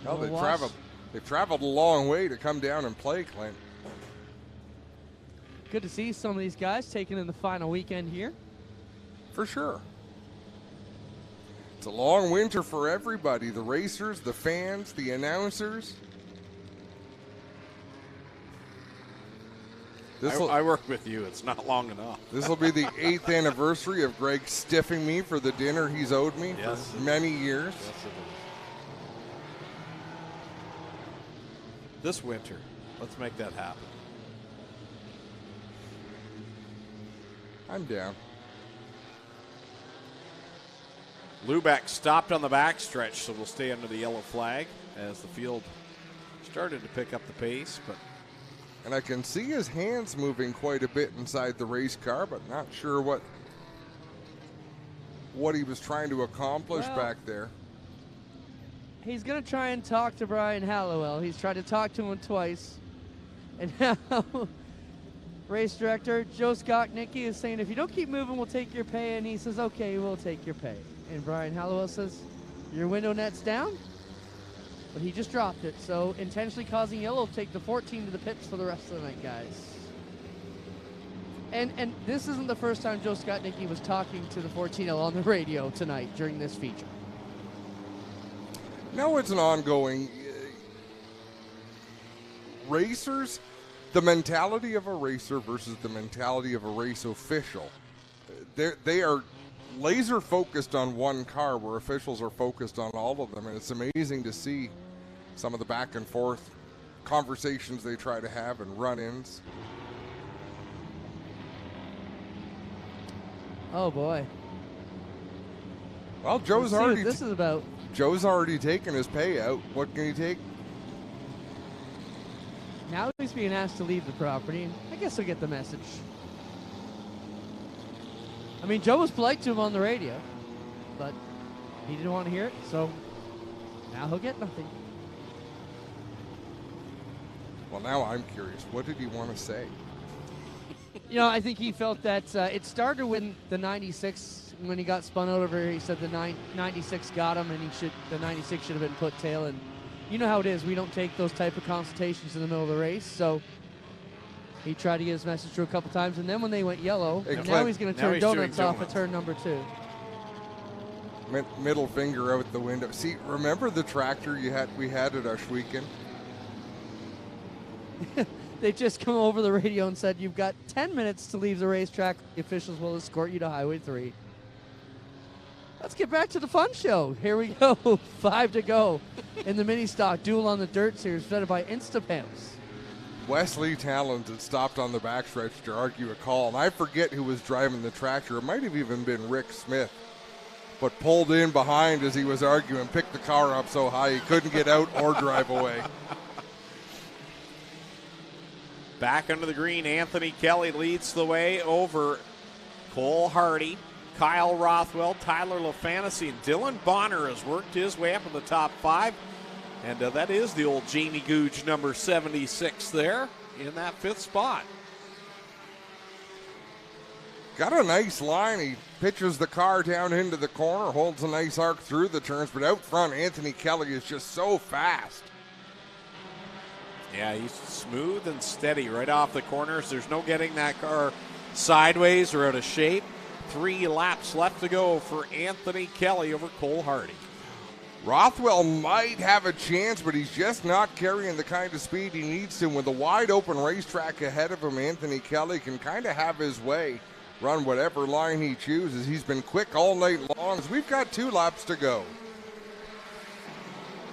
Well, We'll they've traveled a long way to come down and play, Clint. Good to see some of these guys taking in the final weekend here. For sure. It's a long winter for everybody. The racers, the fans, the announcers. I work with you. It's not long enough. This will be the 8th anniversary of Greg stiffing me for the dinner he's owed me Yes, for many years. Yes, it is. This winter, let's make that happen. I'm down. Lubeck stopped on the backstretch, so we'll stay under the yellow flag as the field started to pick up the pace. And I can see his hands moving quite a bit inside the race car, but not sure what he was trying to accomplish back there. He's going to try and talk to Brian Hallowell. He's tried to talk to him twice. And now race director Joe Skotnicki is saying, if you don't keep moving, we'll take your pay. And he says, okay, we'll take your pay. And Brian Hallowell says, your window net's down? But he just dropped it. So intentionally causing yellow to take the 14 to the pits for the rest of the night, guys. And this isn't the first time Joe Skotnicki was talking to the 14L on the radio tonight during this feature. No, it's an ongoing. Racers, the mentality of a racer versus the mentality of a race official. They are laser focused on one car where officials are focused on all of them. And it's amazing to see some of the back and forth conversations they try to have and run-ins. Oh, boy. Well, Let's see what this is about. Joe's already taken his payout. What can he take? Now he's being asked to leave the property. I guess he'll get the message. I mean, Joe was polite to him on the radio, but he didn't want to hear it, so now he'll get nothing. Well, now I'm curious. What did he want to say? You know, I think he felt that it started when the 96, when he got spun out over here, he said the 96 got him, and the 96 should have been put tail. And you know how it is. We don't take those type of consultations in the middle of the race. So he tried to get his message through a couple times, and then when they went yellow, and now he's going to turn donuts off at turn number 2. Middle finger out the window. See, remember the tractor we had at Ashweekend? They just come over the radio and said, you've got 10 minutes to leave the racetrack. The officials will escort you to Highway 3. Let's get back to the fun show. Here we go. 5 to go in the mini stock Duel on the Dirt series, presented by Instapants. Wesley Talons had stopped on the backstretch to argue a call, and I forget who was driving the tractor. It might have even been Rick Smith, but pulled in behind as he was arguing, picked the car up so high he couldn't get out or drive away. Back under the green, Anthony Kelly leads the way over Cole Hardy, Kyle Rothwell, Tyler LaFantasy, and Dylan Bonner has worked his way up in the top 5. And that is the old Jamie Googe, number 76 there in that 5th spot. Got a nice line. He pitches the car down into the corner, holds a nice arc through the turns, but out front, Anthony Kelly is just so fast. Yeah, he's smooth and steady right off the corners. There's no getting that car sideways or out of shape. 3 laps left to go for Anthony Kelly over Cole Hardy. Rothwell might have a chance, but he's just not carrying the kind of speed he needs to. With a wide open racetrack ahead of him, Anthony Kelly can kind of have his way, run whatever line he chooses. He's been quick all night long. So we've got 2 laps to go.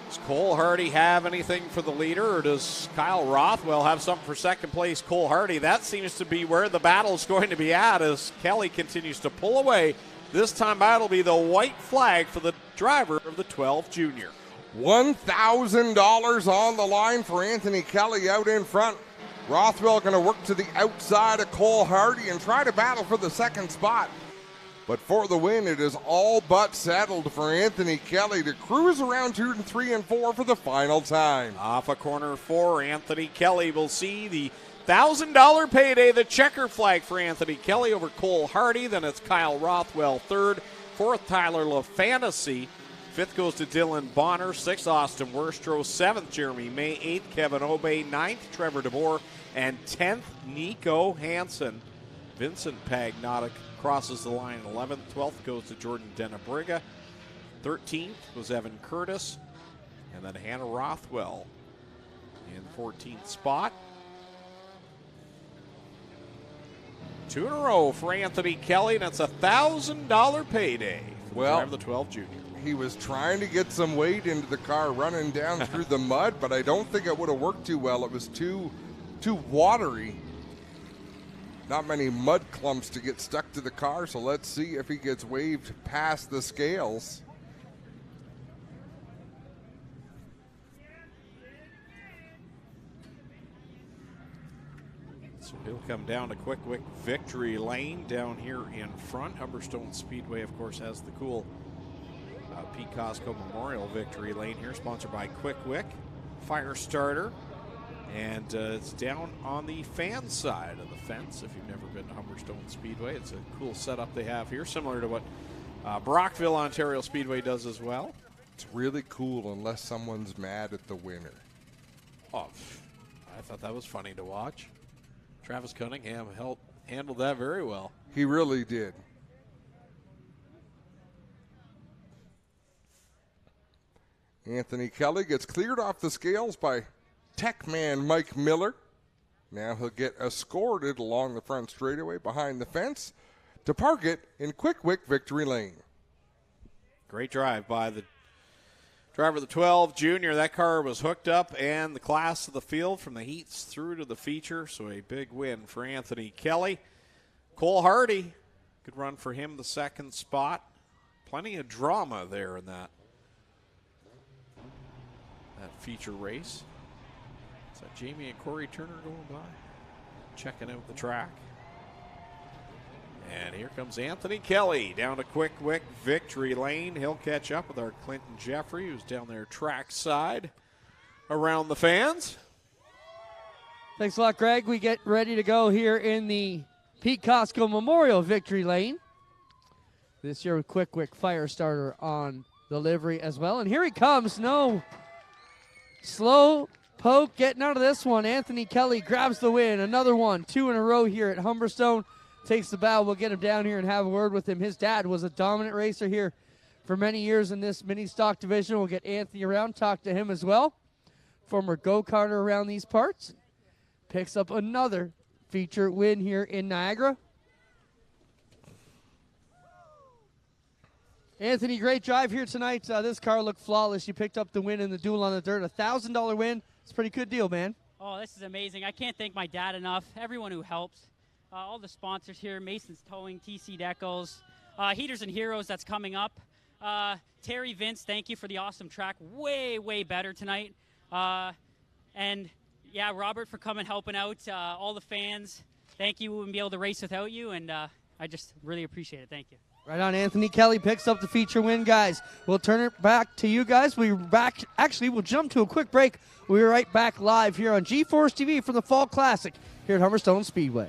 Does Cole Hardy have anything for the leader, or does Kyle Rothwell have something for second place Cole Hardy? That seems to be where the battle's going to be at as Kelly continues to pull away. This time that'll be the white flag for the driver of the 12 junior. $1,000 on the line for Anthony Kelly out in front. Rothwell going to work to the outside of Cole Hardy and try to battle for the second spot. But for the win, it is all but settled for Anthony Kelly to cruise around 2, 3, and 4 for the final time. Off a corner 4, Anthony Kelly will see the $1,000 payday, the checker flag for Anthony Kelly over Cole Hardy. Then it's Kyle Rothwell 3rd, 4th Tyler LaFantasy, 5th goes to Dylan Bonner, 6th Austin Worstro, 7th Jeremy May, 8th Kevin Obey, 9th Trevor DeBoer, and 10th Nico Hansen. Vincent Pagnotta crosses the line 11th, 12th goes to Jordan Denabriga, 13th was Evan Curtis, and then Hannah Rothwell in 14th spot. 2 in a row for Anthony Kelly, and that's a $1,000 payday for the driver of the 12 junior. He was trying to get some weight into the car running down through the mud, but I don't think it would have worked too well. It was too watery. Not many mud clumps to get stuck to the car, so let's see if he gets waved past the scales. So he'll come down to Quick Wick Victory Lane down here in front. Humberstone Speedway, of course, has the cool Pete Costco Memorial Victory Lane here, sponsored by Quick Wick Fire Starter. And it's down on the fan side of the fence. If you've never been to Humberstone Speedway, it's a cool setup they have here, similar to what Brockville, Ontario Speedway does as well. It's really cool unless someone's mad at the winner. Oh, I thought that was funny to watch. Travis Cunningham handled that very well. He really did. Anthony Kelly gets cleared off the scales by tech man Mike Miller. Now he'll get escorted along the front straightaway behind the fence to park it in Quick Wick Victory Lane. Great drive by the driver of the 12 junior. That car was hooked up and the class of the field from the heats through to the feature. So a big win for Anthony Kelly. Cole Hardy, good run for him, the second spot. Plenty of drama there in that feature race. Is that Jamie and Corey Turner going by? Checking out the track. And here comes Anthony Kelly down to Quick Wick Victory Lane. He'll catch up with our Clinton Jeffrey, who's down there track side around the fans. Thanks a lot, Greg. We get ready to go here in the Pete Costco Memorial Victory Lane. This year with Quick Wick Fire Starter on the livery as well. And here he comes. No slow poke getting out of this one. Anthony Kelly grabs the win. Another one, 2 in a row here at Humberstone. Takes the bow. We'll get him down here and have a word with him. His dad was a dominant racer here for many years in this mini stock division. We'll get Anthony around, talk to him as well. Former go-karter around these parts. Picks up another feature win here in Niagara. Anthony, great drive here tonight. This car looked flawless. You picked up the win in the Duel on the Dirt. $1,000 win. It's a pretty good deal, man. Oh, this is amazing. I can't thank my dad enough. Everyone who helps. All the sponsors here, Mason's Towing, TC Decals, Heaters and Heroes that's coming up. Terry, Vince, thank you for the awesome track. Way, way better tonight. And, yeah, Robert for coming, helping out. All the fans, thank you. We wouldn't be able to race without you, and I just really appreciate it. Thank you. Right on. Anthony Kelly picks up the feature win, guys. We'll turn it back to you guys. We'll jump to a quick break. We're right back live here on G-Force TV for the Fall Classic here at Humberstone Speedway.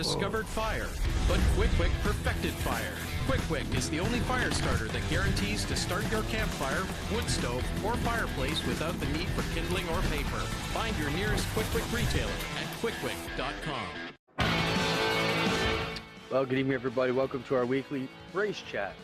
discovered fire, but Quick Quick perfected fire. Quick Quick is the only fire starter that guarantees to start your campfire, wood stove, or fireplace without the need for kindling or paper. Find your nearest Quick Quick retailer at quickquick.com. Well, good evening, everybody. Welcome to our weekly race chat.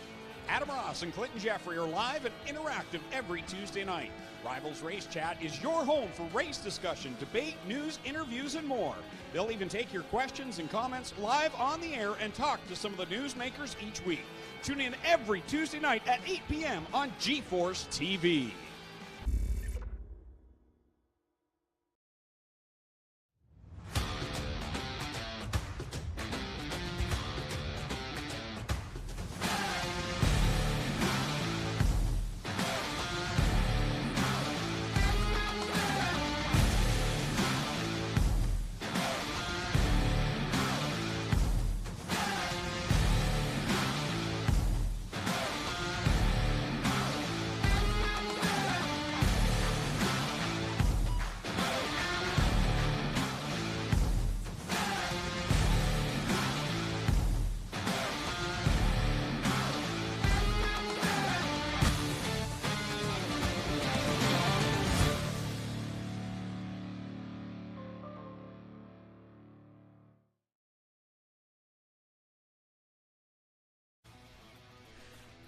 Adam Ross and Clinton Jeffrey are live and interactive every Tuesday night. Rivals Race Chat is your home for race discussion, debate, news, interviews, and more. They'll even take your questions and comments live on the air and talk to some of the newsmakers each week. Tune in every Tuesday night at 8 p.m. on GeForce TV.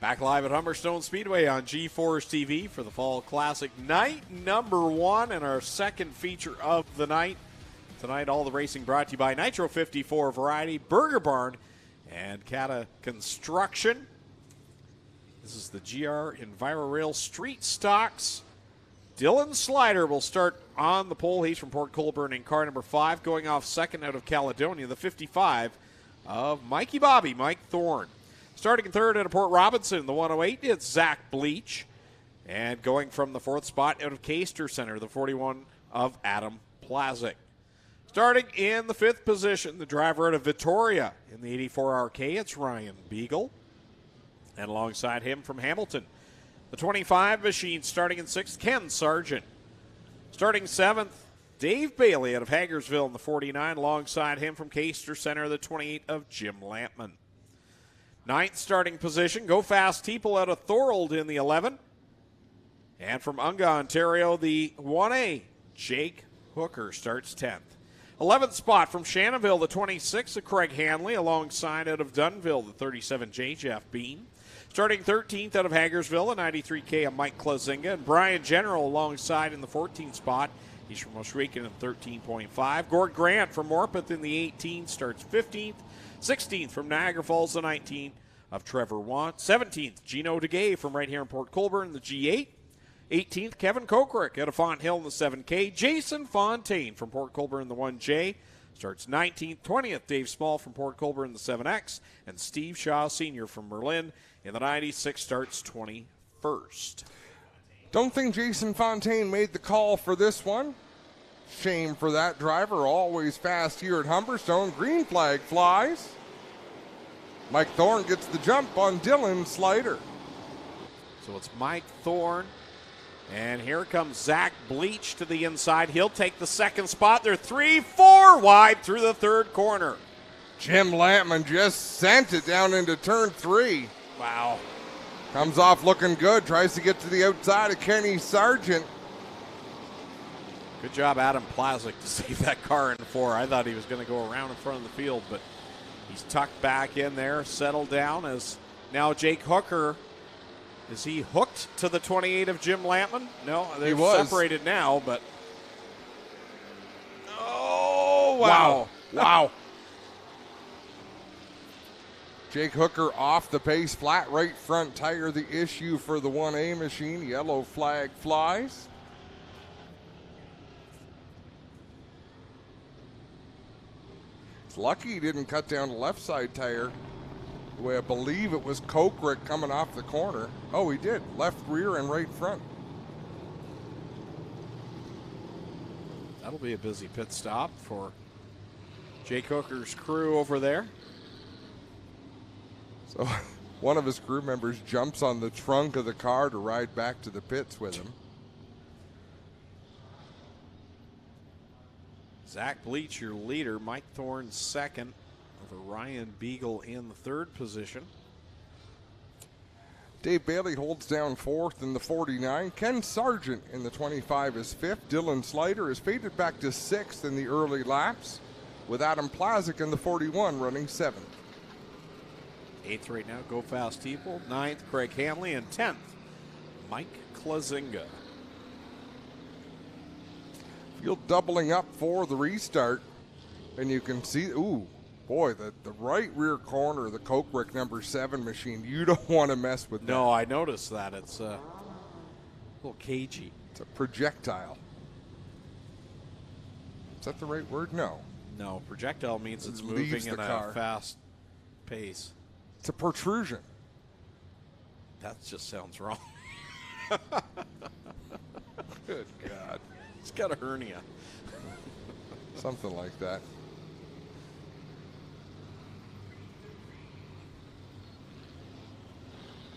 Back live at Humberstone Speedway on GeForce TV for the Fall Classic night number 1 and our second feature of the night. Tonight, all the racing brought to you by Nitro 54 Variety, Burger Barn, and Cata Construction. This is the GR EnviroRail Street Stocks. Dylan Slider will start on the pole. He's from Port Colborne in car number 5, going off second out of Caledonia, the 55 of Mikey Bobby, Mike Thorne. Starting in third out of Port Robinson, the 108, it's Zach Bleach. And going from the 4th spot out of Caister Center, the 41 of Adam Plazik. Starting in the 5th position, the driver out of Victoria in the 84 RK, it's Ryan Beagle. And alongside him from Hamilton, the 25 machine starting in 6th, Ken Sargent. Starting 7th, Dave Bailey out of Hagersville in the 49, alongside him from Caister Center, the 28 of Jim Lampman. 9th starting position, Go Fast Teeple out of Thorold in the 11. And from Unga, Ontario, the 1A, Jake Hooker starts 10th. 11th spot from Shannonville, the 26 of Craig Hanley, alongside out of Dunville, the 37 J. Jeff Bean. Starting 13th out of Hagersville, the 93K of Mike Klazinga. And Brian General alongside in the 14th spot. He's from Moshrekan in 13.5. Gord Grant from Morpeth in the 18 starts 15th. 16th from Niagara Falls, the 19 of Trevor Want. 17th, Gino DeGay from right here in Port Colborne, the G8. 18th, Kevin Kokrick out of Fonthill in the 7K. Jason Fontaine from Port Colborne, the 1J. Starts 19th. 20th, Dave Small from Port Colborne, the 7X. And Steve Shaw Sr. from Merlin in the 96 starts 21st. Don't think Jason Fontaine made the call for this one. Shame for that driver. Always fast here at Humberstone. Green flag flies. Mike Thorne gets the jump on Dylan Slider. So it's Mike Thorne. And here comes Zach Bleach to the inside. He'll take the second spot. They're 3-4 wide through the third corner. Jim Lampman just sent it down into turn 3. Wow. Comes off looking good. Tries to get to the outside of Kenny Sargent. Good job, Adam Plazik, to save that car in 4. I thought he was going to go around in front of the field, but he's tucked back in there, settled down as now Jake Hooker. Is he hooked to the 28 of Jim Lampman? No, they're separated now, but. Oh, wow. Wow. Jake Hooker off the pace, flat right front tire, the issue for the 1A machine. Yellow flag flies. Lucky he didn't cut down the left side tire the way I believe it was Kokrick coming off the corner. Oh, he did. Left rear and right front. That'll be a busy pit stop for Jake Hooker's crew over there. So one of his crew members jumps on the trunk of the car to ride back to the pits with him. Zach Bleach, your leader. Mike Thorne second. over Ryan Beagle in the third position. Dave Bailey holds down fourth in the 49. Ken Sargent in the 25 is fifth. Dylan Slider has faded back to sixth in the early laps, with Adam Plazik in the 41 running seventh. Eighth right now, Go Fast Teeple. Ninth, Craig Hanley. And 10th, Mike Klazinga. Field doubling up for the restart, and you can see, ooh, boy, the right rear corner, the Coke Brick number 7 machine, you don't want to mess with that. No, I noticed that. It's a little cagey. It's a projectile. Is that the right word? No. No, projectile means it's Leaves moving in the a car. fast pace. It's a protrusion. That just sounds wrong. Good God. It's got a hernia. Something like that.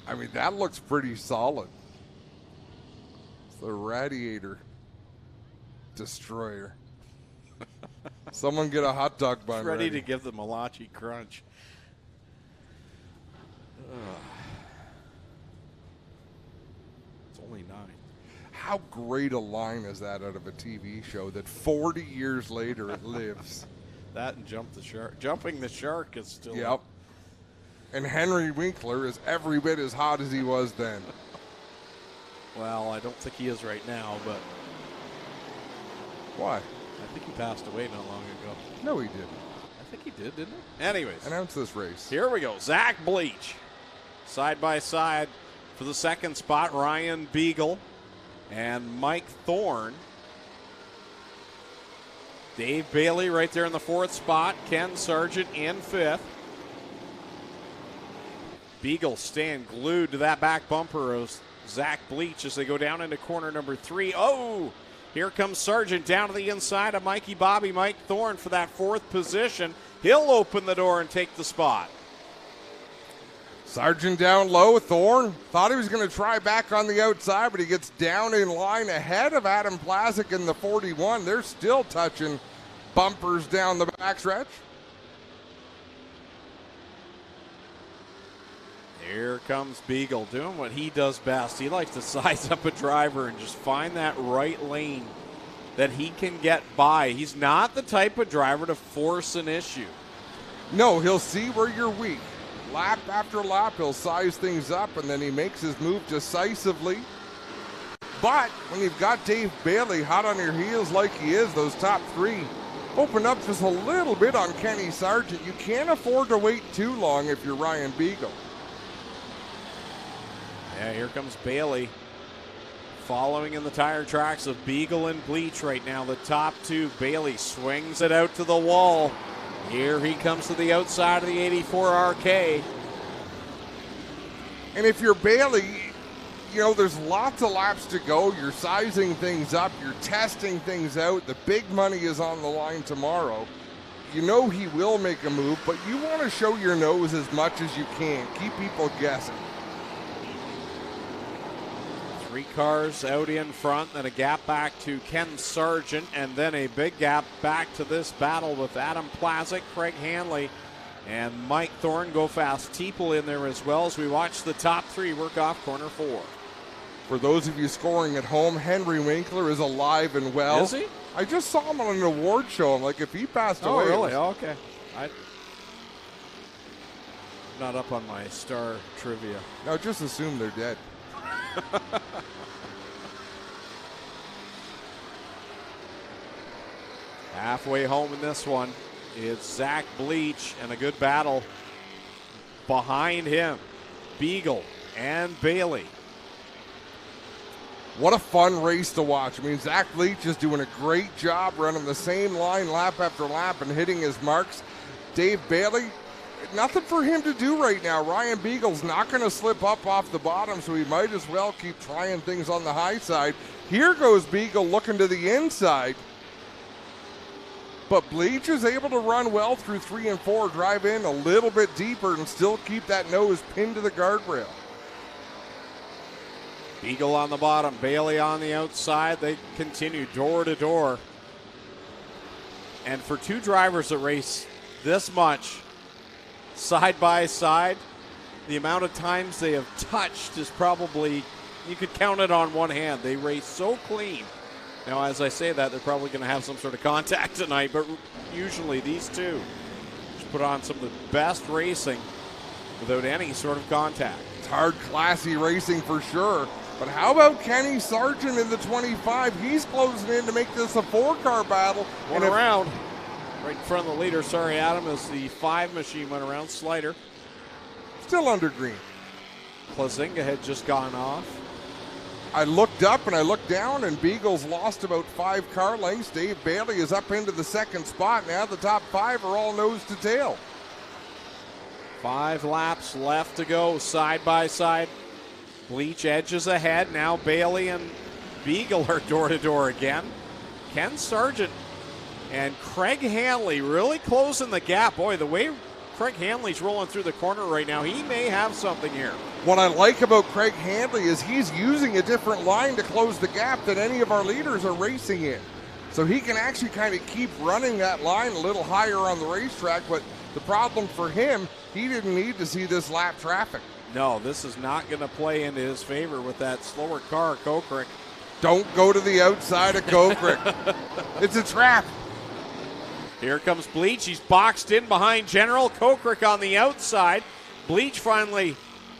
I mean, that looks pretty solid. It's the radiator destroyer. Someone get a hot dog bun Ready to give the Malachi crunch. It's only 9. How great a line is that out of a TV show that 40 years later it lives? That and Jump the Shark. Jumping the Shark is still. Yep. And Henry Winkler is every bit as hot as he was then. Well, I don't think he is right now, but Why? I think he passed away not long ago. No, he didn't. I think he did, didn't he? Anyways, Announce this race. here we go. Zach Bleach, side by side for the second spot. Ryan Beagle and Mike Thorne. Dave Bailey right there in the fourth spot. Ken Sargent in fifth. Beagle staying glued to that back bumper of Zach Bleach as they go down into corner number 3. Oh, here comes Sargent down to the inside of Mikey Bobby. Mike Thorne for that fourth position. He'll open the door and take the spot. Sargent down low. Thorne thought he was going to try back on the outside, but he gets down in line ahead of Adam Plazik in the 41. They're still touching bumpers down the backstretch. Here comes Beagle doing what he does best. He likes to size up a driver and just find that right lane that he can get by. He's not the type of driver to force an issue. No, he'll see where you're weak. Lap after lap, he'll size things up, and then he makes his move decisively. But when you've got Dave Bailey hot on your heels like he is, those top 3 open up just a little bit on Kenny Sargent. You can't afford to wait too long if you're Ryan Beagle. Yeah, here comes Bailey. Following in the tire tracks of Beagle and Bleach right now, the top 2. Bailey swings it out to the wall. Here he comes to the outside of the 84 RK. And if you're Bailey, you know, there's lots of laps to go. You're sizing things up. You're testing things out. The big money is on the line tomorrow. You know he will make a move, but you want to show your nose as much as you can. Keep people guessing. 3 cars out in front, then a gap back to Ken Sargent, and then a big gap back to this battle with Adam Plazik, Craig Hanley, and Mike Thorne. Go Fast Teeple in there as well as we watch the top 3 work off corner 4. For those of you scoring at home, Henry Winkler is alive and well. Is he? I just saw him on an award show. I'm like, if he passed Oh, away. really? Oh, okay. I'm not up on my star trivia. No, just assume they're dead. Halfway home in this one, it's Zach Bleach and a good battle behind him. Beagle and Bailey. What a fun race to watch. I mean, Zach Bleach is doing a great job running the same line lap after lap and hitting his marks. Dave Bailey, nothing for him to do right now. Ryan Beagle's not going to slip up off the bottom, so he might as well keep trying things on the high side. Here goes Beagle looking to the inside. But Bleach is able to run well through 3 and 4, drive in a little bit deeper and still keep that nose pinned to the guardrail. Beagle on the bottom, Bailey on the outside. They continue door to door. And for 2 drivers that race this much side by side. The amount of times they have touched is probably, you could count it on one hand. They race so clean. Now, as I say that, they're probably going to have some sort of contact tonight, but usually these two just put on some of the best racing without any sort of contact. It's hard, classy racing for sure. But how about Kenny Sargent in the 25? He's closing in to make this a 4-car battle. One around. Right in front of the leader. Sorry, Adam, as the 5 machine went around. Slider. Still under green. Plazinga had just gone off. I looked up and I looked down, and Beagle's lost about 5 car lengths. Dave Bailey is up into the 2nd spot. Now the top 5 are all nose to tail. 5 laps left to go, side by side. Bleach edges ahead. Now Bailey and Beagle are door to door again. Ken Sargent and Craig Hanley really closing the gap. Boy, the way Craig Hanley's rolling through the corner right now, he may have something here. What I like about Craig Hanley is he's using a different line to close the gap than any of our leaders are racing in. So he can actually kind of keep running that line a little higher on the racetrack, but the problem for him, he didn't need to see this lap traffic. No, this is not going to play into his favor with that slower car, Kokrick. Don't go to the outside of Kokrick. It's a trap. Here comes Bleach. He's boxed in behind General. Kokrick on the outside. Bleach finally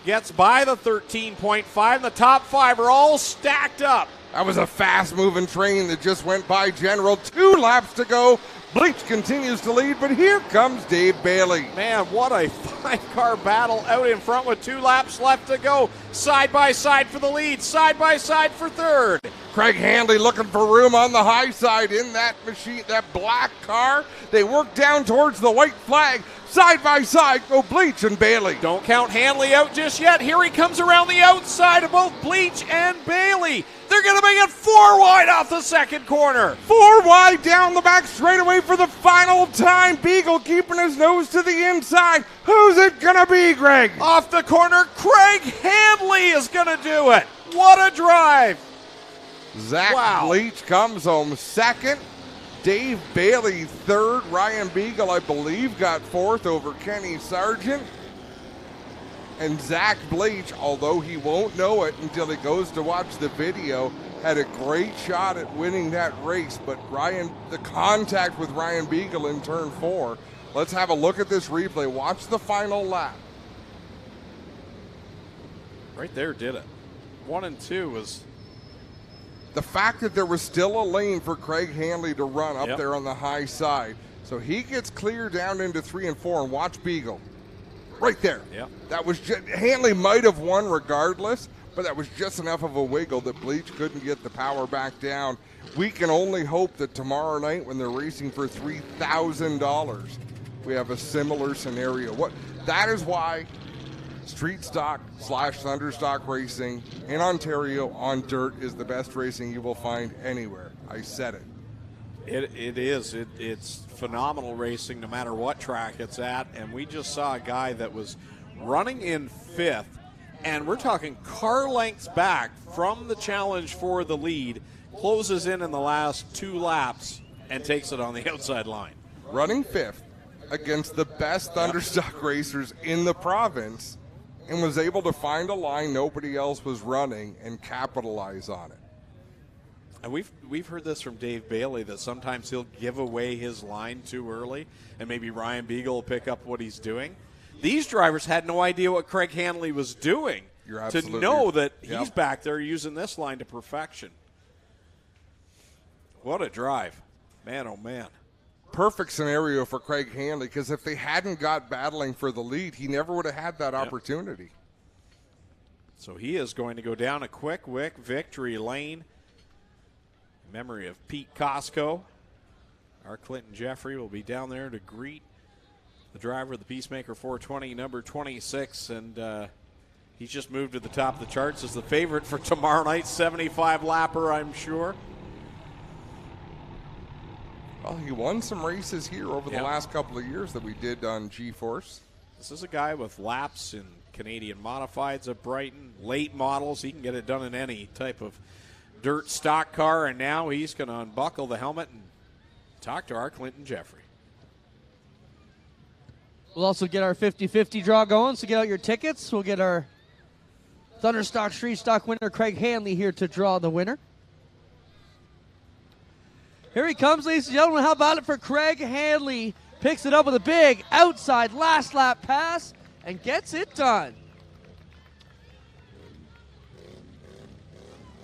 gets by the 13.5. The top 5 are all stacked up. That was a fast-moving train that just went by General. 2 laps to go. Bleach continues to lead, but here comes Dave Bailey. Man, what a 5-car battle out in front with 2 laps left to go. Side by side for the lead, side by side for third. Craig Hanley looking for room on the high side in that machine, that black car. They work down towards the white flag. Side by side go Bleach and Bailey. Don't count Hanley out just yet. Here he comes around the outside of both Bleach and Bailey. They're going to make it 4 wide off the second corner. 4 wide down the back straightaway for the final time. Beagle keeping his nose to the inside. Who's it going to be, Greg? Off the corner, Craig Hanley is going to do it. What a drive. Zach Bleach comes home second. Dave Bailey third. Ryan Beagle, I believe, got 4th over Kenny Sargent. And Zach Bleach, although he won't know it until he goes to watch the video, had a great shot at winning that race. But the contact with Ryan Beagle in turn 4. Let's have a look at this replay. Watch the final lap. Right there did it. 1 and 2 was... The fact that there was still a lane for Craig Hanley to run up there on the high side. So he gets clear down into 3 and 4, and watch Beagle. Right there. Yep. That was just, Hanley might have won regardless, but that was just enough of a wiggle that Bleach couldn't get the power back down. We can only hope that tomorrow night when they're racing for $3,000, we have a similar scenario. That is why street stock / thunderstock racing in Ontario on dirt is the best racing you will find anywhere. I said it. It is. It's phenomenal racing no matter what track it's at. And we just saw a guy that was running in 5th. And we're talking car lengths back from the challenge for the lead. Closes in the last 2 laps and takes it on the outside line. Running 5th against the best thunderstock racers in the province. And was able to find a line nobody else was running and capitalize on it. And we've heard this from Dave Bailey that sometimes he'll give away his line too early, and maybe Ryan Beagle will pick up what he's doing. These drivers had no idea what Craig Hanley was doing to know that he's back there using this line to perfection. What a drive. Man, oh man. Perfect scenario for Craig Hanley, because if they hadn't got battling for the lead, he never would have had that opportunity. So he is going to go down a quick wick victory lane. In memory of Pete Costco. Our Clinton Jeffrey will be down there to greet the driver of the Peacemaker 420, number 26, and he's just moved to the top of the charts as the favorite for tomorrow night's 75-lapper, I'm sure. Well, he won some races here over the last couple of years that we did on G-Force. This is a guy with laps in Canadian Modifieds at Brighton, late models. He can get it done in any type of dirt stock car, and now he's going to unbuckle the helmet and talk to our Clinton Jeffrey. We'll also get our 50-50 draw going, so get out your tickets. We'll get our Thunderstock Street Stock winner, Craig Hanley, here to draw the winner. Here he comes, ladies and gentlemen. How about it for Craig Hanley? Picks it up with a big outside last lap pass and gets it done.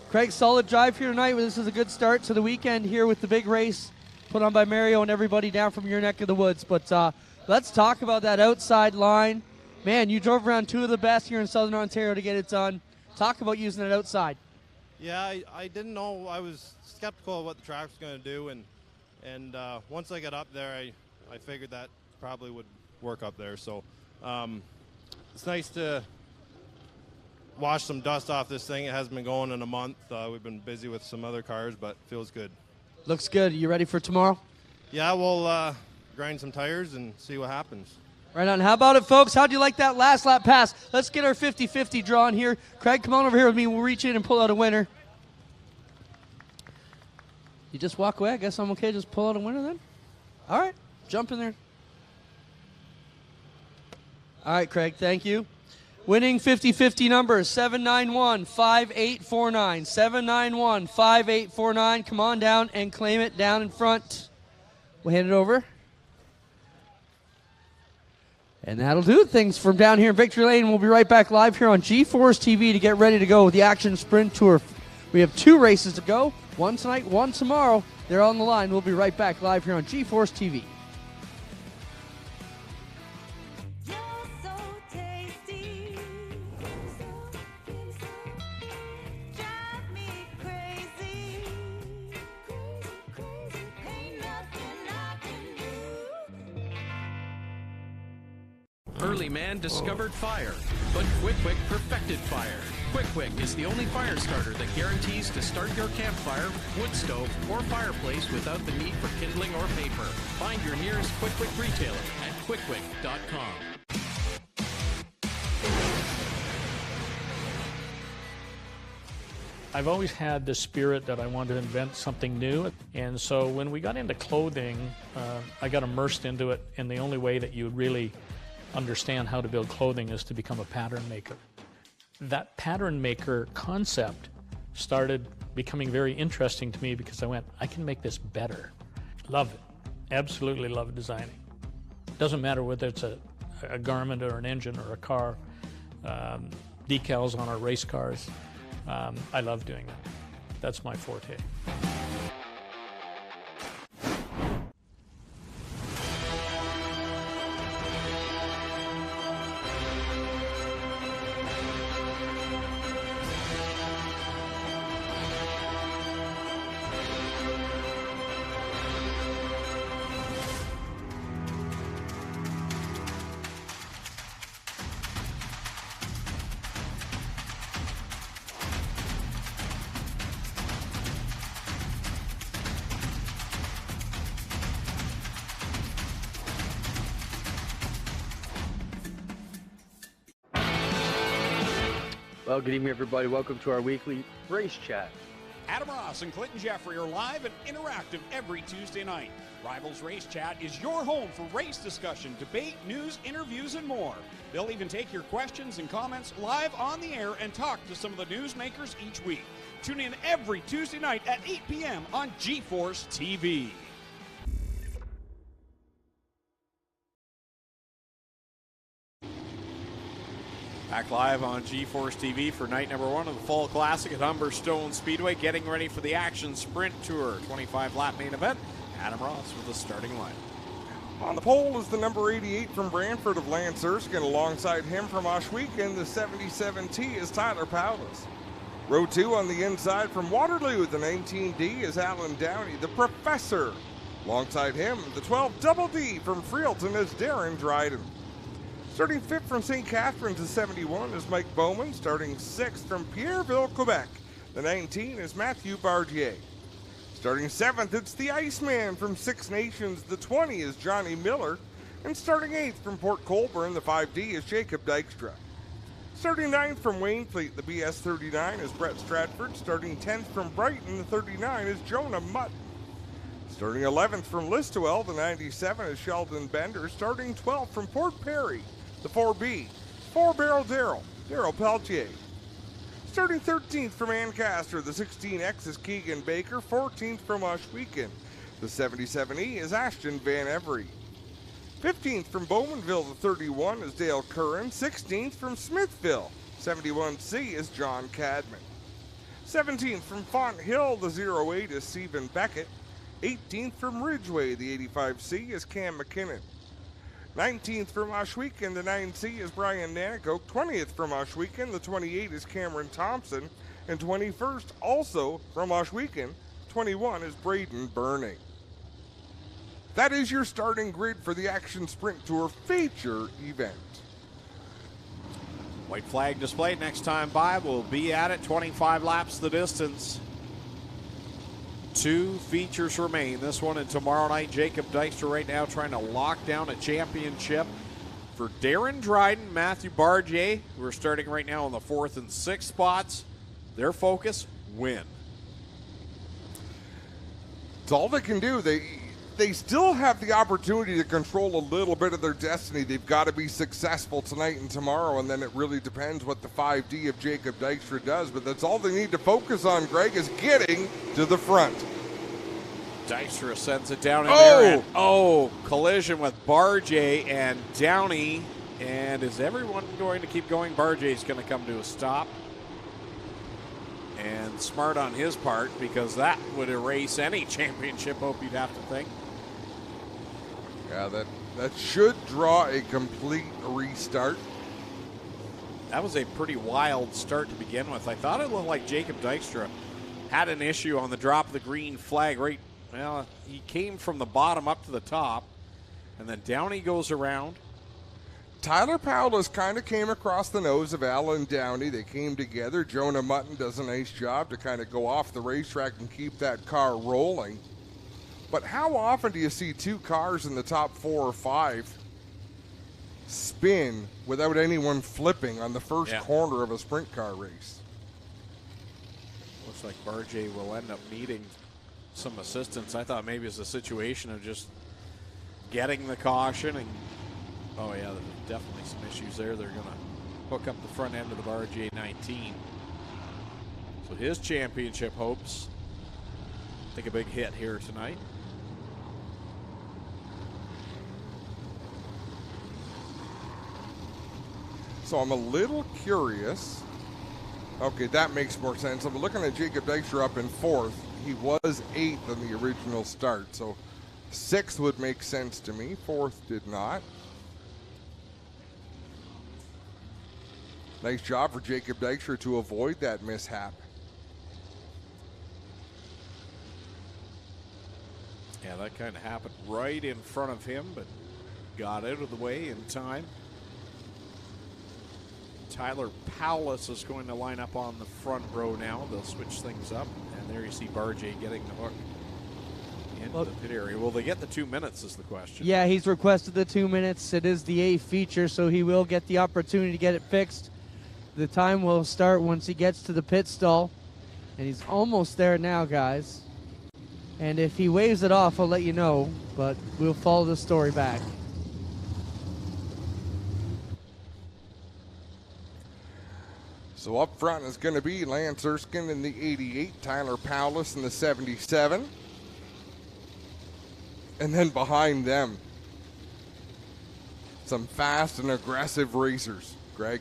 Craig, solid drive here tonight. This is a good start to the weekend here with the big race put on by Mario and everybody down from your neck of the woods. But let's talk about that outside line. Man, you drove around two of the best here in Southern Ontario to get it done. Talk about using it outside. Yeah, I didn't know. I was skeptical of what the track was going to do, and once I got up there, I figured that probably would work up there. So it's nice to wash some dust off this thing. It hasn't been going in a month. We've been busy with some other cars, but feels good. Looks good. You ready for tomorrow? Yeah, we'll grind some tires and see what happens. Right on. How about it, folks? How'd you like that last lap pass? Let's get our 50-50 drawn here. Craig, come on over here with me. We'll reach in and pull out a winner. You just walk away? I guess I'm okay. Just pull out a winner then? All right. Jump in there. All right, Craig. Thank you. Winning 50-50 numbers, 791-5849. 791-5849. Come on down and claim it down in front. We'll hand it over. And that'll do things from down here in Victory Lane. We'll be right back live here on G-Force TV to get ready to go with the Action Sprint Tour. We have 2 races to go. One tonight, one tomorrow. They're on the line. We'll be right back live here on G-Force TV. Early man discovered fire, but Quick perfected fire. Quick is the only fire starter that guarantees to start your campfire, wood stove, or fireplace without the need for kindling or paper. Find your nearest Quick retailer at quickwick.com. I've always had the spirit that I wanted to invent something new, and so when we got into clothing, I got immersed into it, and the only way that you really understand how to build clothing is to become a pattern maker. That pattern maker concept started becoming very interesting to me because I went, I can make this better. Love it. Absolutely love designing. Doesn't matter whether it's a garment or an engine or a car, decals on our race cars. I love doing that. That's my forte. Well, good evening, everybody. Welcome to our weekly race chat. Adam Ross and Clinton Jeffrey are live and interactive every Tuesday night. Rivals Race Chat is your home for race discussion, debate, news, interviews, and more. They'll even take your questions and comments live on the air and talk to some of the newsmakers each week. Tune in every Tuesday night at 8 p.m. on G-Force TV. Back live on G-Force TV for night number 1 of the Fall Classic at Humberstone Speedway, getting ready for the Action Sprint Tour 25-lap main event. Adam Ross with the starting line. On the pole is the number 88 from Brantford of Lance Erskine. Alongside him from Oshweek, the 77T is Tyler Powlis. Row 2 on the inside from Waterloo, the 19D is Alan Downey, the Professor. Alongside him, the 12 Double D from Freelton is Darren Dryden. Starting 5th from St. Catharines, the 71 is Mike Bowman. Starting 6th from Pierreville, Quebec, the 19 is Matthew Bardier. Starting 7th, it's the Iceman from Six Nations, the 20 is Johnny Miller. And starting 8th from Port Colborne, the 5D is Jacob Dykstra. Starting 9th from Wainfleet, the BS 39 is Brett Stratford. Starting 10th from Brighton, the 39 is Jonah Martin. Starting 11th from Listowel, the 97 is Sheldon Bender. Starting 12th from Port Perry, the 4B, 4-barrel Daryl Peltier. Starting 13th from Ancaster, the 16X is Keegan Baker. 14th from Ohsweken, the 77E is Ashton Van Every. 15th from Bowmanville, the 31 is Dale Curran. 16th from Smithville, 71C is John Cadman. 17th from Font Hill, the 08 is Stephen Beckett. 18th from Ridgeway, the 85C is Cam McKinnon. 19th from Ohsweken, the 9C is Brian Nanakoke. 20th from Ohsweken, the 28 is Cameron Thompson. And 21st, also from Ohsweken, 21 is Braden Burning. That is your starting grid for the Action Sprint Tour feature event. White flag displayed next time by. We'll be at it. 25 laps the distance. 2 features remain. This one and tomorrow night. Jacob Dykstra right now trying to lock down a championship for Darren Dryden, Matthew Barjay, who are starting right now on the 4th and 6th spots. Their focus, win. It's all they can do. They still have the opportunity to control a little bit of their destiny. They've got to be successful tonight and tomorrow, and then it really depends what the 5D of Jacob Dykstra does. But that's all they need to focus on, Greg, is getting to the front. Dykstra sends it down in there. And, collision with Barjay and Downey. And is everyone going to keep going? Barjay's going to come to a stop. And smart on his part, because that would erase any championship hope, you'd have to think. Yeah, that should draw a complete restart. That was a pretty wild start to begin with. I thought it looked like Jacob Dykstra had an issue on the drop of the green flag. He came from the bottom up to the top, and then Downey goes around. Tyler Powless kind of came across the nose of Alan Downey. They came together. Jonah Martin does a nice job to kind of go off the racetrack and keep that car rolling. But how often do you see 2 cars in the top 4 or 5 spin without anyone flipping on the first corner of a sprint car race? Looks like Barjay will end up needing some assistance. I thought maybe it's a situation of just getting the caution. And there's definitely some issues there. They're going to hook up the front end of the Barjay 19. So his championship hopes take a big hit here tonight. So I'm a little curious. Okay, that makes more sense. I'm looking at Jacob Dykstra up in 4th. He was 8th in the original start, so 6th would make sense to me. 4th did not. Nice job for Jacob Dykstra to avoid that mishap. Yeah, that kind of happened right in front of him, but got out of the way in time. Tyler Powless is going to line up on the front row now. They'll switch things up. And there you see Barjay getting the hook into the pit area. Will they get the 2 minutes is the question. Yeah, he's requested the 2 minutes. It is the A feature, so he will get the opportunity to get it fixed. The time will start once he gets to the pit stall. And he's almost there now, guys. And if he waves it off, I'll let you know. But we'll follow the story back. So up front is going to be Lance Erskine in the 88, Tyler Powless in the 77. And then behind them, some fast and aggressive racers, Greg.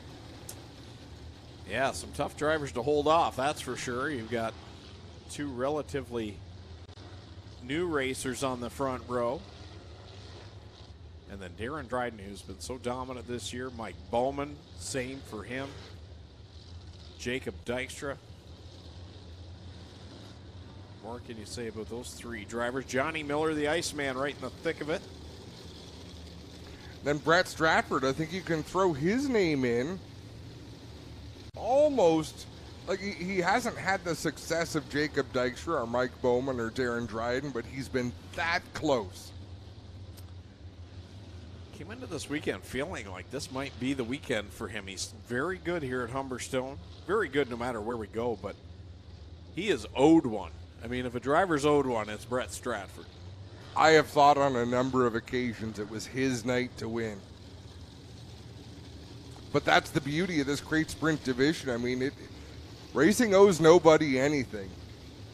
Yeah, some tough drivers to hold off, that's for sure. You've got 2 relatively new racers on the front row. And then Darren Dryden, who's been so dominant this year. Mike Bowman, same for him. Jacob Dykstra. More can you say about those 3 drivers? Johnny Miller, the Iceman, right in the thick of it. Then Brett Stratford, I think you can throw his name in. Almost, like he hasn't had the success of Jacob Dykstra or Mike Bowman or Darren Dryden, but he's been that close. Came into this weekend feeling like this might be the weekend for him. He's very good here at Humberstone. Very good no matter where we go, but he is owed one I mean, if a driver's owed one, it's Brett Stratford. I have thought on a number of occasions it was his night to win. But that's the beauty of this crate sprint division. I mean, racing owes nobody anything.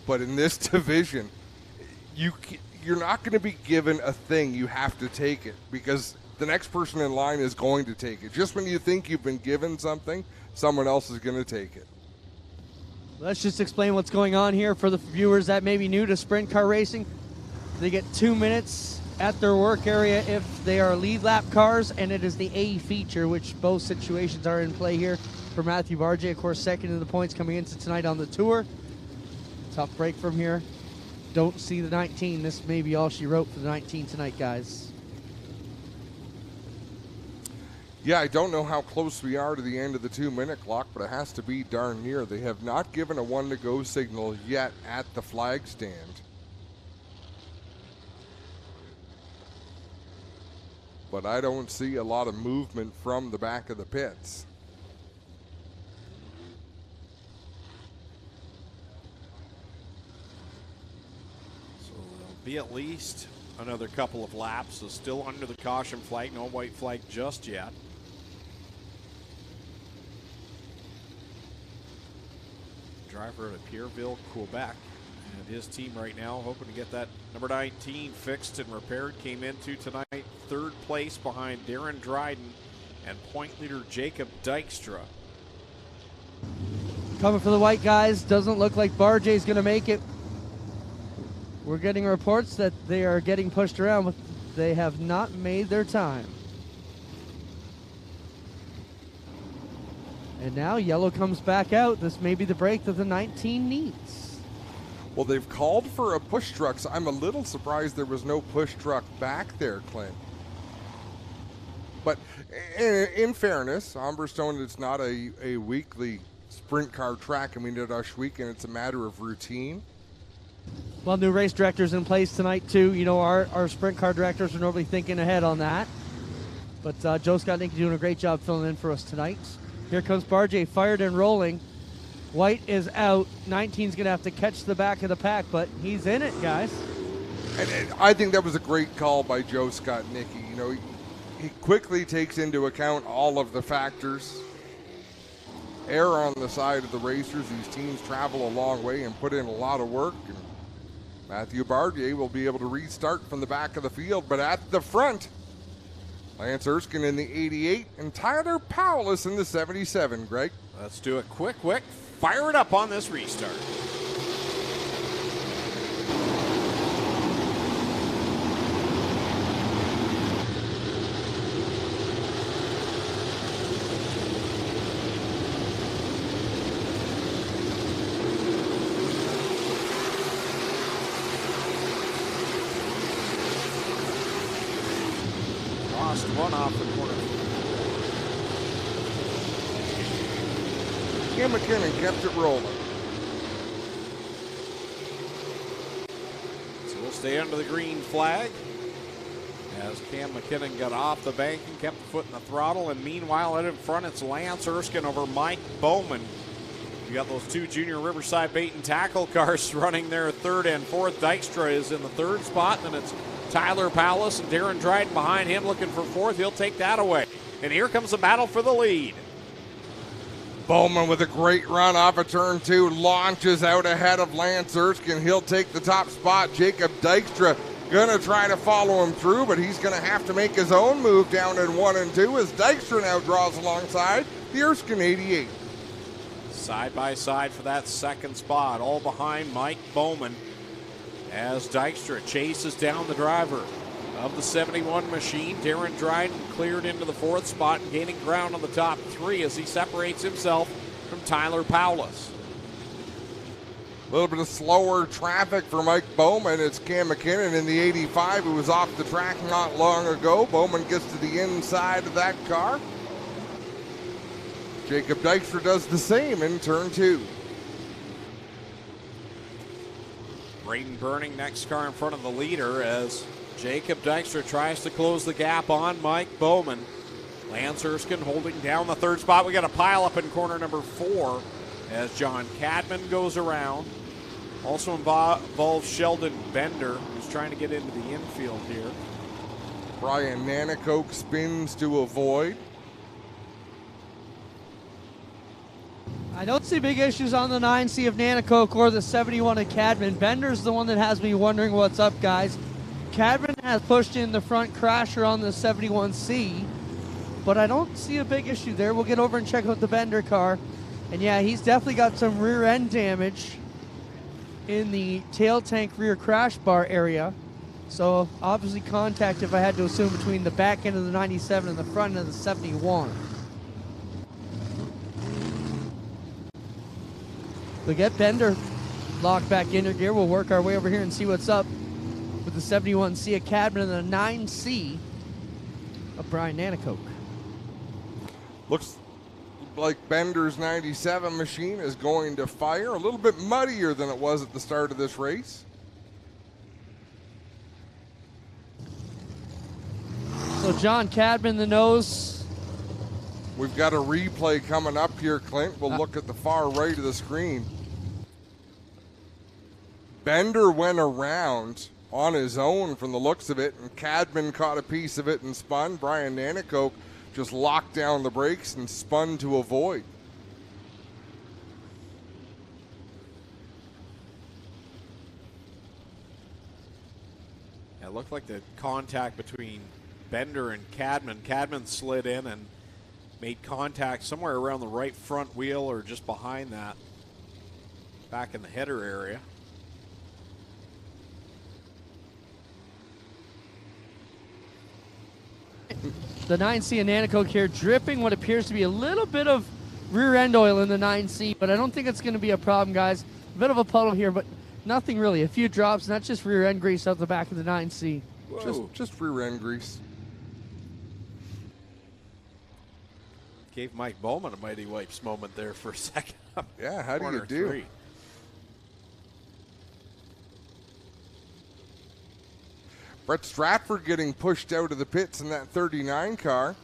But in this division, you're not going to be given a thing. You have to take it because the next person in line is going to take it. Just when you think you've been given something, someone else is going to take it. Let's just explain what's going on here for the viewers that may be new to sprint car racing. They get 2 minutes at their work area if they are lead lap cars, and it is the A feature, which both situations are in play here for Matthew Barjay. Of course, second in the points coming into tonight on the tour. Tough break from here. Don't see the 19. This may be all she wrote for the 19 tonight, guys. Yeah, I don't know how close we are to the end of the 2-minute clock, but it has to be darn near. They have not given a 1-to-go signal yet at the flag stand. But I don't see a lot of movement from the back of the pits. So there'll be at least another couple of laps. So still under the caution flag, no white flag just yet. Driver out of Pierreville, Quebec, and his team right now hoping to get that number 19 fixed and repaired. Came into tonight third place behind Darren Dryden and point leader Jacob Dykstra. Coming for the white guys, doesn't look like Barjay's going to make it. We're getting reports that they are getting pushed around, but they have not made their time. And now yellow comes back out. This may be the break that the 19 needs. Well, they've called for a push truck, so I'm a little surprised there was no push truck back there, Clint. But in fairness, Humberstone, it's not a weekly sprint car track. I mean, at Ush Weekend, it's a matter of routine. Well, new race directors in place tonight, too. You know, our sprint car directors are normally thinking ahead on that. But Joe Scott Nicky doing a great job filling in for us tonight. Here comes Barjay, fired and rolling. White is out. 19's going to have to catch the back of the pack, but he's in it, guys. And I think that was a great call by Joe Scott Nicky. You know, he quickly takes into account all of the factors. Err on the side of the racers. These teams travel a long way and put in a lot of work. And Matthew Barjay will be able to restart from the back of the field, but at the front, Lance Erskine in the 88 and Tyler Powless in the 77, Greg. Let's do it quick. Fire it up on this restart. Lost one off the corner. Cam McKinnon kept it rolling. So we'll stay under the green flag as Cam McKinnon got off the bank and kept the foot in the throttle. And meanwhile, out in front, it's Lance Erskine over Mike Bowman. You got those two junior Riverside bait and tackle cars running there third and fourth. Dykstra is in the third spot, and then it's Tyler Powless and Darren Dryden behind him looking for fourth. He'll take that away. And here comes the battle for the lead. Bowman with a great run off of turn two, launches out ahead of Lance Erskine. He'll take the top spot. Jacob Dykstra gonna try to follow him through, but he's gonna have to make his own move down in 1 and 2 as Dykstra now draws alongside the Erskine 88. Side by side for that second spot, all behind Mike Bowman as Dykstra chases down the driver of the 71 machine. Darren Dryden cleared into the fourth spot and gaining ground on the top three as he separates himself from Tyler Powless. A little bit of slower traffic for Mike Bowman. It's Cam McKinnon in the 85 who was off the track not long ago. Bowman gets to the inside of that car. Jacob Dykstra does the same in turn two. Braden Burning, next car in front of the leader as Jacob Dykstra tries to close the gap on Mike Bowman. Lance Erskine holding down the third spot. We got a pile up in corner number 4 as John Cadman goes around. Also involves Sheldon Bender, who's trying to get into the infield here. Brian Nanakoke spins to avoid. I don't see big issues on the 9C of Nanakoke or the 71 of Cadman. Bender's the one that has me wondering what's up, guys. Cadman has pushed in the front crasher on the 71C, but I don't see a big issue there. We'll get over and check out the Bender car. And yeah, he's definitely got some rear end damage in the tail tank rear crash bar area. So obviously contact, if I had to assume, between the back end of the 97 and the front end of the 71. We'll get Bender locked back into gear. We'll work our way over here and see what's up with the 71C of Cadman and the 9C of Brian Nanakoke. Looks like Bender's 97 machine is going to fire. A little bit muddier than it was at the start of this race. So John Cadman, the nose. We've got a replay coming up here, Clint. We'll look at the far right of the screen. Bender went around on his own from the looks of it, and Cadman caught a piece of it and spun. Brian Nanakoke just locked down the brakes and spun to avoid. Yeah, it looked like the contact between Bender and Cadman. Cadman slid in and made contact somewhere around the right front wheel or just behind that, back in the header area. The 9C and Nanakoke here dripping what appears to be a little bit of rear end oil in the 9C, but I don't think it's going to be a problem, guys. A bit of a puddle here, but nothing really. A few drops, not just rear end grease out the back of the 9C. Just rear end grease. Gave Mike Bowman a Mighty Wipes moment there for a second. Yeah, how do you Corner do? 3. Brett Stratford getting pushed out of the pits in that 39 car.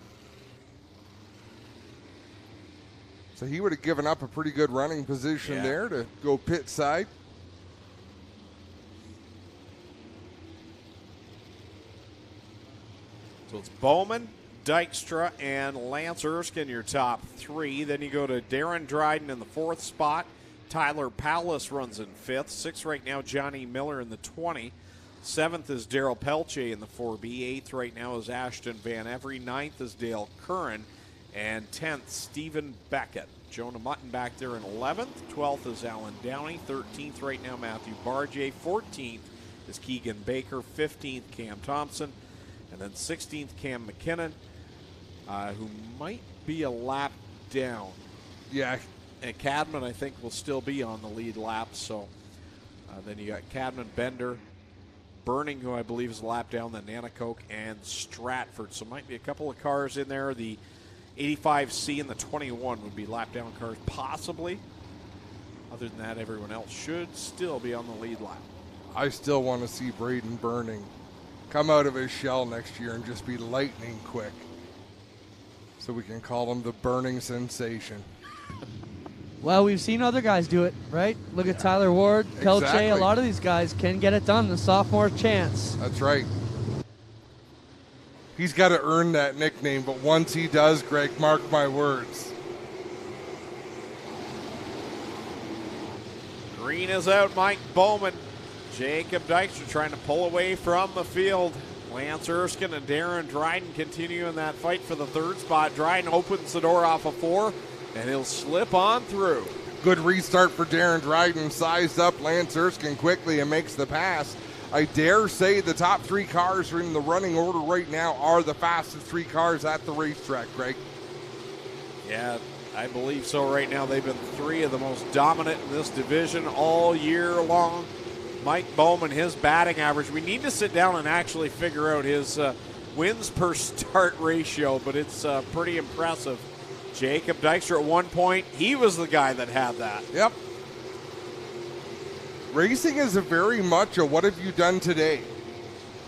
So he would have given up a pretty good running position there to go pit side. So it's Bowman, Dykstra, and Lance Erskine, your top three. Then you go to Darren Dryden in the 4th spot. Tyler Pallas runs in 5th. 6th right now, Johnny Miller in the 20. 7th is Daryl Pelche in the 4B. 8th right now is Ashton Van Every. 9th is Dale Curran. And 10th, Stephen Beckett. Jonah Martin back there in 11th. 12th is Alan Downey. 13th right now, Matthew Barjay. 14th is Keegan Baker. 15th, Cam Thompson. And then 16th, Cam McKinnon, who might be a lap down. Yeah. And Cadman, I think, will still be on the lead lap. So then you got Cadman, Bender, Burning, who I believe is a lap down, then Nanakoke, and Stratford. So might be a couple of cars in there. The 85C and the 21 would be lap down cars, possibly. Other than that, everyone else should still be on the lead lap. I still want to see Braden Burning come out of his shell next year and just be lightning quick, so we can call him the Burning Sensation. Well, we've seen other guys do it, right? Look at Tyler Ward, Pelche. Exactly. A lot of these guys can get it done. The sophomore chance. That's right. He's got to earn that nickname, but once he does, Greg, mark my words. Green is out, Mike Bowman. Jacob Dykstra trying to pull away from the field. Lance Erskine and Darren Dryden continue in that fight for the 3rd spot. Dryden opens the door off of 4, and he'll slip on through. Good restart for Darren Dryden. Sized up Lance Erskine quickly and makes the pass. I dare say the top 3 cars in the running order right now are the fastest 3 cars at the racetrack, Greg. Yeah, I believe so right now. They've been 3 of the most dominant in this division all year long. Mike Bowman, his batting average, we need to sit down and actually figure out his wins per start ratio, but it's pretty impressive. Jacob Dykstra at one point, he was the guy that had that. Yep. Racing is a very much a what have you done today.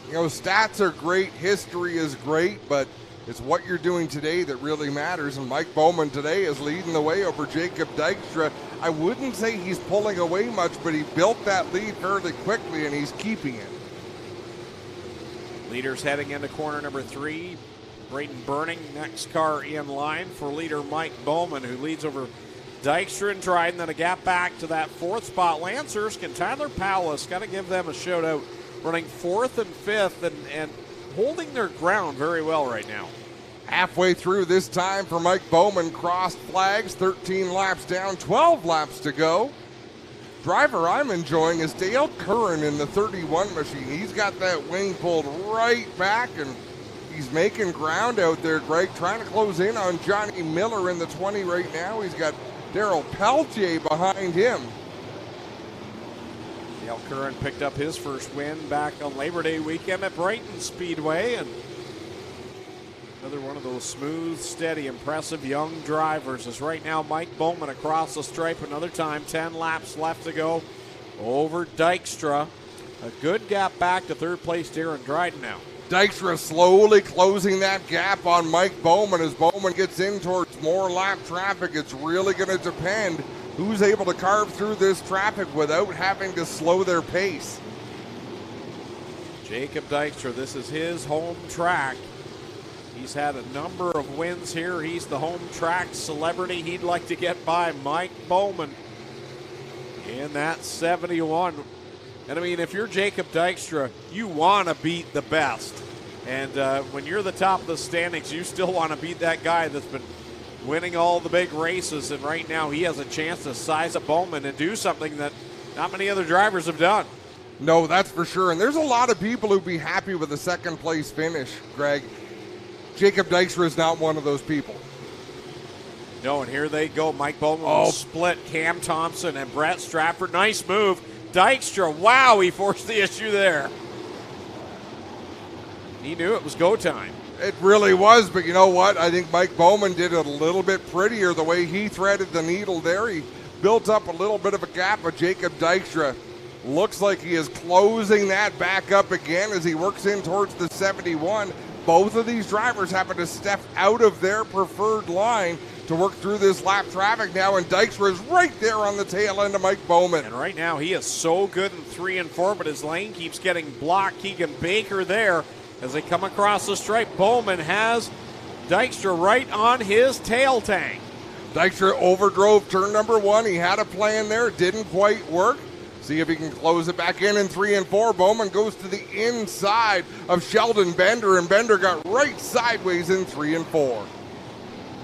You know, stats are great, history is great, but it's what you're doing today that really matters. And Mike Bowman today is leading the way over Jacob Dykstra. I wouldn't say he's pulling away much, but he built that lead fairly quickly, and he's keeping it. Leaders heading into corner number 3. Brayton Burning, next car in line for leader Mike Bowman, who leads over Dykstra and Dryden. Then a gap back to that 4th spot. Lancers, can Tyler Powlis, got to give them a shout out, running 4th and 5th and holding their ground very well right now. Halfway through this time for Mike Bowman, crossed flags, 13 laps down, 12 laps to go. Driver I'm enjoying is Dale Curran in the 31 machine. He's got that wing pulled right back, and he's making ground out there, Greg, trying to close in on Johnny Miller in the 20 right now. He's got Darryl Peltier behind him. Dale Curran picked up his first win back on Labor Day weekend at Brighton Speedway, and another one of those smooth, steady, impressive young drivers is right now Mike Bowman across the stripe another time. 10 laps left to go over Dykstra. A good gap back to 3rd place Darren Dryden now. Dykstra slowly closing that gap on Mike Bowman as Bowman gets in towards more lap traffic. It's really going to depend who's able to carve through this traffic without having to slow their pace. Jacob Dykstra, this is his home track. He's had a number of wins here. He's the home track celebrity. He'd like to get by Mike Bowman in that 71. And I mean, if you're Jacob Dykstra, you want to beat the best. And when you're the top of the standings, you still want to beat that guy that's been winning all the big races. And right now he has a chance to size up Bowman and do something that not many other drivers have done. No, that's for sure. And there's a lot of people who'd be happy with a 2nd place finish, Greg. Jacob Dykstra is not one of those people. No, and here they go. Mike Bowman will split Cam Thompson and Brett Stratford. Nice move. Dykstra, wow, he forced the issue there. He knew it was go time. It really was, but you know what? I think Mike Bowman did it a little bit prettier the way he threaded the needle there. He built up a little bit of a gap, but Jacob Dykstra looks like he is closing that back up again as he works in towards the 71. Both of these drivers happen to step out of their preferred line to work through this lap traffic now, and Dykstra is right there on the tail end of Mike Bowman. And right now he is so good in 3 and 4, but his lane keeps getting blocked. Keegan Baker there as they come across the stripe. Bowman has Dykstra right on his tail tank. Dykstra overdrove turn number 1. He had a plan there. It didn't quite work. See if he can close it back in 3 and 4. Bowman goes to the inside of Sheldon Bender, and Bender got right sideways in 3 and 4.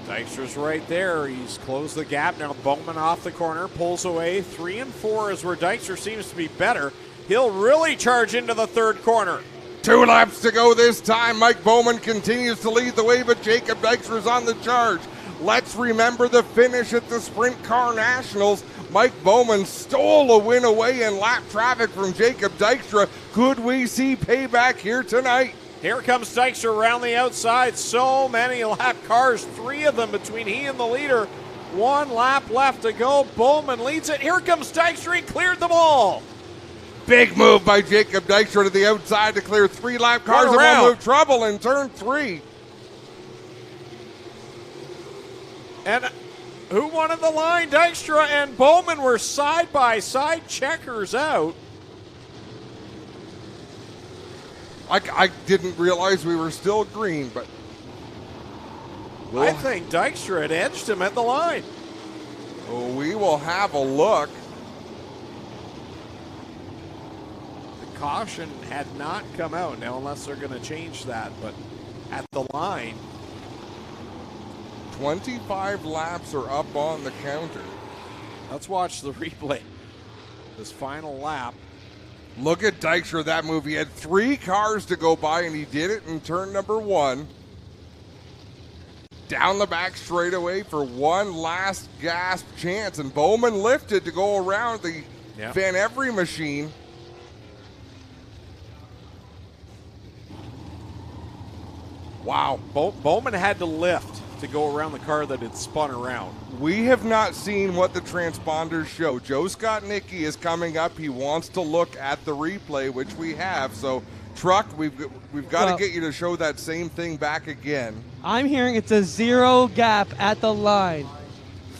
Dykstra's right there. He's closed the gap. Now Bowman off the corner, pulls away. 3 and 4 is where Dykstra seems to be better. He'll really charge into the 3rd corner. 2 laps to go this time. Mike Bowman continues to lead the way, but Jacob Dykstra is on the charge. Let's remember the finish at the Sprint Car Nationals. Mike Bowman stole a win away in lap traffic from Jacob Dykstra. Could we see payback here tonight? Here comes Dykstra around the outside. So many lap cars, 3 of them between he and the leader. 1 lap left to go. Bowman leads it. Here comes Dykstra. He cleared them all. Big move by Jacob Dykstra to the outside to clear 3 lap cars and won't move trouble in turn 3. And who wanted the line? Dykstra and Bowman were side by side, checkers out. I didn't realize we were still green, but I think Dykstra had edged him at the line. We will have a look. The caution had not come out now, unless they're going to change that, but at the line. 25 laps are up on the counter. Let's watch the replay. This final lap. Look at Dykstra, that move. He had 3 cars to go by, and he did it in turn number 1. Down the back straightaway for one last gasp chance, and Bowman lifted to go around the Van Every machine. Wow, Bowman had to lift to go around the car that had spun around. We have not seen what the transponders show. Joe Scott Nicky is coming up. He wants to look at the replay, which we have. So, Truck, we've got to get you to show that same thing back again. I'm hearing it's a 0 gap at the line.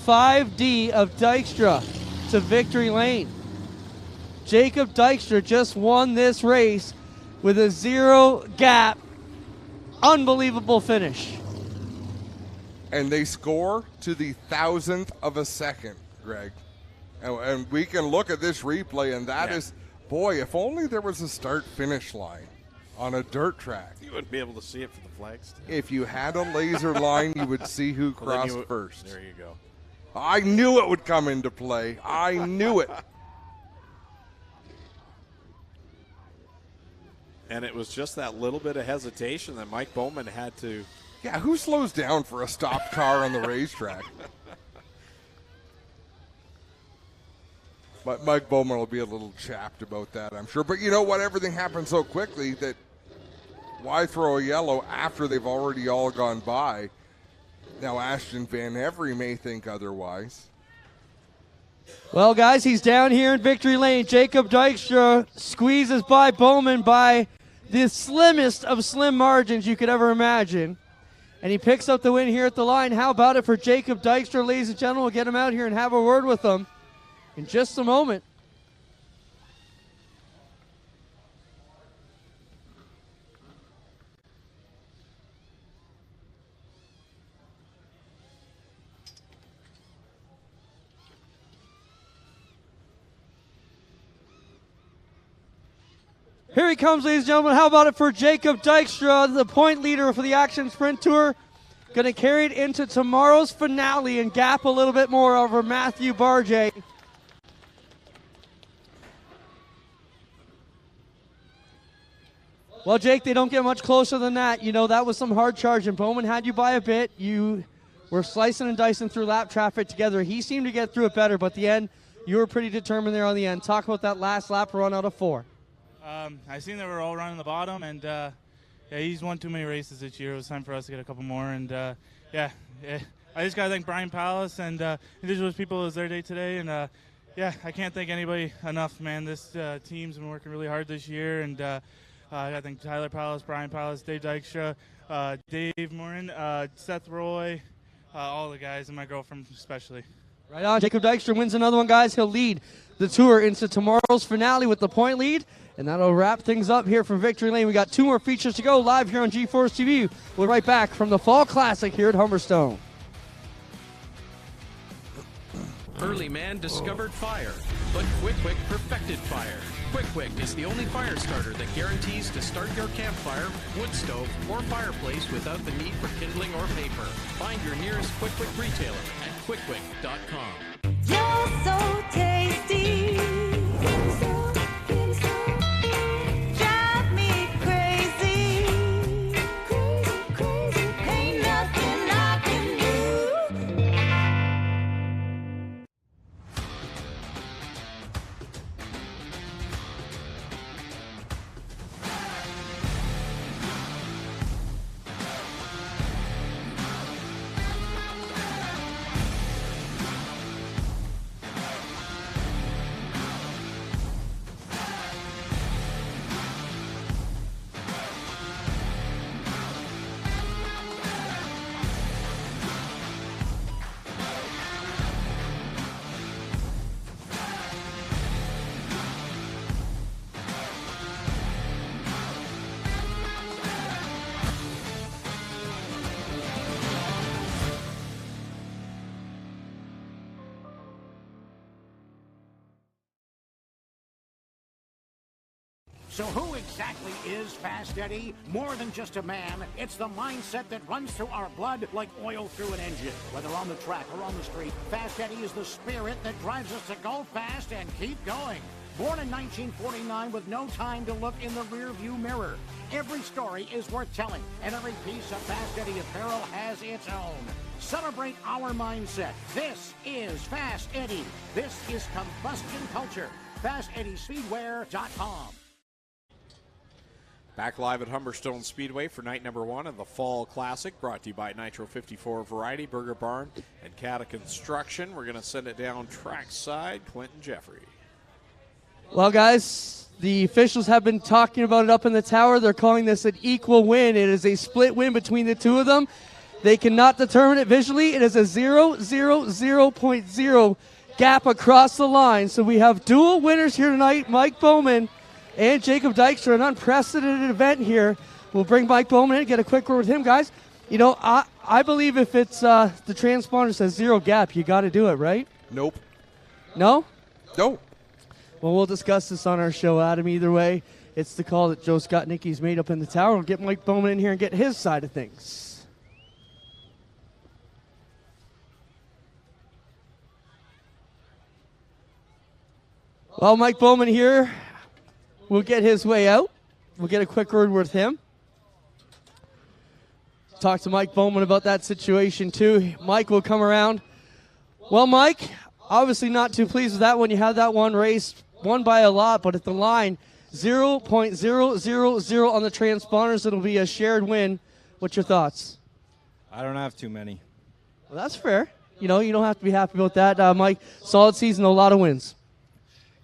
5D of Dykstra to victory lane. Jacob Dykstra just won this race with a 0 gap. Unbelievable finish. And they score to the 1,000th of a second, Greg. And we can look at this replay, and that is, boy, if only there was a start-finish line on a dirt track. You wouldn't be able to see it for the flags. If you had a laser line, you would see who crossed first. There you go. I knew it would come into play. I knew it. And it was just that little bit of hesitation that Mike Bowman had to. Yeah, who slows down for a stopped car on the racetrack? But Mike Bowman will be a little chapped about that, I'm sure. But you know what? Everything happened so quickly that why throw a yellow after they've already all gone by? Now Ashton Van Every may think otherwise. Well, guys, he's down here in victory lane. Jacob Dykstra squeezes by Bowman by the slimmest of slim margins you could ever imagine. And he picks up the win here at the line. How about it for Jacob Dykstra, ladies and gentlemen? We'll get him out here and have a word with him in just a moment. Here he comes, ladies and gentlemen. How about it for Jacob Dykstra, the point leader for the Action Sprint Tour. Going to carry it into tomorrow's finale and gap a little bit more over Matthew Barjay. Well, Jake, they don't get much closer than that. You know, that was some hard charging. Bowman had you by a bit. You were slicing and dicing through lap traffic together. He seemed to get through it better, but the end, you were pretty determined there on the end. Talk about that last lap run out of 4. I seen they were all running the bottom, and yeah, he's won too many races this year. It was time for us to get a couple more, and yeah, I just gotta thank Brian Palace and Indigenous people. It was their day today, and yeah, I can't thank anybody enough, man. This team's been working really hard this year, and I gotta thank Tyler Palace, Brian Palace, Dave Dykstra, Dave Morin, Seth Roy, all the guys, and my girlfriend especially. Right on. Jacob Dykstra wins another one, guys. He'll lead the tour into tomorrow's finale with the point lead. And that'll wrap things up here from Victory Lane. We got 2 more features to go live here on G-Force TV. We'll be right back from the Fall Classic here at Humberstone. Early man discovered fire, but Quick perfected fire. Quick is the only fire starter that guarantees to start your campfire, wood stove, or fireplace without the need for kindling or paper. Find your nearest Quick retailer at quickquick.com. You're so tasty. Drive me crazy. Ain't nothing I can do. So who exactly is Fast Eddie? More than just a man, it's the mindset that runs through our blood like oil through an engine. Whether on the track or on the street, Fast Eddie is the spirit that drives us to go fast and keep going. Born in 1949 with no time to look in the rearview mirror. Every story is worth telling, and every piece of Fast Eddie apparel has its own. Celebrate our mindset. This is Fast Eddie. This is combustion culture. FastEddieSpeedwear.com. Back live at Humberstone Speedway for night number 1 of the Fall Classic, brought to you by Nitro 54 Variety, Burger Barn, and Cata Construction. We're going to send it down trackside, Clinton Jeffrey. Well, guys, the officials have been talking about it up in the tower. They're calling this an equal win. It is a split win between the two of them. They cannot determine it visually. It is a 0.0 gap across the line. So we have dual winners here tonight, Mike Bowman and Jacob Dykstra. An unprecedented event here. We'll bring Mike Bowman in, get a quick word with him, guys. You know, I believe if it's the transponder says 0 gap, you got to do it, right? Nope. No? No. Well, we'll discuss this on our show, Adam. Either way, it's the call that Joe Skotnicki's made up in the tower. We'll get Mike Bowman in here and get his side of things. Well, Mike Bowman here. We'll get his way out. We'll get a quick word with him. Talk to Mike Bowman about that situation, too. Mike will come around. Well, Mike, obviously not too pleased with that one. You had that one race, won by a lot, but at the line, 0.000 on the transponders. It'll be a shared win. What's your thoughts? I don't have too many. Well, that's fair. You know, you don't have to be happy about that. Mike, solid season, a lot of wins.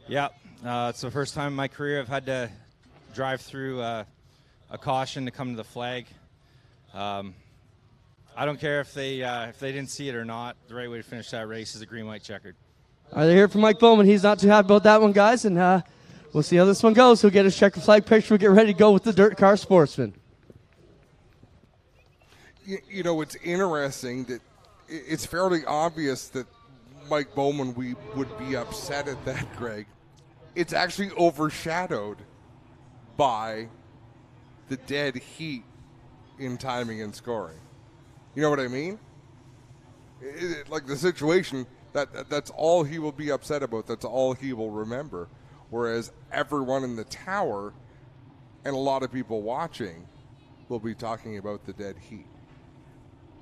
Yeah, it's the first time in my career I've had to drive through a caution to come to the flag. I don't care if they didn't see it or not. The right way to finish that race is a green-white checkered. All right, they're here for Mike Bowman. He's not too happy about that one, guys, and we'll see how this one goes. He'll get his checkered flag picture. We'll get ready to go with the Dirt Car Sportsman. You know, it's interesting that it's fairly obvious that Mike Bowman would be upset at that, Greg. It's actually overshadowed by the dead heat in timing and scoring. You know what I mean? Like the situation, that's all he will be upset about. That's all he will remember. Whereas everyone in the tower and a lot of people watching will be talking about the dead heat.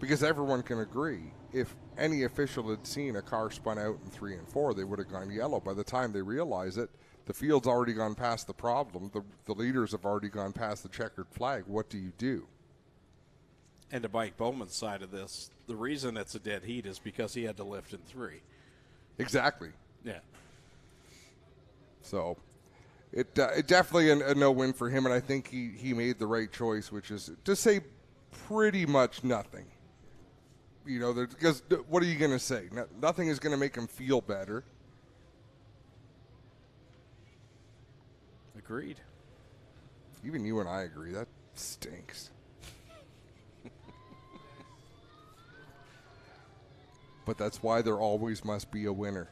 Because everyone can agree, if any official had seen a car spun out in 3 and 4, they would have gone yellow. By the time they realize it, the field's already gone past the problem. The leaders have already gone past the checkered flag. What do you do? And to Mike Bowman's side of this, the reason it's a dead heat is because he had to lift in 3. Exactly. Yeah. So it definitely a no-win for him, and I think he made the right choice, which is to say pretty much nothing. You know, because what are you going to say? Nothing is going to make him feel better. Agreed. Even you and I agree. That stinks. But that's why there always must be a winner.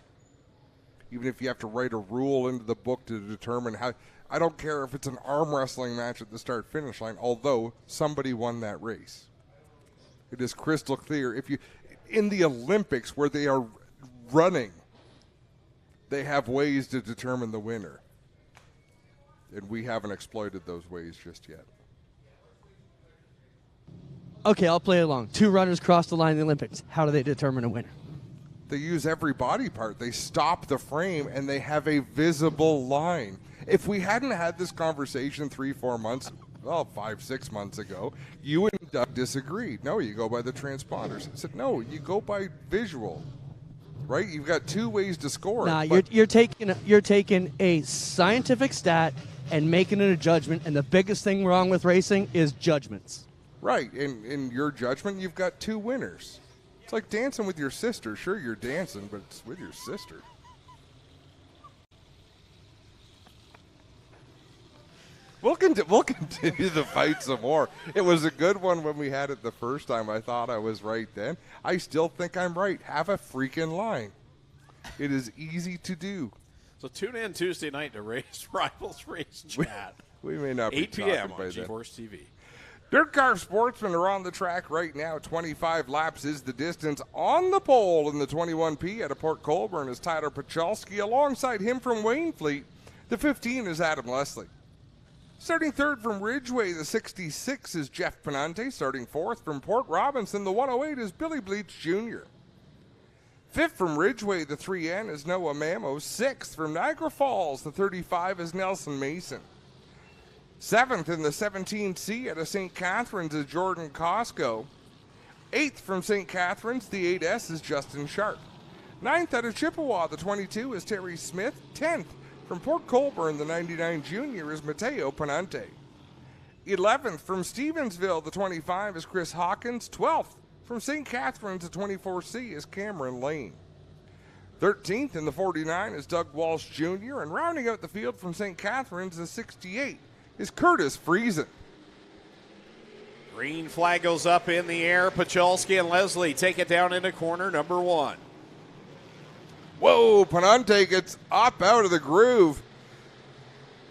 Even if you have to write a rule into the book to determine how. I don't care if it's an arm wrestling match at the start-finish line, although somebody won that race. It is crystal clear. If you, in the Olympics where they are running, they have ways to determine the winner. And we haven't exploited those ways just yet. Okay, I'll play along. 2 runners cross the line in the Olympics. How do they determine a winner? They use every body part. They stop the frame, and they have a visible line. If we hadn't had this conversation 3-4 months, 5-6 months ago, you and Doug disagreed. No, you go by the transponders. I said, no, you go by visual. Right? You've got 2 ways to score. Nah, you're taking a scientific stat and making it a judgment, and the biggest thing wrong with racing is judgments. Right. In your judgment, you've got 2 winners. It's like dancing with your sister. Sure, you're dancing, but it's with your sister. We'll continue the fight some more. It was a good one when we had it the first time. I thought I was right then. I still think I'm right. Have a freaking line. It is easy to do. So tune in Tuesday night to Rivals Race Chat. We may not be 8 p.m. talking by on then. GeForce TV. Dirt Car Sportsmen are on the track right now. 25 laps is the distance. On the pole in the 21P out of Port Colborne is Tyler Pachalski. Alongside him from Waynfleet, the 15 is Adam Leslie. Starting third from Ridgeway, the 66 is Jeff Penante. Starting fourth from Port Robinson, the 108 is Billy Bleach Jr. Fifth from Ridgeway, the 3N is Noah Mamo. Sixth from Niagara Falls, the 35 is Nelson Mason. Seventh in the 17C out of St. Catharines is Jordan Costco. Eighth from St. Catharines, the 8S is Justin Sharp. Ninth out of Chippewa, the 22 is Terry Smith. 10th from Port Colborne, the 99 junior is Mateo Penante. 11th from Stevensville, the 25 is Chris Hawkins. 12th From St. Catharines, the 24C is Cameron Lane. 13th in the 49 is Doug Walsh Jr., and rounding out the field from St. Catharines, the 68 is Curtis Friesen. Green flag goes up in the air. Pacholski and Leslie take it down into corner number 1. Whoa, Panante gets up out of the groove.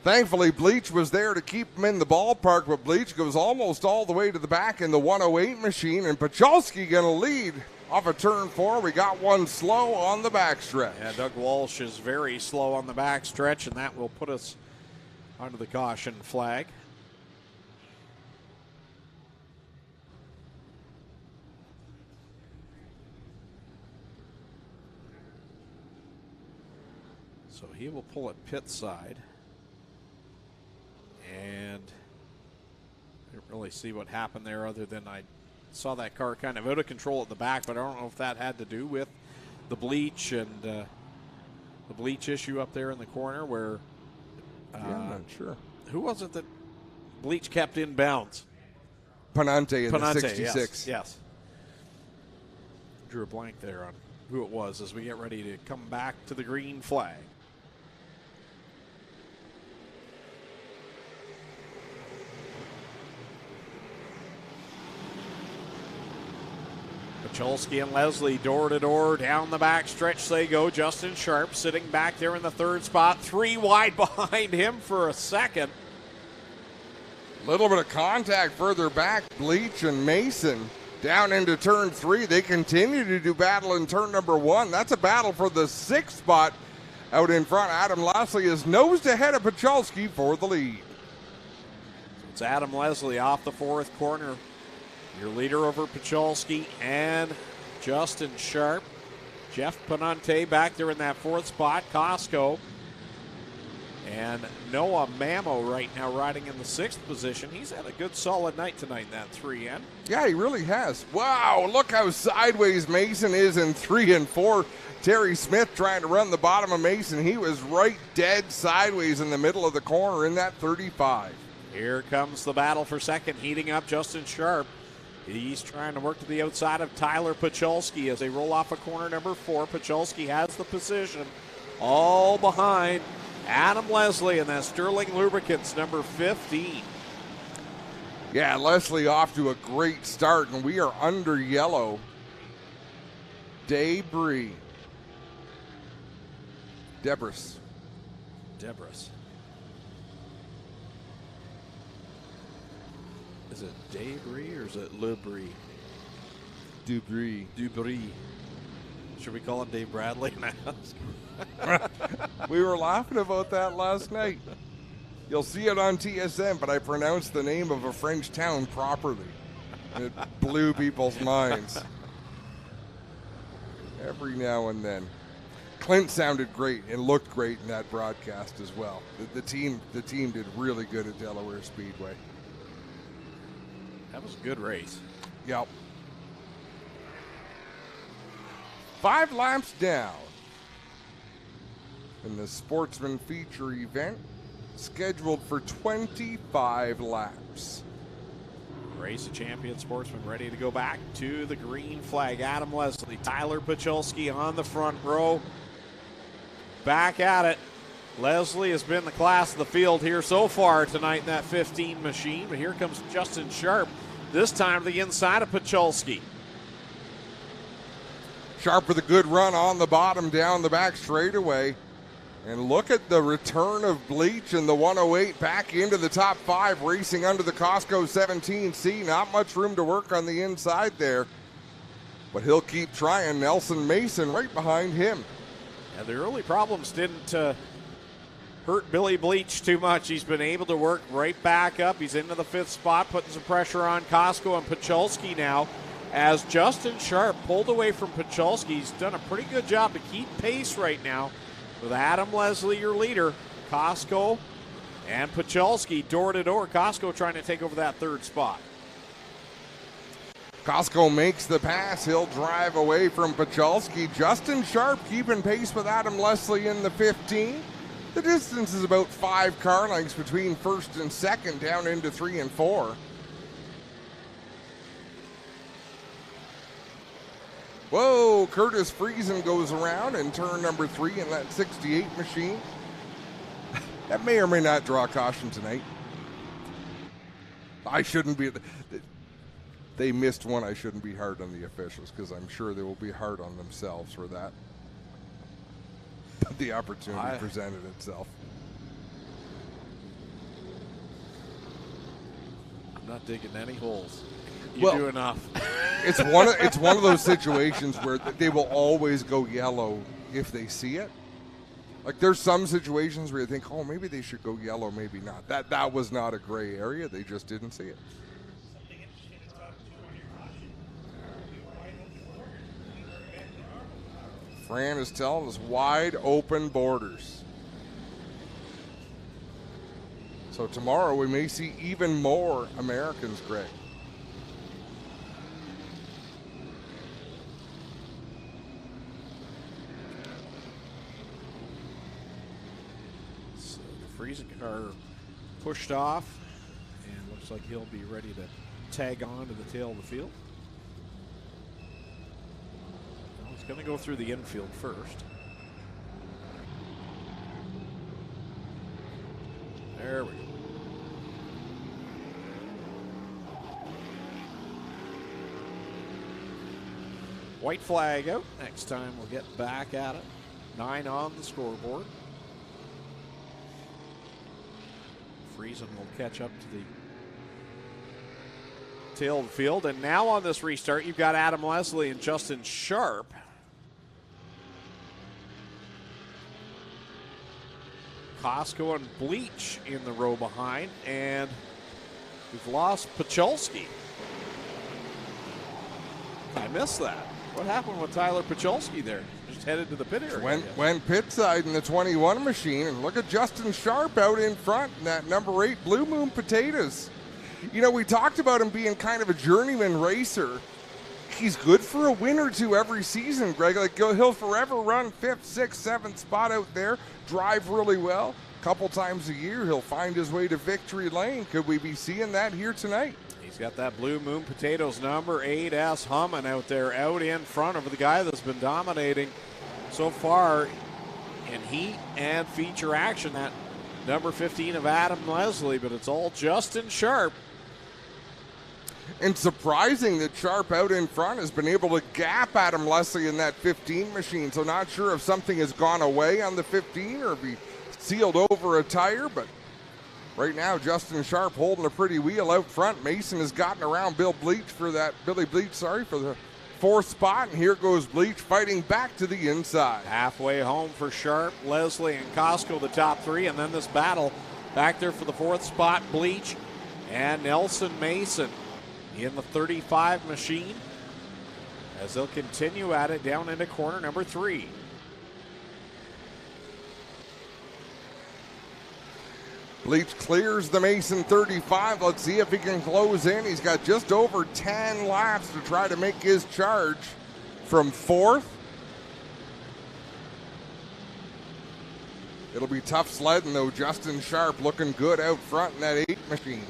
Thankfully, Bleach was there to keep him in the ballpark, but Bleach goes almost all the way to the back in the 108 machine, and Pacholski going to lead off of turn 4. We got one slow on the backstretch. Yeah, Doug Walsh is very slow on the backstretch, and that will put us under the caution flag. So he will pull it pit side. And I didn't really see what happened there other than I saw that car kind of out of control at the back, but I don't know if that had to do with the bleach and the bleach issue up there in the corner where I'm not sure. Who was it that bleach kept in bounds? Panante in the 66. Yes. Drew a blank there on who it was as we get ready to come back to the green flag. Pacholski and Leslie door to door down the back stretch they go. Justin Sharp sitting back there in the third spot, 3 wide behind him for a second. Little bit of contact further back. Bleach and Mason down into turn 3. They continue to do battle in turn number 1. That's a battle for the 6th spot out in front. Adam Leslie is nosed ahead of Pacholski for the lead. So it's Adam Leslie off the 4th corner. Your leader over Pacholski and Justin Sharp. Jeff Panante back there in that 4th spot. Costco and Noah Mamo right now riding in the 6th position. He's had a good solid night tonight in that 3N. Yeah, he really has. Wow, look how sideways Mason is in 3 and 4. Terry Smith trying to run the bottom of Mason. He was right dead sideways in the middle of the corner in that 35. Here comes the battle for second, heating up. Justin Sharp. He's trying to work to the outside of Tyler Pacholski as they roll off of corner number 4. Pacholski has the position all behind Adam Leslie and that Sterling Lubricants number 15. Yeah, Leslie off to a great start, and we are under yellow. Debris. Is it Debris or is it Lubry? Debris. Should we call him Dave Bradley now? We were laughing about that last night. You'll see it on TSN, but I pronounced the name of a French town properly. It blew people's minds. Every now and then. Clint sounded great and looked great in that broadcast as well. The team did really good at Delaware Speedway. That was a good race. Yep. 5 laps down in the Sportsman Feature event, scheduled for 25 laps. Race of Champion Sportsman ready to go back to the green flag. Adam Leslie, Tyler Pacholski on the front row. Back at it. Leslie has been the class of the field here so far tonight in that 15 machine, but here comes Justin Sharp, this time to the inside of Pacholski. Sharp with a good run on the bottom down the back straightaway. And look at the return of Bleach in the 108 back into the top 5, racing under the Costco 17C. Not much room to work on the inside there, but he'll keep trying. Nelson Mason right behind him. Yeah, the early problems didn't hurt Billy Bleach too much. He's been able to work right back up. He's into the 5th spot, putting some pressure on Costco and Pacholski now. As Justin Sharp pulled away from Pacholski, he's done a pretty good job to keep pace right now with Adam Leslie, your leader, Costco and Pacholski door to door. Costco trying to take over that 3rd spot. Costco makes the pass. He'll drive away from Pacholski. Justin Sharp keeping pace with Adam Leslie in the 15. The distance is about 5 car lengths between 1st and 2nd, down into 3 and 4. Whoa, Curtis Friesen goes around in turn number 3 in that 68 machine. That may or may not draw caution tonight. I shouldn't be. They missed one. I shouldn't be hard on the officials because I'm sure they will be hard on themselves for that. But the opportunity presented itself. I'm not digging any holes. You do enough. It's one of those situations where they will always go yellow if they see it. Like there's some situations where you think, oh, maybe they should go yellow, maybe not. That was not a gray area. They just didn't see it. Fran is telling us wide open borders. So tomorrow we may see even more Americans, Greg. Friesen car pushed off, and looks like he'll be ready to tag on to the tail of the field. Well, he's going to go through the infield first. There we go. White flag out. Next time we'll get back at it. 9 on the scoreboard. Friesen will catch up to the tail of the field. And now on this restart, you've got Adam Leslie and Justin Sharp. Costco and Bleach in the row behind. And we've lost Pacholski. I missed that. What happened with Tyler Pacholski there? Just headed to the pit area. Went pit side in the 21 machine, and look at Justin Sharp out in front in that number 8 Blue Moon Potatoes. You know, we talked about him being kind of a journeyman racer. He's good for a win or two every season, Greg. Like he'll forever run 5th, 6th, 7th spot out there, drive really well. A couple times a year, he'll find his way to victory lane. Could we be seeing that here tonight? He's got that Blue Moon Potatoes number 8S humming out there, out in front of the guy that's been dominating so far in heat and feature action. That number 15 of Adam Leslie, but it's all Justin Sharp. And surprising that Sharp out in front has been able to gap Adam Leslie in that 15 machine. So not sure if something has gone away on the 15 or if he sealed over a tire, but right now, Justin Sharp holding a pretty wheel out front. Mason has gotten around Billy Bleach for the 4th spot, and here goes Bleach fighting back to the inside. Halfway home for Sharp, Leslie, and Costco, the top 3, and then this battle back there for the 4th spot, Bleach and Nelson Mason in the 35 machine as they'll continue at it down into corner number 3. Bleach clears the Mason 35. Let's see if he can close in. He's got just over 10 laps to try to make his charge from 4th. It'll be tough sledding, though. Justin Sharp looking good out front in that 8 machine.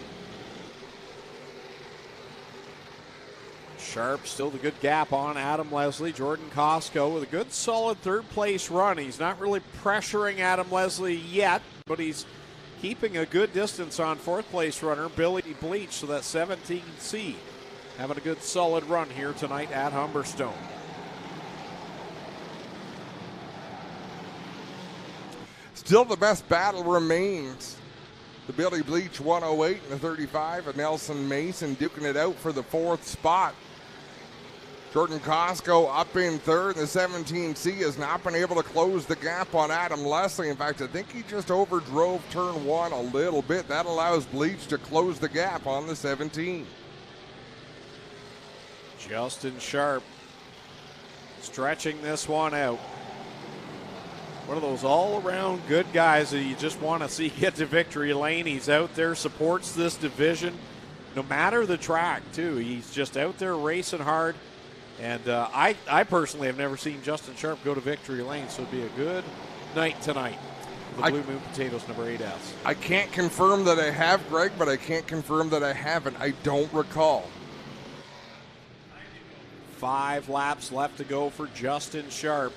Sharp still the good gap on Adam Leslie. Jordan Costco with a good solid 3rd place run. He's not really pressuring Adam Leslie yet, but he's keeping a good distance on 4th place runner Billy Bleach, so that 17C having a good solid run here tonight at Humberstone. Still the best battle remains. The Billy Bleach 108 and the 35 of Nelson Mason duking it out for the 4th spot. Jordan Costco up in 3rd. The 17C has not been able to close the gap on Adam Leslie. In fact, I think he just overdrove turn 1 a little bit. That allows Bleach to close the gap on the 17. Justin Sharp stretching this one out. One of those all-around good guys that you just want to see get to victory lane. He's out there, supports this division, no matter the track, too. He's just out there racing hard. And I personally have never seen Justin Sharp go to victory lane, so it'd be a good night tonight. The Blue Moon Potatoes number 8S. I can't confirm that I have, Greg, but I can't confirm that I haven't. I don't recall. 5 laps left to go for Justin Sharp.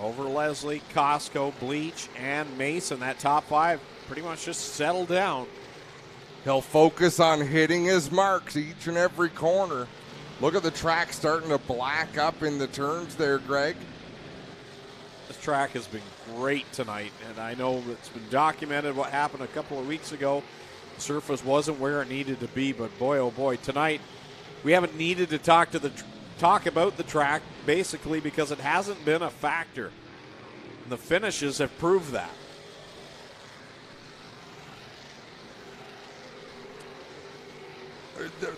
Over Leslie, Costco, Bleach, and Mason. That top 5 pretty much just settled down. He'll focus on hitting his marks each and every corner. Look at the track starting to black up in the turns there, Greg. This track has been great tonight, and I know it's been documented what happened a couple of weeks ago. The surface wasn't where it needed to be, but boy, oh boy, tonight we haven't needed to talk about the track basically because it hasn't been a factor. And the finishes have proved that.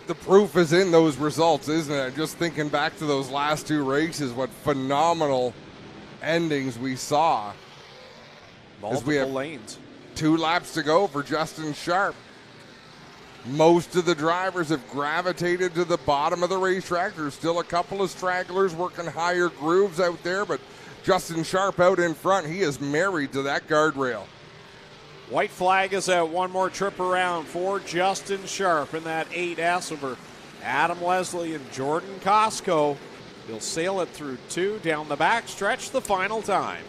The proof is in those results, isn't it? Just thinking back to those last 2 races, what phenomenal endings we saw. Multiple as we have lanes. 2 laps to go for Justin Sharp. Most of the drivers have gravitated to the bottom of the racetrack. There's still a couple of stragglers working higher grooves out there, but Justin Sharp out in front, he is married to that guardrail. White flag is out. One more trip around for Justin Sharp in that 8S over Adam Leslie and Jordan Costco. He'll sail it through 2 down the back stretch the final time.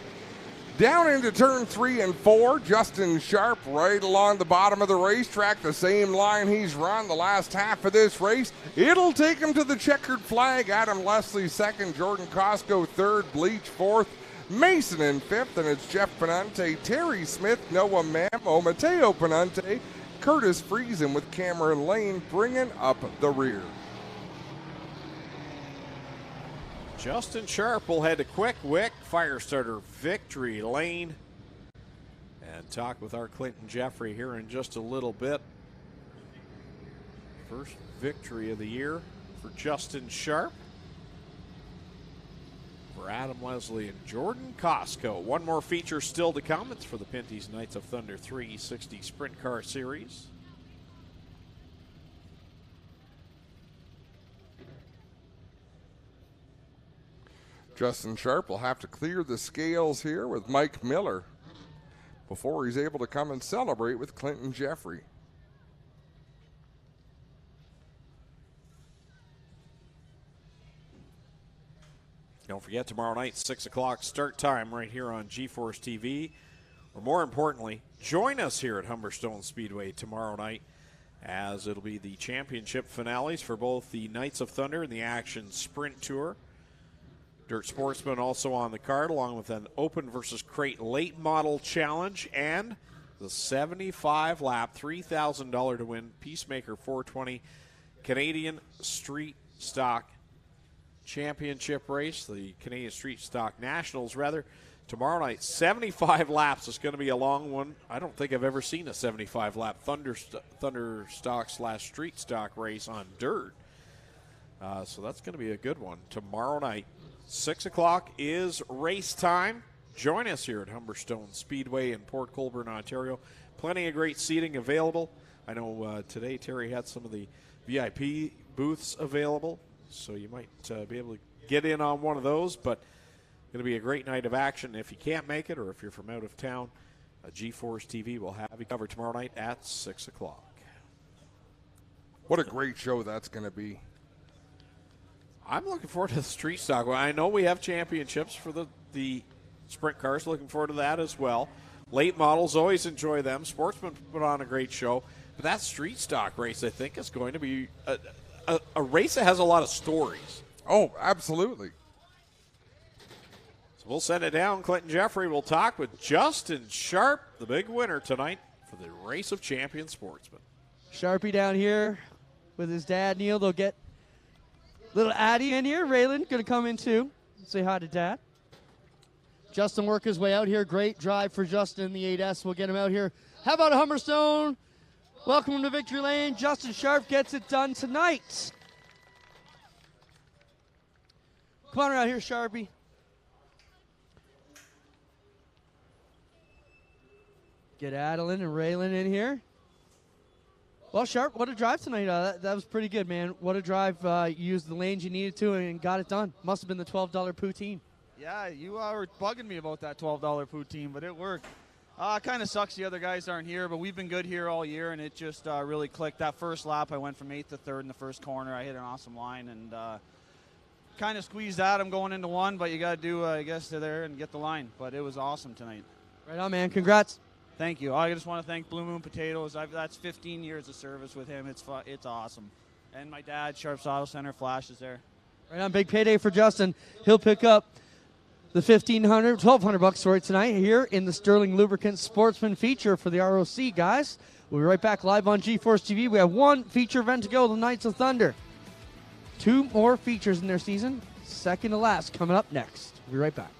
Down into turn 3 and 4, Justin Sharp right along the bottom of the racetrack, the same line he's run the last half of this race. It'll take him to the checkered flag. Adam Leslie second, Jordan Costco third, Bleach fourth, Mason in 5th, and it's Jeff Penante, Terry Smith, Noah Mammo, Mateo Penante, Curtis Friesen with Cameron Lane bringing up the rear. Justin Sharp will head to Quick Wick Fire Starter Victory Lane and talk with our Clinton Jeffrey here in just a little bit. First victory of the year for Justin Sharp. For Adam Leslie and Jordan Costco. One more feature still to come. It's for the Pinty's Knights of Thunder 360 Sprint Car Series. Justin Sharp will have to clear the scales here with Mike Miller before he's able to come and celebrate with Clinton Jeffrey. Don't forget, tomorrow night, 6 o'clock start time right here on GeForce TV. Or more importantly, join us here at Humberstone Speedway tomorrow night as it'll be the championship finales for both the Knights of Thunder and the Action Sprint Tour. Dirt Sportsman also on the card, along with an Open versus Crate Late Model Challenge and the 75-lap, $3,000 to win Peacemaker 420 Canadian Street Stock Championship race, the Canadian Street Stock Nationals, rather. Tomorrow night, 75 laps. It's going to be a long one. I don't think I've ever seen a 75-lap Thunder Stock / Street Stock race on dirt. So that's going to be a good one. Tomorrow night, 6 o'clock is race time. Join us here at Humberstone Speedway in Port Colborne, Ontario. Plenty of great seating available. I know today Terry had some of the VIP booths available, so you might be able to get in on one of those, but going to be a great night of action. If you can't make it, or if you're from out of town, GeForce TV will have you covered tomorrow night at 6 o'clock. What a great show that's going to be. I'm looking forward to the street stock. Well, I know we have championships for the sprint cars. Looking forward to that as well. Late models, always enjoy them. Sportsmen put on a great show. But that street stock race, I think, is going to be a race that has a lot of stories. Oh, absolutely. So we'll send it down. Clinton Jeffrey will talk with Justin Sharp, the big winner tonight for the Race of Champion Sportsmen. Sharpie down here with his dad, Neil. They'll get little Addie in here. Raylan going to come in too. Say hi to Dad. Justin work his way out here. Great drive for Justin in the 8S. We'll get him out here. How about a Humberstone? Welcome him to Victory Lane. Justin Sharp gets it done tonight. Come on around here, Sharpie. Get Adeline and Raylan in here. Well, Sharp, what a drive tonight. That was pretty good, man. What a drive. You used the lanes you needed to and got it done. Must have been the $12 poutine. Yeah, you were bugging me about that $12 poutine, but it worked. Kind of sucks the other guys aren't here, but we've been good here all year, and it just really clicked. That first lap, I went from 8th to 3rd in the first corner. I hit an awesome line, and kind of squeezed out. I'm going into 1, but you got to do, I guess, to there and get the line. But it was awesome tonight. Right on, man. Congrats. Thank you. I just want to thank Blue Moon Potatoes. That's 15 years of service with him. It's awesome. And my dad, Sharps Auto Center, Flash is there. Right on, big payday for Justin. He'll pick up the $1,200 sorry, tonight here in the Sterling Lubricants Sportsman feature for the ROC, guys. We'll be right back live on GeForce TV. We have one feature event to go, the Knights of Thunder. 2 more features in their season, second to last, coming up next. We'll be right back.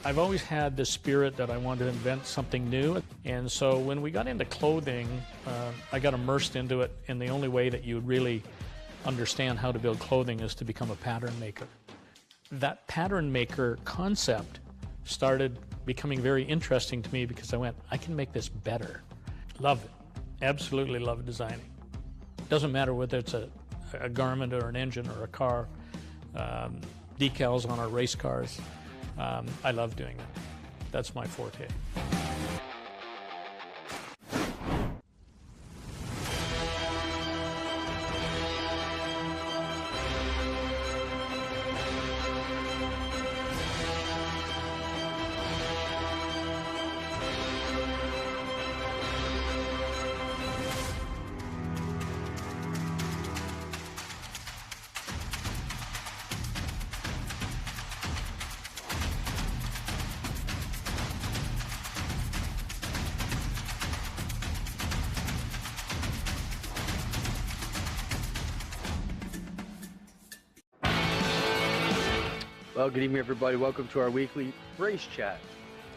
I've always had the spirit that I wanted to invent something new. And so when we got into clothing, I got immersed into it, and the only way that you would really understand how to build clothing is to become a pattern maker. That pattern maker concept started becoming very interesting to me because I went, I can make this better. Love it. Absolutely love designing. Doesn't matter whether it's a garment or an engine or a car, decals on our race cars. I love doing that. That's my forte. Well, good evening, everybody. Welcome to our weekly race chat.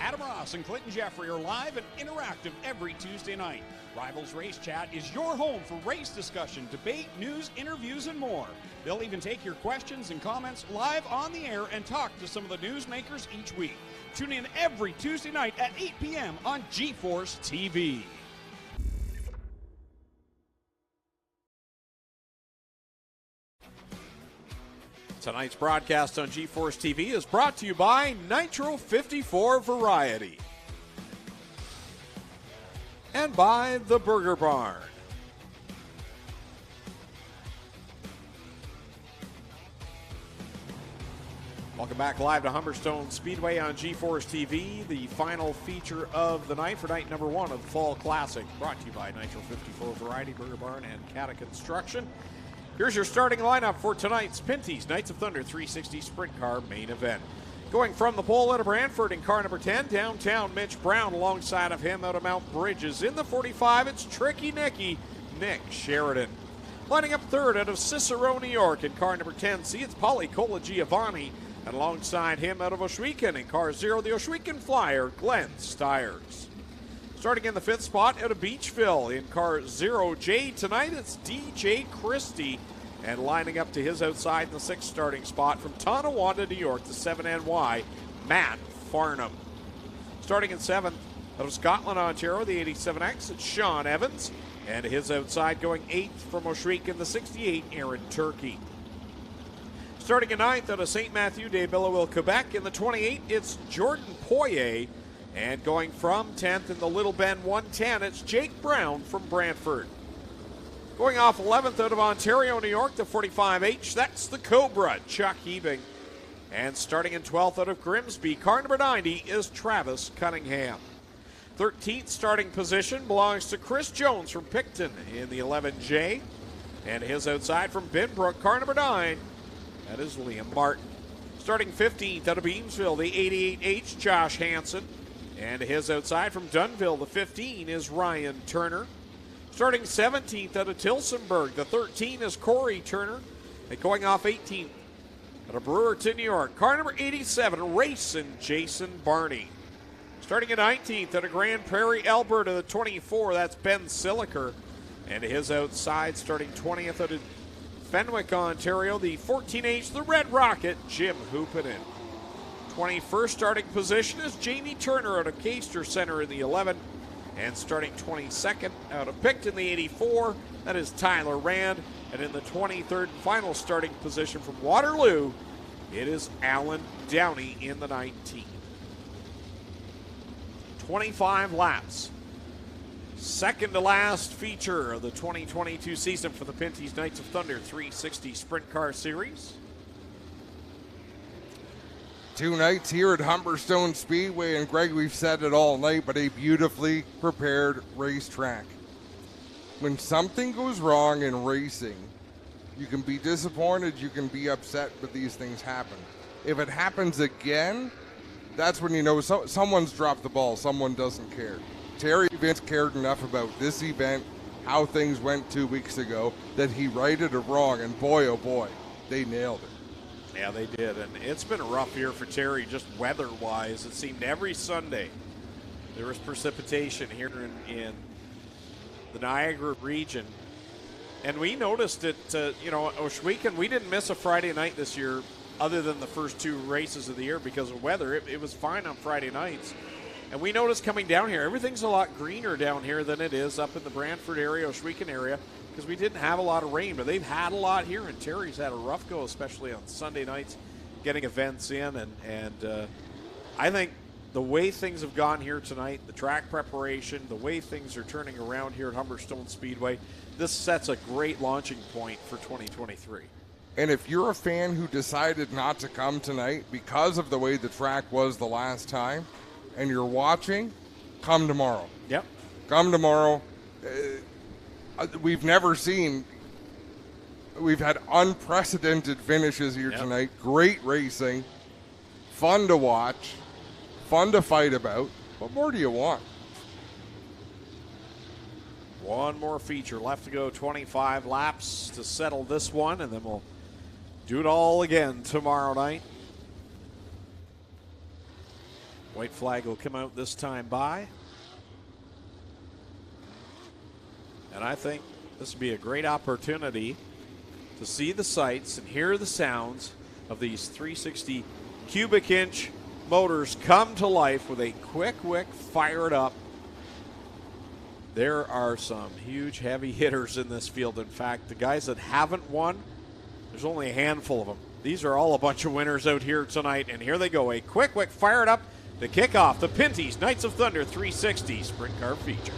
Adam Ross and Clinton Jeffrey are live and interactive every Tuesday night. Rivals Race Chat is your home for race discussion, debate, news, interviews, and more. They'll even take your questions and comments live on the air and talk to some of the newsmakers each week. Tune in every Tuesday night at 8 p.m. on GeForce TV. Tonight's broadcast on GeForce TV is brought to you by Nitro 54 Variety and by the Burger Barn. Welcome back live to Humberstone Speedway on GeForce TV, the final feature of the night for night number 1 of the Fall Classic, brought to you by Nitro 54 Variety, Burger Barn, and Cata Construction. Here's your starting lineup for tonight's Pinty's Knights of Thunder 360 Sprint Car main event. Going from the pole out of Brantford in car number 10, downtown Mitch Brown alongside of him out of Mount Bridges. In the 45, it's Tricky Nicky, Nick Sheridan. Lining up third out of Cicero, New York in car number 10C, it's Polly Cola Giovanni. And alongside him out of Oshwegan in car 0, the Oshwegan Flyer, Glenn Stiers. Starting in the 5th spot out of Beachville in car 0J tonight, it's DJ Christie. And lining up to his outside in the 6th starting spot from Tonawanda, New York, the 7NY, Matt Farnham. Starting in 7th out of Scotland, Ontario, the 87X, it's Sean Evans. And his outside going 8th from Oshwegan, the 68, Aaron Turkey. Starting in 9th out of St. Matthew de Belleville, Quebec, in the 28, it's Jordan Poirier. And going from 10th in the Little Bend 110, it's Jake Brown from Brantford. Going off 11th out of Ontario, New York, the 45H, that's the Cobra, Chuck Hebing. And starting in 12th out of Grimsby, car number 90 is Travis Cunningham. 13th starting position belongs to Chris Jones from Picton in the 11J. And his outside from Binbrook, car number 9, that is Liam Martin. Starting 15th out of Beamsville, the 88H, Josh Hansen. And his outside from Dunville, the 15, is Ryan Turner. Starting 17th out of Tilsonburg, the 13 is Corey Turner. And going off 18th out of Brewerton, New York, car number 87, Racing Jason Barney. Starting at 19th out of Grand Prairie, Alberta, the 24, that's Ben Siliker. And his outside, starting 20th out of Fenwick, Ontario, the 14H, the Red Rocket, Jim Hoopinen. 21st starting position is Jamie Turner out of Caister Center in the 11. And starting 22nd out of Picton, the 84, that is Tyler Rand. And in the 23rd final starting position from Waterloo, it is Alan Downey in the 19. 25 laps. Second to last feature of the 2022 season for the Pinty's Knights of Thunder 360 Sprint Car Series. 2 nights here at Humberstone Speedway, and Greg, we've said it all night, but a beautifully prepared racetrack. When something goes wrong in racing, you can be disappointed, you can be upset, but these things happen. If it happens again, that's when you know someone's dropped the ball, someone doesn't care. Terry Vince cared enough about this event, how things went 2 weeks ago, that he righted a wrong, and boy, oh boy, they nailed it. Yeah, they did, and it's been a rough year for Terry just weather-wise. It seemed every Sunday there was precipitation here in the Niagara region. And we noticed it, Oshweekend, we didn't miss a Friday night this year other than the first 2 races of the year because of weather. It was fine on Friday nights. And we noticed coming down here, everything's a lot greener down here than it is up in the Brantford area, Oshweekend area, because we didn't have a lot of rain, but they've had a lot here, and Terry's had a rough go, especially on Sunday nights, getting events in. And I think the way things have gone here tonight, the track preparation, the way things are turning around here at Humberstone Speedway, this sets a great launching point for 2023. And if you're a fan who decided not to come tonight because of the way the track was the last time, and you're watching, come tomorrow. Yep. Come tomorrow. We've had unprecedented finishes here tonight. Great racing. Fun to watch. Fun to fight about. What more do you want? One more feature left to go, 25 laps to settle this one, and then we'll do it all again tomorrow night. White flag will come out this time by. And I think this would be a great opportunity to see the sights and hear the sounds of these 360 cubic inch motors come to life with a quick fire it up. There are some huge heavy hitters in this field. In fact, the guys that haven't won, there's only a handful of them. These are all a bunch of winners out here tonight, and here they go. A quick fire it up to kick off the Pinty's Knights of Thunder 360 Sprint Car feature.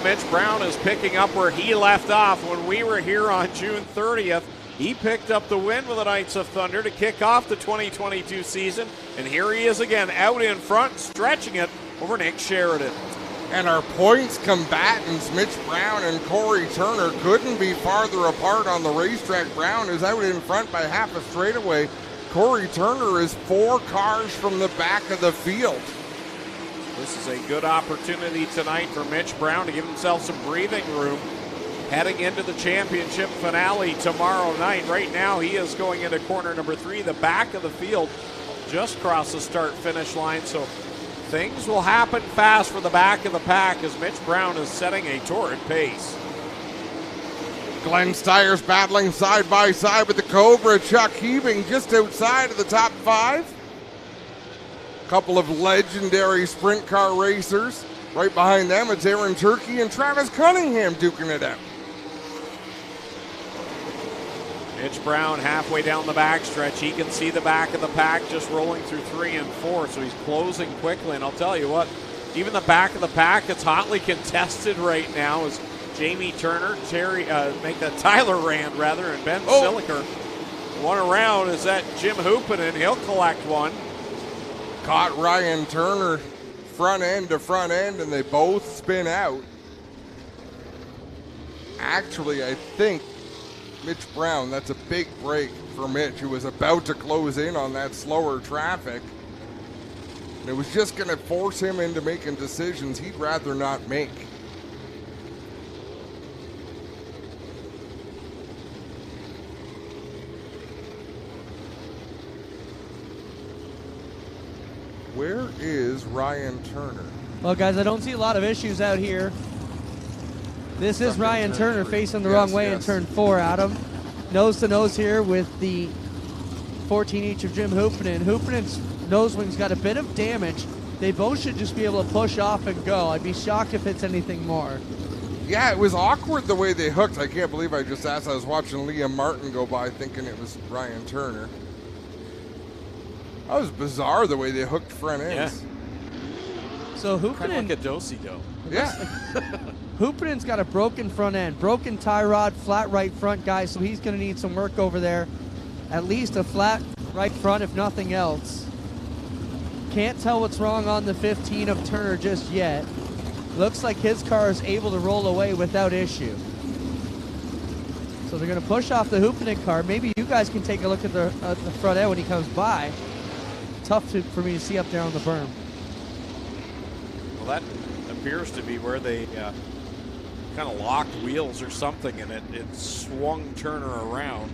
Mitch Brown is picking up where he left off when we were here on June 30th. He picked up the win with the Knights of Thunder to kick off the 2022 season. And here he is again, out in front, stretching it over Nick Sheridan. And our points combatants, Mitch Brown and Corey Turner, couldn't be farther apart on the racetrack. Brown is out in front by half a straightaway. Corey Turner is 4 cars from the back of the field. This is a good opportunity tonight for Mitch Brown to give himself some breathing room heading into the championship finale tomorrow night. Right now, he is going into corner number 3, the back of the field, just across the start-finish line. So things will happen fast for the back of the pack as Mitch Brown is setting a torrid pace. Glenn Steyer's battling side by side with the Cobra. Chuck Heaving just outside of the top 5. Couple of legendary sprint car racers. Right behind them, it's Aaron Turkey and Travis Cunningham duking it out. Mitch Brown halfway down the backstretch. He can see the back of the pack just rolling through 3 and 4, so he's closing quickly. And I'll tell you what, even the back of the pack, it's hotly contested right now as Jamie Turner, Tyler Rand, and Ben Siliker. One around is that Jim Hoopinen. He'll collect one. Caught Ryan Turner front end to front end, and they both spin out. Actually, I think Mitch Brown, that's a big break for Mitch, who was about to close in on that slower traffic. And it was just going to force him into making decisions he'd rather not make. Where is Ryan Turner? Well, guys, I don't see a lot of issues out here. This is Ryan Turner facing the wrong way in turn 4, Adam. Nose to nose here with the 14 each of Jim Hoopinen. Hoopinen's nose wing's got a bit of damage. They both should just be able to push off and go. I'd be shocked if it's anything more. Yeah, it was awkward the way they hooked. I can't believe I just asked. I was watching Liam Martin go by thinking it was Ryan Turner. That was bizarre the way they hooked front ends. So Hoopinen, Kind of like a do-si-do. Yeah. Hoopinen's got a broken front end, broken tie rod, flat right front, guys, so he's going to need some work over there. At least a flat right front, if nothing else. Can't tell what's wrong on the 15 of Turner just yet. Looks like his car is able to roll away without issue. So they're going to push off the Hoopinen car. Maybe you guys can take a look at the front end when he comes by. Tough for me to see up there on the berm. Well, that appears to be where they kind of locked wheels or something, and it swung Turner around.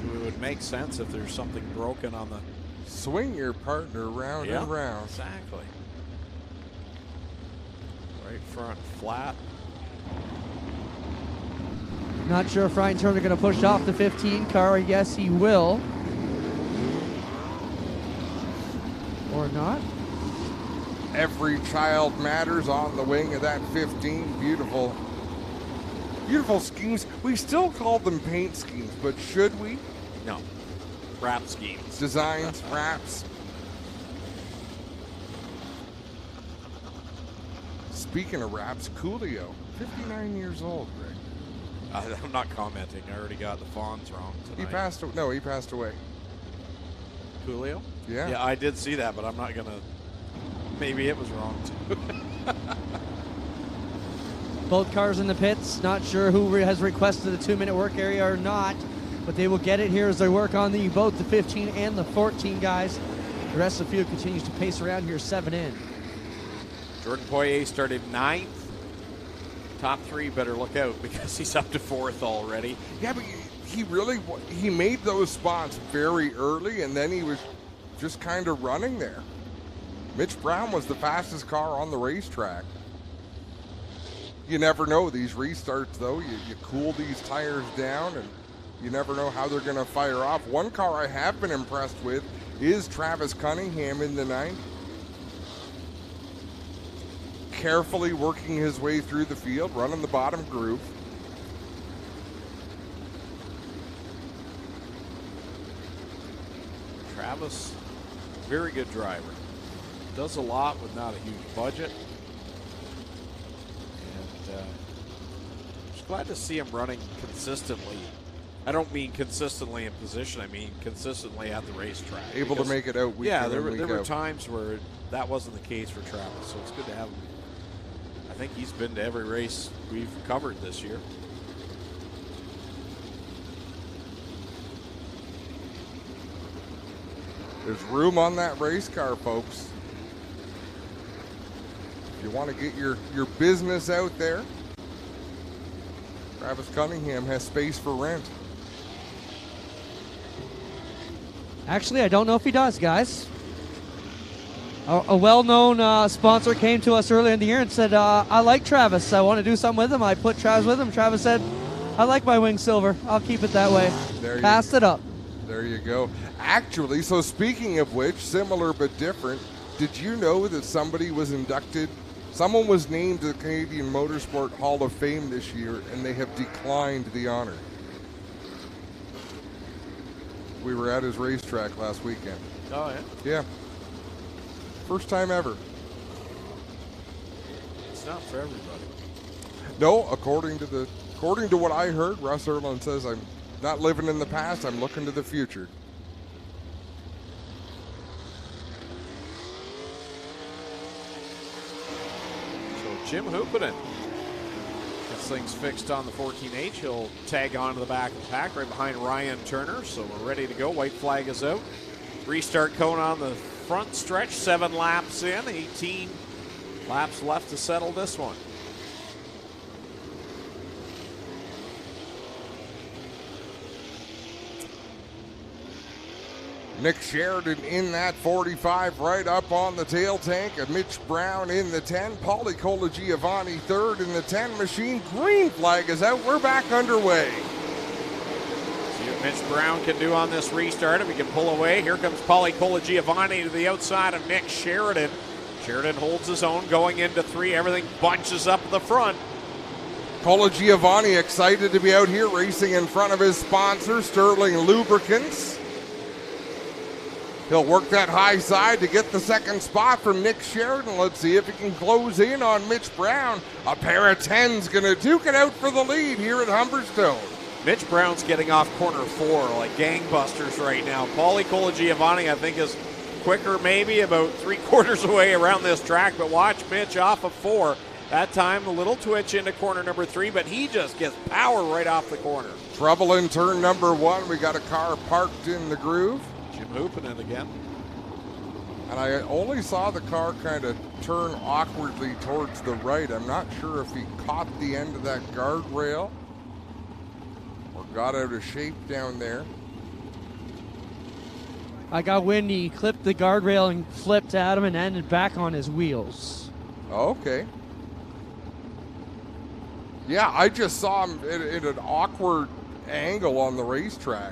So it would make sense if there's something broken on the... Swing your partner round and round. Exactly. Right front flat. Not sure if Ryan Turner going to push off the 15 car. Yes, he will. Or not. Every child matters on the wing of that 15. Beautiful. Beautiful schemes. We still call them paint schemes, but should we? No. Wrap schemes. Designs, wraps. Speaking of wraps, Coolio, 59 years old, Greg. I'm not commenting. I already got the Fawns wrong tonight. He passed away. Coolio? Yeah. Yeah, I did see that, but I'm not going to... Maybe it was wrong, too. Both cars in the pits. Not sure who has requested a 2-minute work area or not, but they will get it here as they work on both the 15 and the 14 guys. The rest of the field continues to pace around here, 7 in. Jordan Poirier started 9th. Top 3 better look out because he's up to 4th already. Yeah, but he made those spots very early, and then he was just kind of running there. Mitch Brown was the fastest car on the racetrack. You never know these restarts, though. You cool these tires down, and you never know how they're going to fire off. One car I have been impressed with is Travis Cunningham in the 9. Carefully working his way through the field, running the bottom groove. Travis, very good driver. Does a lot with not a huge budget. And just glad to see him running consistently. I don't mean consistently in position. I mean consistently at the racetrack. Able to make it out week in, there week were out. times where that wasn't the case for Travis, so it's good to have him. I think he's been to every race we've covered this year. There's room on that race car, folks. If you want to get your business out there, Travis Cunningham has space for rent. Actually, I don't know if he does, guys. A well-known sponsor came to us earlier in the year and said, I like Travis. I want to do something with him. I put Travis with him. Travis said, I like my wing silver. I'll keep it that way. Passed it up. There you go. Actually, so speaking of which, similar but different, did you know that someone was named to the Canadian Motorsport Hall of Fame this year, and they have declined the honor? We were at his racetrack last weekend. Oh, yeah? Yeah. First time ever. It's not for everybody. No, according to what I heard, Russ Erland says, I'm not living in the past, I'm looking to the future. Jim Hoopinen gets things fixed on the 14H. He'll tag on to the back of the pack right behind Ryan Turner. So we're ready to go. White flag is out. Restart cone on the front stretch. 7 laps in. 18 laps left to settle this one. Nick Sheridan in that 45 right up on the tail tank. Mitch Brown in the 10. Paulie Colagiovanni third in the 10 machine. Green flag is out. We're back underway. See what Mitch Brown can do on this restart. If he can pull away. Here comes Paulie Colagiovanni to the outside of Nick Sheridan. Sheridan holds his own going into 3. Everything bunches up the front. Colagiovanni excited to be out here racing in front of his sponsor, Sterling Lubricants. He'll work that high side to get the second spot from Nick Sheridan. Let's see if he can close in on Mitch Brown. A pair of 10's going to duke it out for the lead here at Humberstone. Mitch Brown's getting off corner 4 like gangbusters right now. Paulie Colagiovanni, I think, is quicker, maybe about 3/4 away around this track, but watch Mitch off of 4. That time, a little twitch into corner number 3, but he just gets power right off the corner. Trouble in turn number 1. We got a car parked in the groove. Jim Hoopinen again. And I only saw the car kind of turn awkwardly towards the right. I'm not sure if he caught the end of that guardrail or got out of shape down there. I got wind he clipped the guardrail and flipped at him and ended back on his wheels. Okay. Yeah, I just saw him in an awkward angle on the racetrack.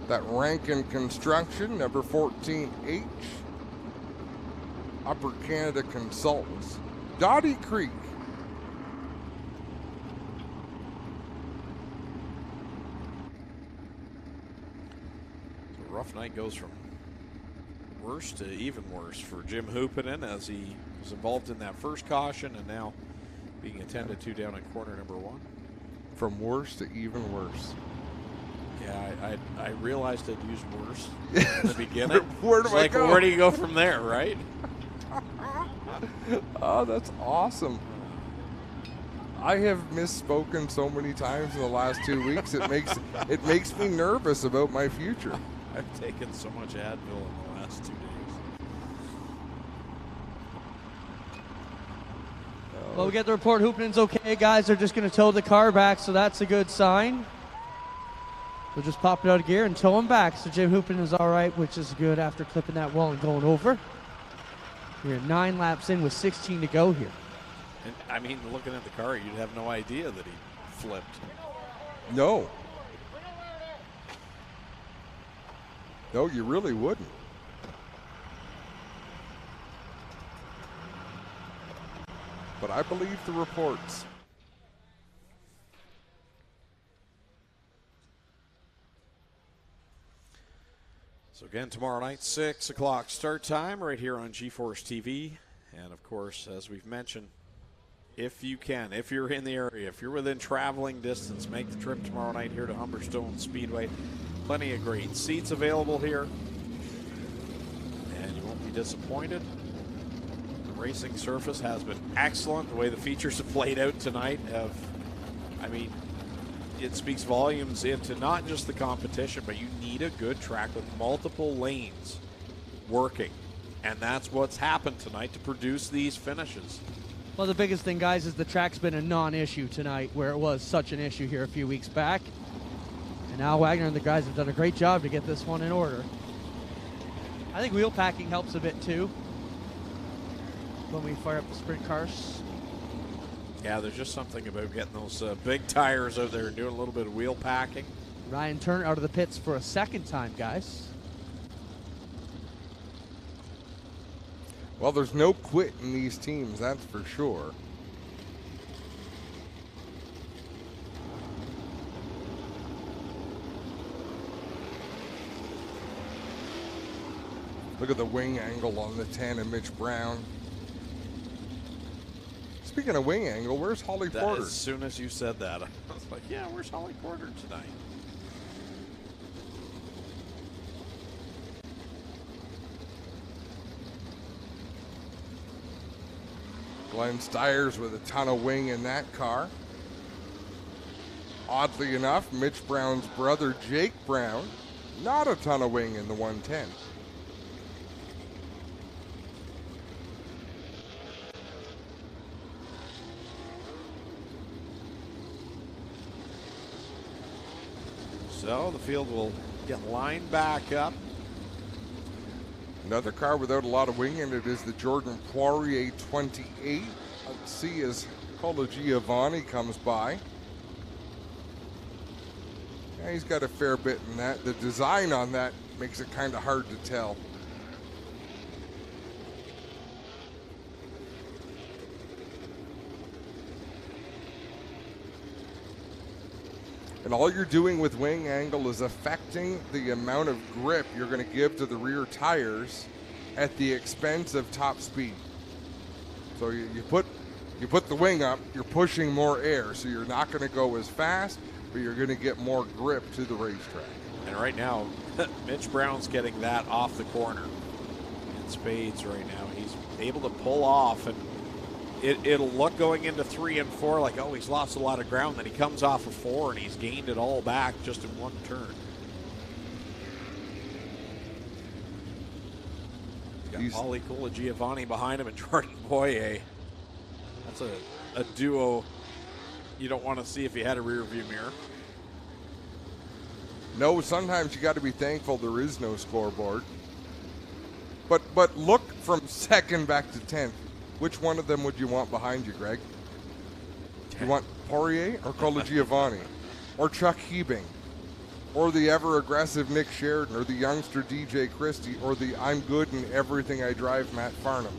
That Rankin Construction, number 14H. Upper Canada Consultants. Dottie Creek. The rough night goes from worse to even worse for Jim Hoopinen as he was involved in that first caution and now being attended to down in corner number 1. From worse to even worse. Yeah, I realized I'd use worse in the beginning. Where do I go? Where do you go from there, right? Oh, that's awesome. I have misspoken so many times in the last 2 weeks. It makes me nervous about my future. I've taken so much Advil in the last 2 days. Well, we get the report Hoopinen's okay, guys. They're just going to tow the car back, so that's a good sign. We'll just pop it out of gear and tow him back. So Jim Hoopinen is all right, which is good after clipping that wall and going over. We're 9 laps in with 16 to go here. And I mean, looking at the car, you'd have no idea that he flipped. No. No, you really wouldn't. But I believe the reports. So again, tomorrow night, 6 o'clock start time right here on GeForce TV. And of course, as we've mentioned, if you can, if you're in the area, if you're within traveling distance, make the trip tomorrow night here to Humberstone Speedway. Plenty of great seats available here. And you won't be disappointed. The racing surface has been excellent. The way the features have played out tonight it speaks volumes into not just the competition, but you need a good track with multiple lanes working. And that's what's happened tonight to produce these finishes. Well, the biggest thing, guys, is the track's been a non-issue tonight, where it was such an issue here a few weeks back. And Al Wagner and the guys have done a great job to get this one in order. I think wheel packing helps a bit, too, when we fire up the sprint cars. Yeah, there's just something about getting those big tires out there and doing a little bit of wheel packing. Ryan Turner out of the pits for a second time, guys. Well, there's no quit in these teams, that's for sure. Look at the wing angle on the 10 of Mitch Brown. Speaking of wing angle, where's Holly Porter? As soon as you said that, I was like, yeah, where's Holly Porter tonight? Glenn Stiers with a ton of wing in that car. Oddly enough, Mitch Brown's brother, Jake Brown, not a ton of wing in the 110. So the field will get lined back up. Another car without a lot of wing in it is the Jordan Poirier 28. Let's see as Colo Giovanni comes by. Yeah, he's got a fair bit in that. The design on that makes it kind of hard to tell. And all you're doing with wing angle is affecting the amount of grip you're going to give to the rear tires at the expense of top speed. So you put the wing up, you're pushing more air, so you're not going to go as fast, but you're going to get more grip to the racetrack. And right now, Mitch Brown's getting that off the corner in spades right now. He's able to pull off, and it'll look going into 3 and 4 like, oh, he's lost a lot of ground. Then he comes off of 4 and he's gained it all back just in one turn. He's got Paulie Colagiovanni behind him and Jordan Poirier. That's a duo you don't want to see if you had a rear view mirror. No, sometimes you got to be thankful there is no scoreboard. But look from second back to 10th. Which one of them would you want behind you, Greg? You want Poirier or Colagiovanni? Or Chuck Hebing? Or the ever-aggressive Nick Sheridan? Or the youngster DJ Christie? Or the I'm good in everything I drive Matt Farnham?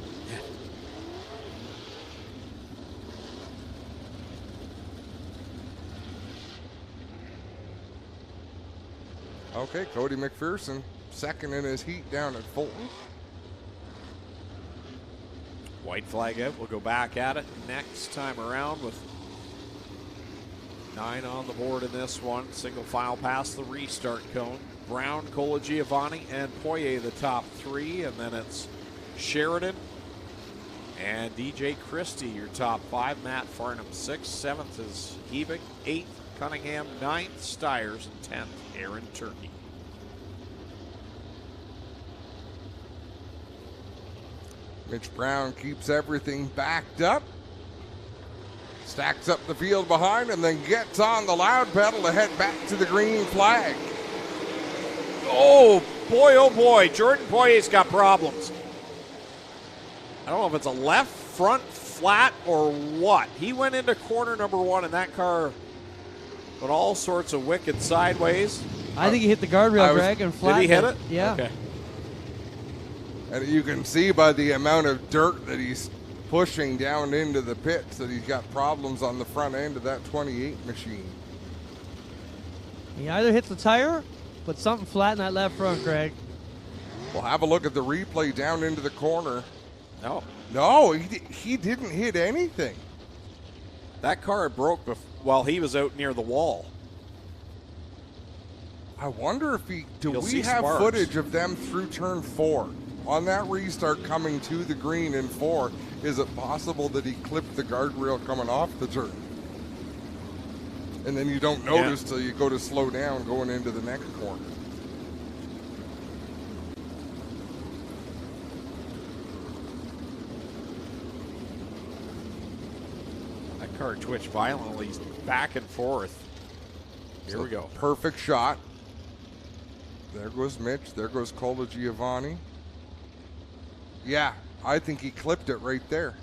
Okay, Cody McPherson, second in his heat down at Fulton. White flag out. We'll go back at it next time around with 9 on the board in this one. Single file past the restart cone. Brown, Colagiovanni, and Poirier the top 3. And then it's Sheridan and DJ Christie, your top 5. Matt Farnham 6th. 7th is Hebing. 8th, Cunningham. 9th, Stiers. And 10th, Aaron Turkey. Mitch Brown keeps everything backed up, stacks up the field behind, and then gets on the loud pedal to head back to the green flag. Oh boy, Jordan Poirier's got problems. I don't know if it's a left front flat or what. He went into corner number 1 and that car went all sorts of wicked sideways. I think he hit the guardrail, Greg, and flattened. Did he hit it? Yeah. Okay. And you can see by the amount of dirt that he's pushing down into the pits that he's got problems on the front end of that 28 machine. He either hits the tire, but something flat in that left front, Greg. We'll have a look at the replay down into the corner. No, he didn't hit anything. That car broke while he was out near the wall. I wonder if You'll we see have sparks. footage of them through turn 4? On that restart coming to the green in 4, is it possible that he clipped the guardrail coming off the turn? And then you don't notice till you go to slow down going into the next corner. That car twitched violently back and forth. Here we go. Perfect shot. There goes Mitch. There goes Colagiovanni. Yeah, I think he clipped it right there.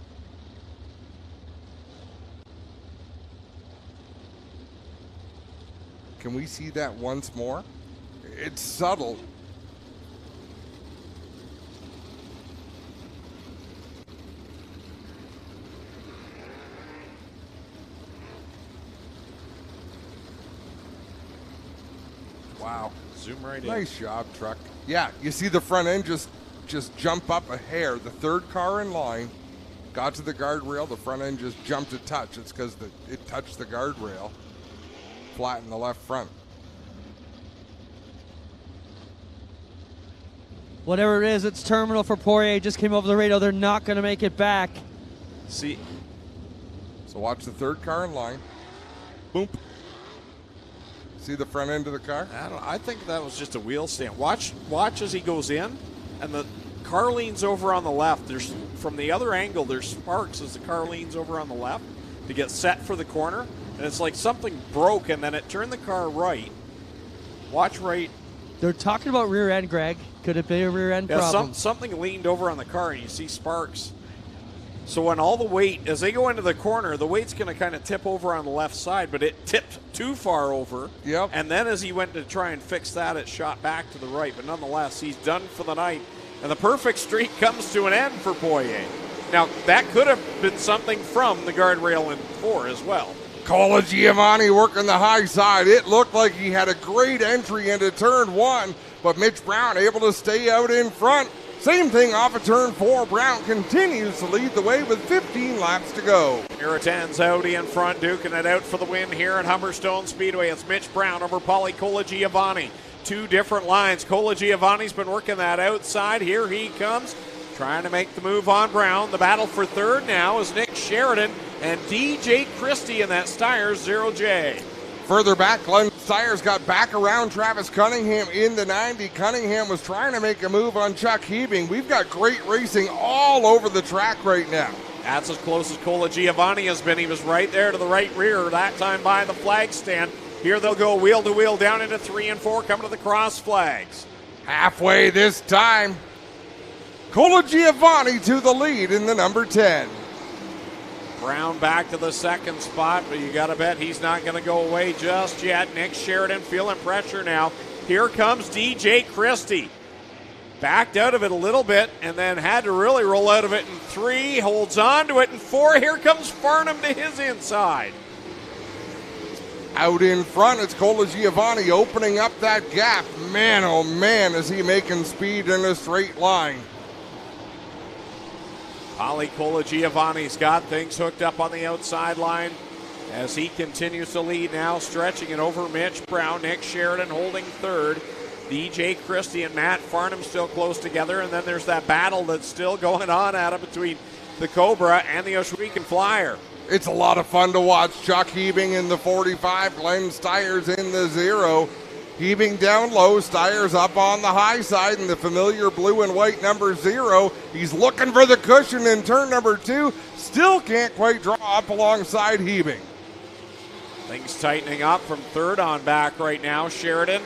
Can we see that once more? It's subtle. Wow. Zoom right in. Nice job, truck. Yeah, you see the front end just jump up a hair. The third car in line got to the guardrail. The front end just jumped a touch. It's because it touched the guardrail. Flattened the left front. Whatever it is, it's terminal for Poirier. Just came over the radio. They're not going to make it back. See, So watch the third car in line. Boom. See the front end of the car? I think that was just a wheel stand. Watch as he goes in, and the car leans over on the left. There's from the other angle, there's sparks as the car leans over on the left to get set for the corner, and it's like something broke, and then it turned the car right. Watch right. They're talking about rear end, Greg. Could it be a rear end problem? Something leaned over on the car, and you see sparks. So when all the weight, as they go into the corner, the weight's going to kind of tip over on the left side, but it tipped too far over. Yep. And then as he went to try and fix that, it shot back to the right. But nonetheless, he's done for the night. And the perfect streak comes to an end for Poirier. Now, that could have been something from the guardrail in 4 as well. Cola Giovanni working the high side. It looked like he had a great entry into turn 1, but Mitch Brown able to stay out in front. Same thing off of turn 4. Brown continues to lead the way with 15 laps to go. Miratan's Audi in front, duking it out for the win here at Humberstone Speedway. It's Mitch Brown over Paulie Colagiovanni. 2 different lines. Colagiovanni's been working that outside. Here he comes, trying to make the move on Brown. The battle for third now is Nick Sheridan and DJ Christie in that Steyrs 0J. Further back, Glenn Steyrs got back around Travis Cunningham in the 90. Cunningham was trying to make a move on Chuck Hebing. We've got great racing all over the track right now. That's as close as Colagiovanni has been. He was right there to the right rear, that time by the flag stand. Here they'll go wheel to wheel down into 3 and 4, coming to the cross flags. Halfway this time. Colagiovanni to the lead in the number 10. Brown back to the second spot, but you got to bet he's not going to go away just yet. Nick Sheridan feeling pressure now. Here comes DJ Christie. Backed out of it a little bit and then had to really roll out of it in 3. Holds on to it in 4. Here comes Farnham to his inside. Out in front, it's Colagiovanni opening up that gap. Man, oh man, is he making speed in a straight line. Paulie Colagiovanni's got things hooked up on the outside line as he continues to lead now, stretching it over Mitch Brown. Nick Sheridan holding third. DJ Christie and Matt Farnham still close together, and then there's that battle that's still going on out of between the Cobra and the Ohsweken Flyer. It's a lot of fun to watch. Chuck Hebing in the 45, Glenn Steyrs in the 0. Hebing down low, Steyrs up on the high side in the familiar blue and white number 0. He's looking for the cushion in turn number 2. Still can't quite draw up alongside Hebing. Things tightening up from third on back right now. Sheridan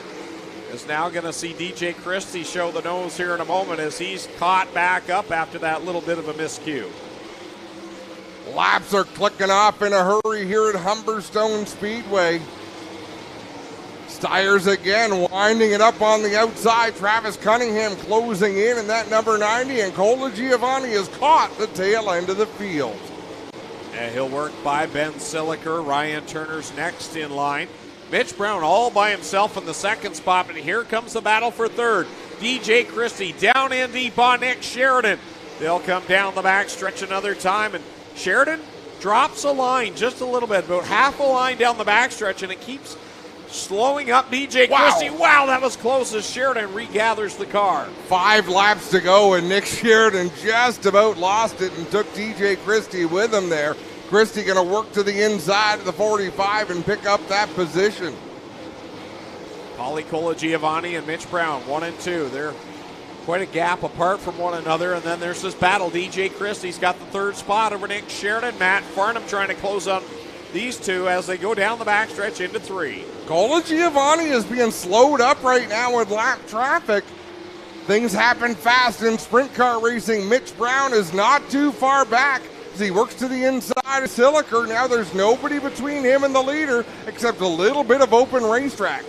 is now going to see DJ Christie show the nose here in a moment as he's caught back up after that little bit of a miscue. Laps are clicking off in a hurry here at Humberstone Speedway. Steyrs again winding it up on the outside. Travis Cunningham closing in that number 90, and Colagiovanni has caught the tail end of the field. And he'll work by Ben Siliker. Ryan Turner's next in line. Mitch Brown all by himself in the second spot, but here comes the battle for third. DJ Christie down in deep on Nick Sheridan. They'll come down the back stretch another time, and Sheridan drops a line just a little bit, about half a line down the backstretch, and it keeps slowing up DJ Christie. Wow, that was close as Sheridan regathers the car. 5 laps to go, and Nick Sheridan just about lost it and took DJ Christie with him there. Christie going to work to the inside of the 45 and pick up that position. Paulie Colagiovanni and Mitch Brown, 1 and 2. They're quite a gap apart from one another, and then there's this battle. DJ Christie's got the third spot over Nick Sheridan. Matt Farnham trying to close up these two as they go down the backstretch into 3. Colagiovanni is being slowed up right now with lap traffic. Things happen fast in sprint car racing. Mitch Brown is not too far back as he works to the inside of Siliker. Now there's nobody between him and the leader except a little bit of open racetrack.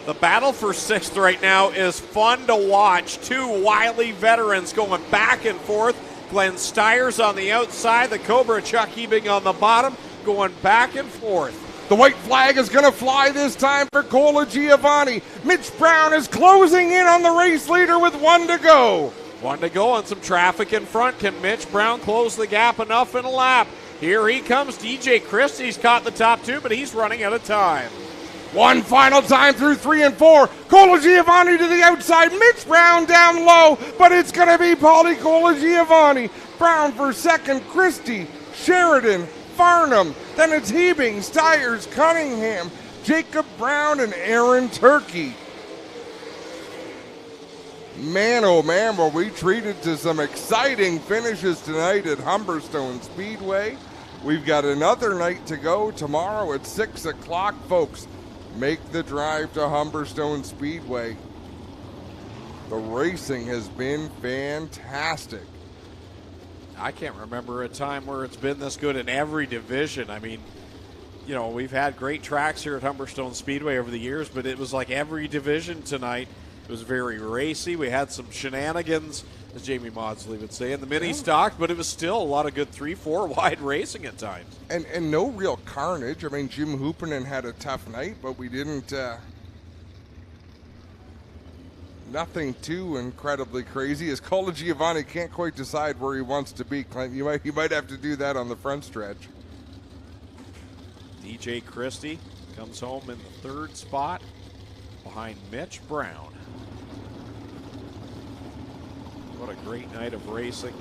The battle for 6th right now is fun to watch. 2 wily veterans going back and forth. Glenn Steyrs on the outside, the Cobra Chuck Hebing on the bottom, going back and forth. The white flag is going to fly this time for Colagiovanni. Mitch Brown is closing in on the race leader with 1 to go. 1 to go and some traffic in front. Can Mitch Brown close the gap enough in a lap? Here he comes. DJ Christie's caught the top 2, but he's running out of time. One final time through 3 and 4. Colagiovanni to the outside. Mitch Brown down low, but it's going to be Paulie Colagiovanni. Brown for second, Christie Sheridan, Farnham, then it's Hebing, Stiers, Cunningham, Jacob Brown, and Aaron Turkey. Man, oh man, were we treated to some exciting finishes tonight at Humberstone Speedway. We've got another night to go tomorrow at 6 o'clock, folks. Make the drive to Humberstone Speedway. The racing has been fantastic. I can't remember a time where it's been this good in every division. I mean, you know, we've had great tracks here at Humberstone Speedway over the years, but it was like every division tonight. It was very racy. We had some shenanigans, as Jamie Maudsley would say, in the mini stock, but it was still a lot of good 3-4 wide racing at times. And no real carnage. I mean, Jim Hoopernan had a tough night, but we didn't, nothing too incredibly crazy. As Colo Giovanni can't quite decide where he wants to be, Clint. You might have to do that on the front stretch. DJ Christie comes home in the third spot behind Mitch Brown. What a great night of racing.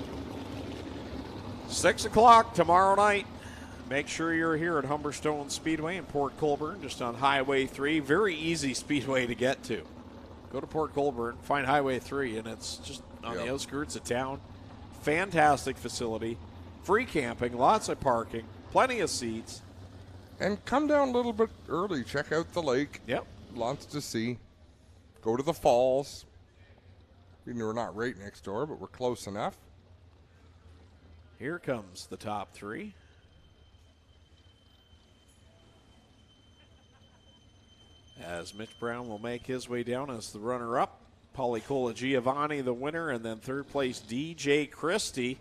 6 o'clock tomorrow night. Make sure you're here at Humberstone Speedway in Port Colborne, just on Highway 3. Very easy speedway to get to. Go to Port Colborne, find Highway 3, and it's just on the outskirts of town. Fantastic facility. Free camping, lots of parking, plenty of seats. And come down a little bit early. Check out the lake. Yep. Lots to see. Go to the falls. We're not right next door, but we're close enough. Here comes the top three. As Mitch Brown will make his way down as the runner-up. Paulie Cola Giovanni the winner, and then third place DJ Christie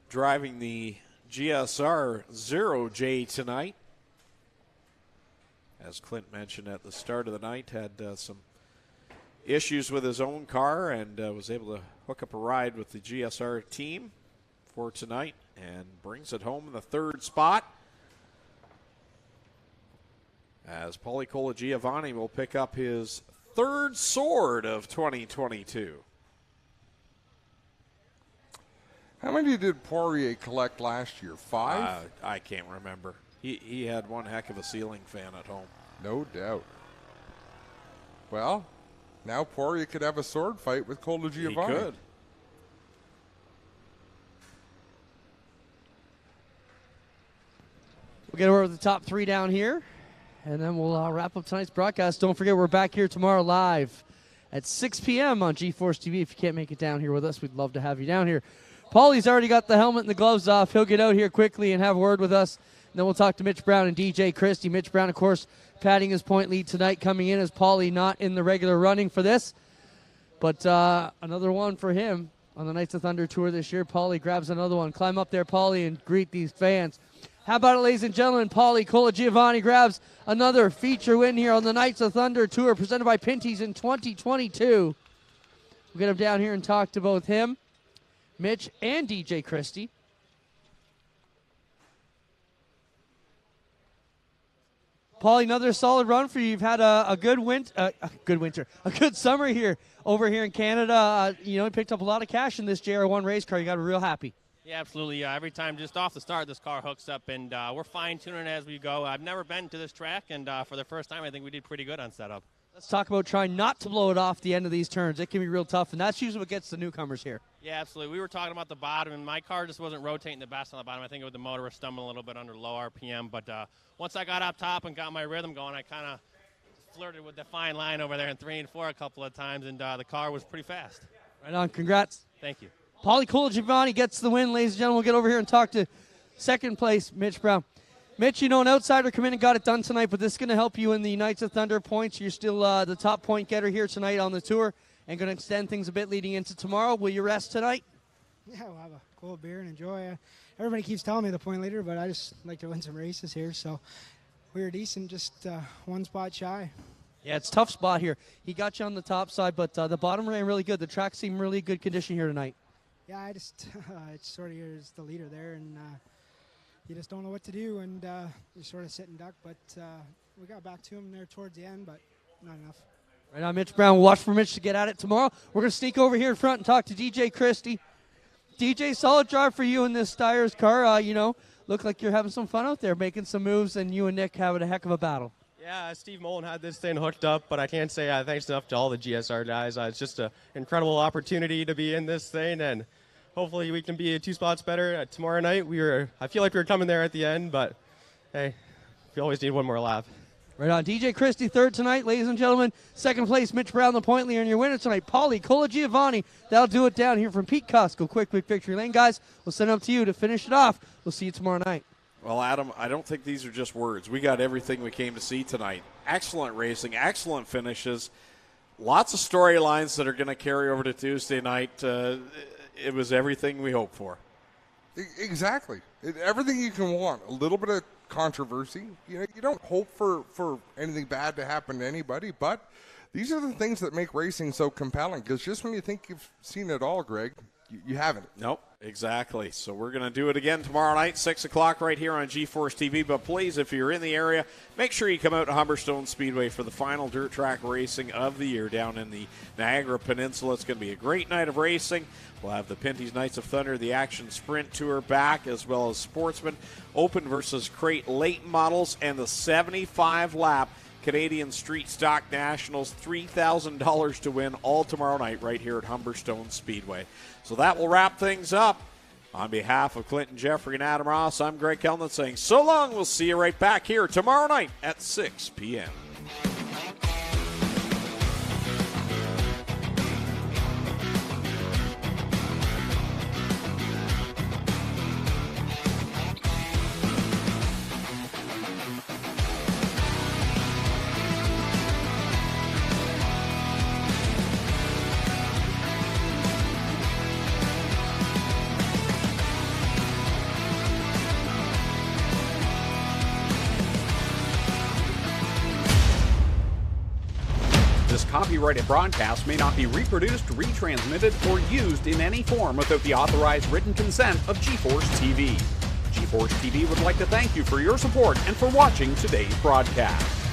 driving the GSR 0J tonight. As Clint mentioned at the start of the night, had some issues with his own car and was able to hook up a ride with the GSR team for tonight and brings it home in the third spot. As Paulie Cola Giovanni will pick up his third sword of 2022. How many did Poirier collect last year? 5? I can't remember. He had one heck of a ceiling fan at home. No doubt. Well, now Poirier could have a sword fight with Cola Giovanni. He could. We'll get over the top three down here, and then we'll wrap up tonight's broadcast. Don't forget, we're back here tomorrow live at 6 p.m. on GeForce TV. If you can't make it down here with us, we'd love to have you down here. Paulie's already got the helmet and the gloves off. He'll get out here quickly and have a word with us. And then we'll talk to Mitch Brown and DJ Christie. Mitch Brown, of course, padding his point lead tonight, coming in as Paulie not in the regular running for this. But another one for him on the Knights of Thunder Tour this year. Paulie grabs another one. Climb up there, Paulie, and greet these fans. How about it, ladies and gentlemen? Paulie Cola Giovanni grabs another feature win here on the Knights of Thunder Tour presented by Pinty's in 2022. We'll get him down here and talk to both him, Mitch, and DJ Christie. Paulie, another solid run for you. You've had a good good summer here over here in Canada. You picked up a lot of cash in this JR1 race car. You got to be real happy. Yeah, absolutely. Every time just off the start, this car hooks up, and we're fine-tuning as we go. I've never been to this track, and for the first time, I think we did pretty good on setup. Let's talk about trying not to blow it off the end of these turns. It can be real tough, and that's usually what gets the newcomers here. Yeah, absolutely. We were talking about the bottom, and my car just wasn't rotating the best on the bottom. I think the motor was stumbling a little bit under low RPM, but once I got up top and got my rhythm going, I kind of flirted with the fine line over there in 3 and 4 a couple of times, and the car was pretty fast. Right on. Congrats. Thank you. Paulie Cola Giovanni gets the win, ladies and gentlemen. We'll get over here and talk to second place, Mitch Brown. Mitch, an outsider come in and got it done tonight, but this is going to help you in the Knights of Thunder points. You're still the top point getter here tonight on the tour and going to extend things a bit leading into tomorrow. Will you rest tonight? Yeah, we'll have a cold beer and enjoy. Everybody keeps telling me the point leader, but I just like to win some races here. So we were decent, just one spot shy. Yeah, it's a tough spot here. He got you on the top side, but the bottom ran really good. The track seemed really good condition here tonight. Yeah, I just it's sort of is the leader there, and you just don't know what to do, and you sort of sit and duck. But we got back to him there towards the end, but not enough. Right on, Mitch Brown. We'll watch for Mitch to get at it tomorrow. We're going to sneak over here in front and talk to DJ Christie. DJ, solid drive for you in this Stiers car. A look like you're having some fun out there, making some moves, and you and Nick having a heck of a battle. Yeah, Steve Mullen had this thing hooked up, but I can't say thanks enough to all the GSR guys. It's just an incredible opportunity to be in this thing, and hopefully we can be 2 spots better tomorrow night. I feel like we were coming there at the end, but hey, we always need one more lap. Right on. DJ Christie, third tonight, ladies and gentlemen. Second place, Mitch Brown, the point leader, and your winner tonight, Paulie Colagiovanni. That'll do it down here from Pete Costco. Quick Victory Lane. Guys, we'll send it up to you to finish it off. We'll see you tomorrow night. Well, Adam, I don't think these are just words. We got everything we came to see tonight. Excellent racing, excellent finishes, lots of storylines that are going to carry over to Tuesday night. It was everything we hoped for. Exactly. Everything you can want. A little bit of controversy. You don't hope for anything bad to happen to anybody, but these are the things that make racing so compelling, because just when you think you've seen it all, Greg, you haven't. Nope, exactly. So we're going to do it again tomorrow night, 6 o'clock right here on G-Force TV. But please, if you're in the area, make sure you come out to Humberstone Speedway for the final dirt track racing of the year down in the Niagara Peninsula. It's going to be a great night of racing. We'll have the Pinty's Knights of Thunder, the Action Sprint Tour back, as well as Sportsman Open versus Crate Late Models, and the 75-lap Canadian Street Stock Nationals, $3,000 to win all tomorrow night right here at Humberstone Speedway. So that will wrap things up. On behalf of Clinton Jeffrey and Adam Ross, I'm Greg Kellman saying so long. We'll see you right back here tomorrow night at 6 p.m. Copyrighted broadcast may not be reproduced, retransmitted, or used in any form without the authorized written consent of G-Force TV. G-Force TV would like to thank you for your support and for watching today's broadcast.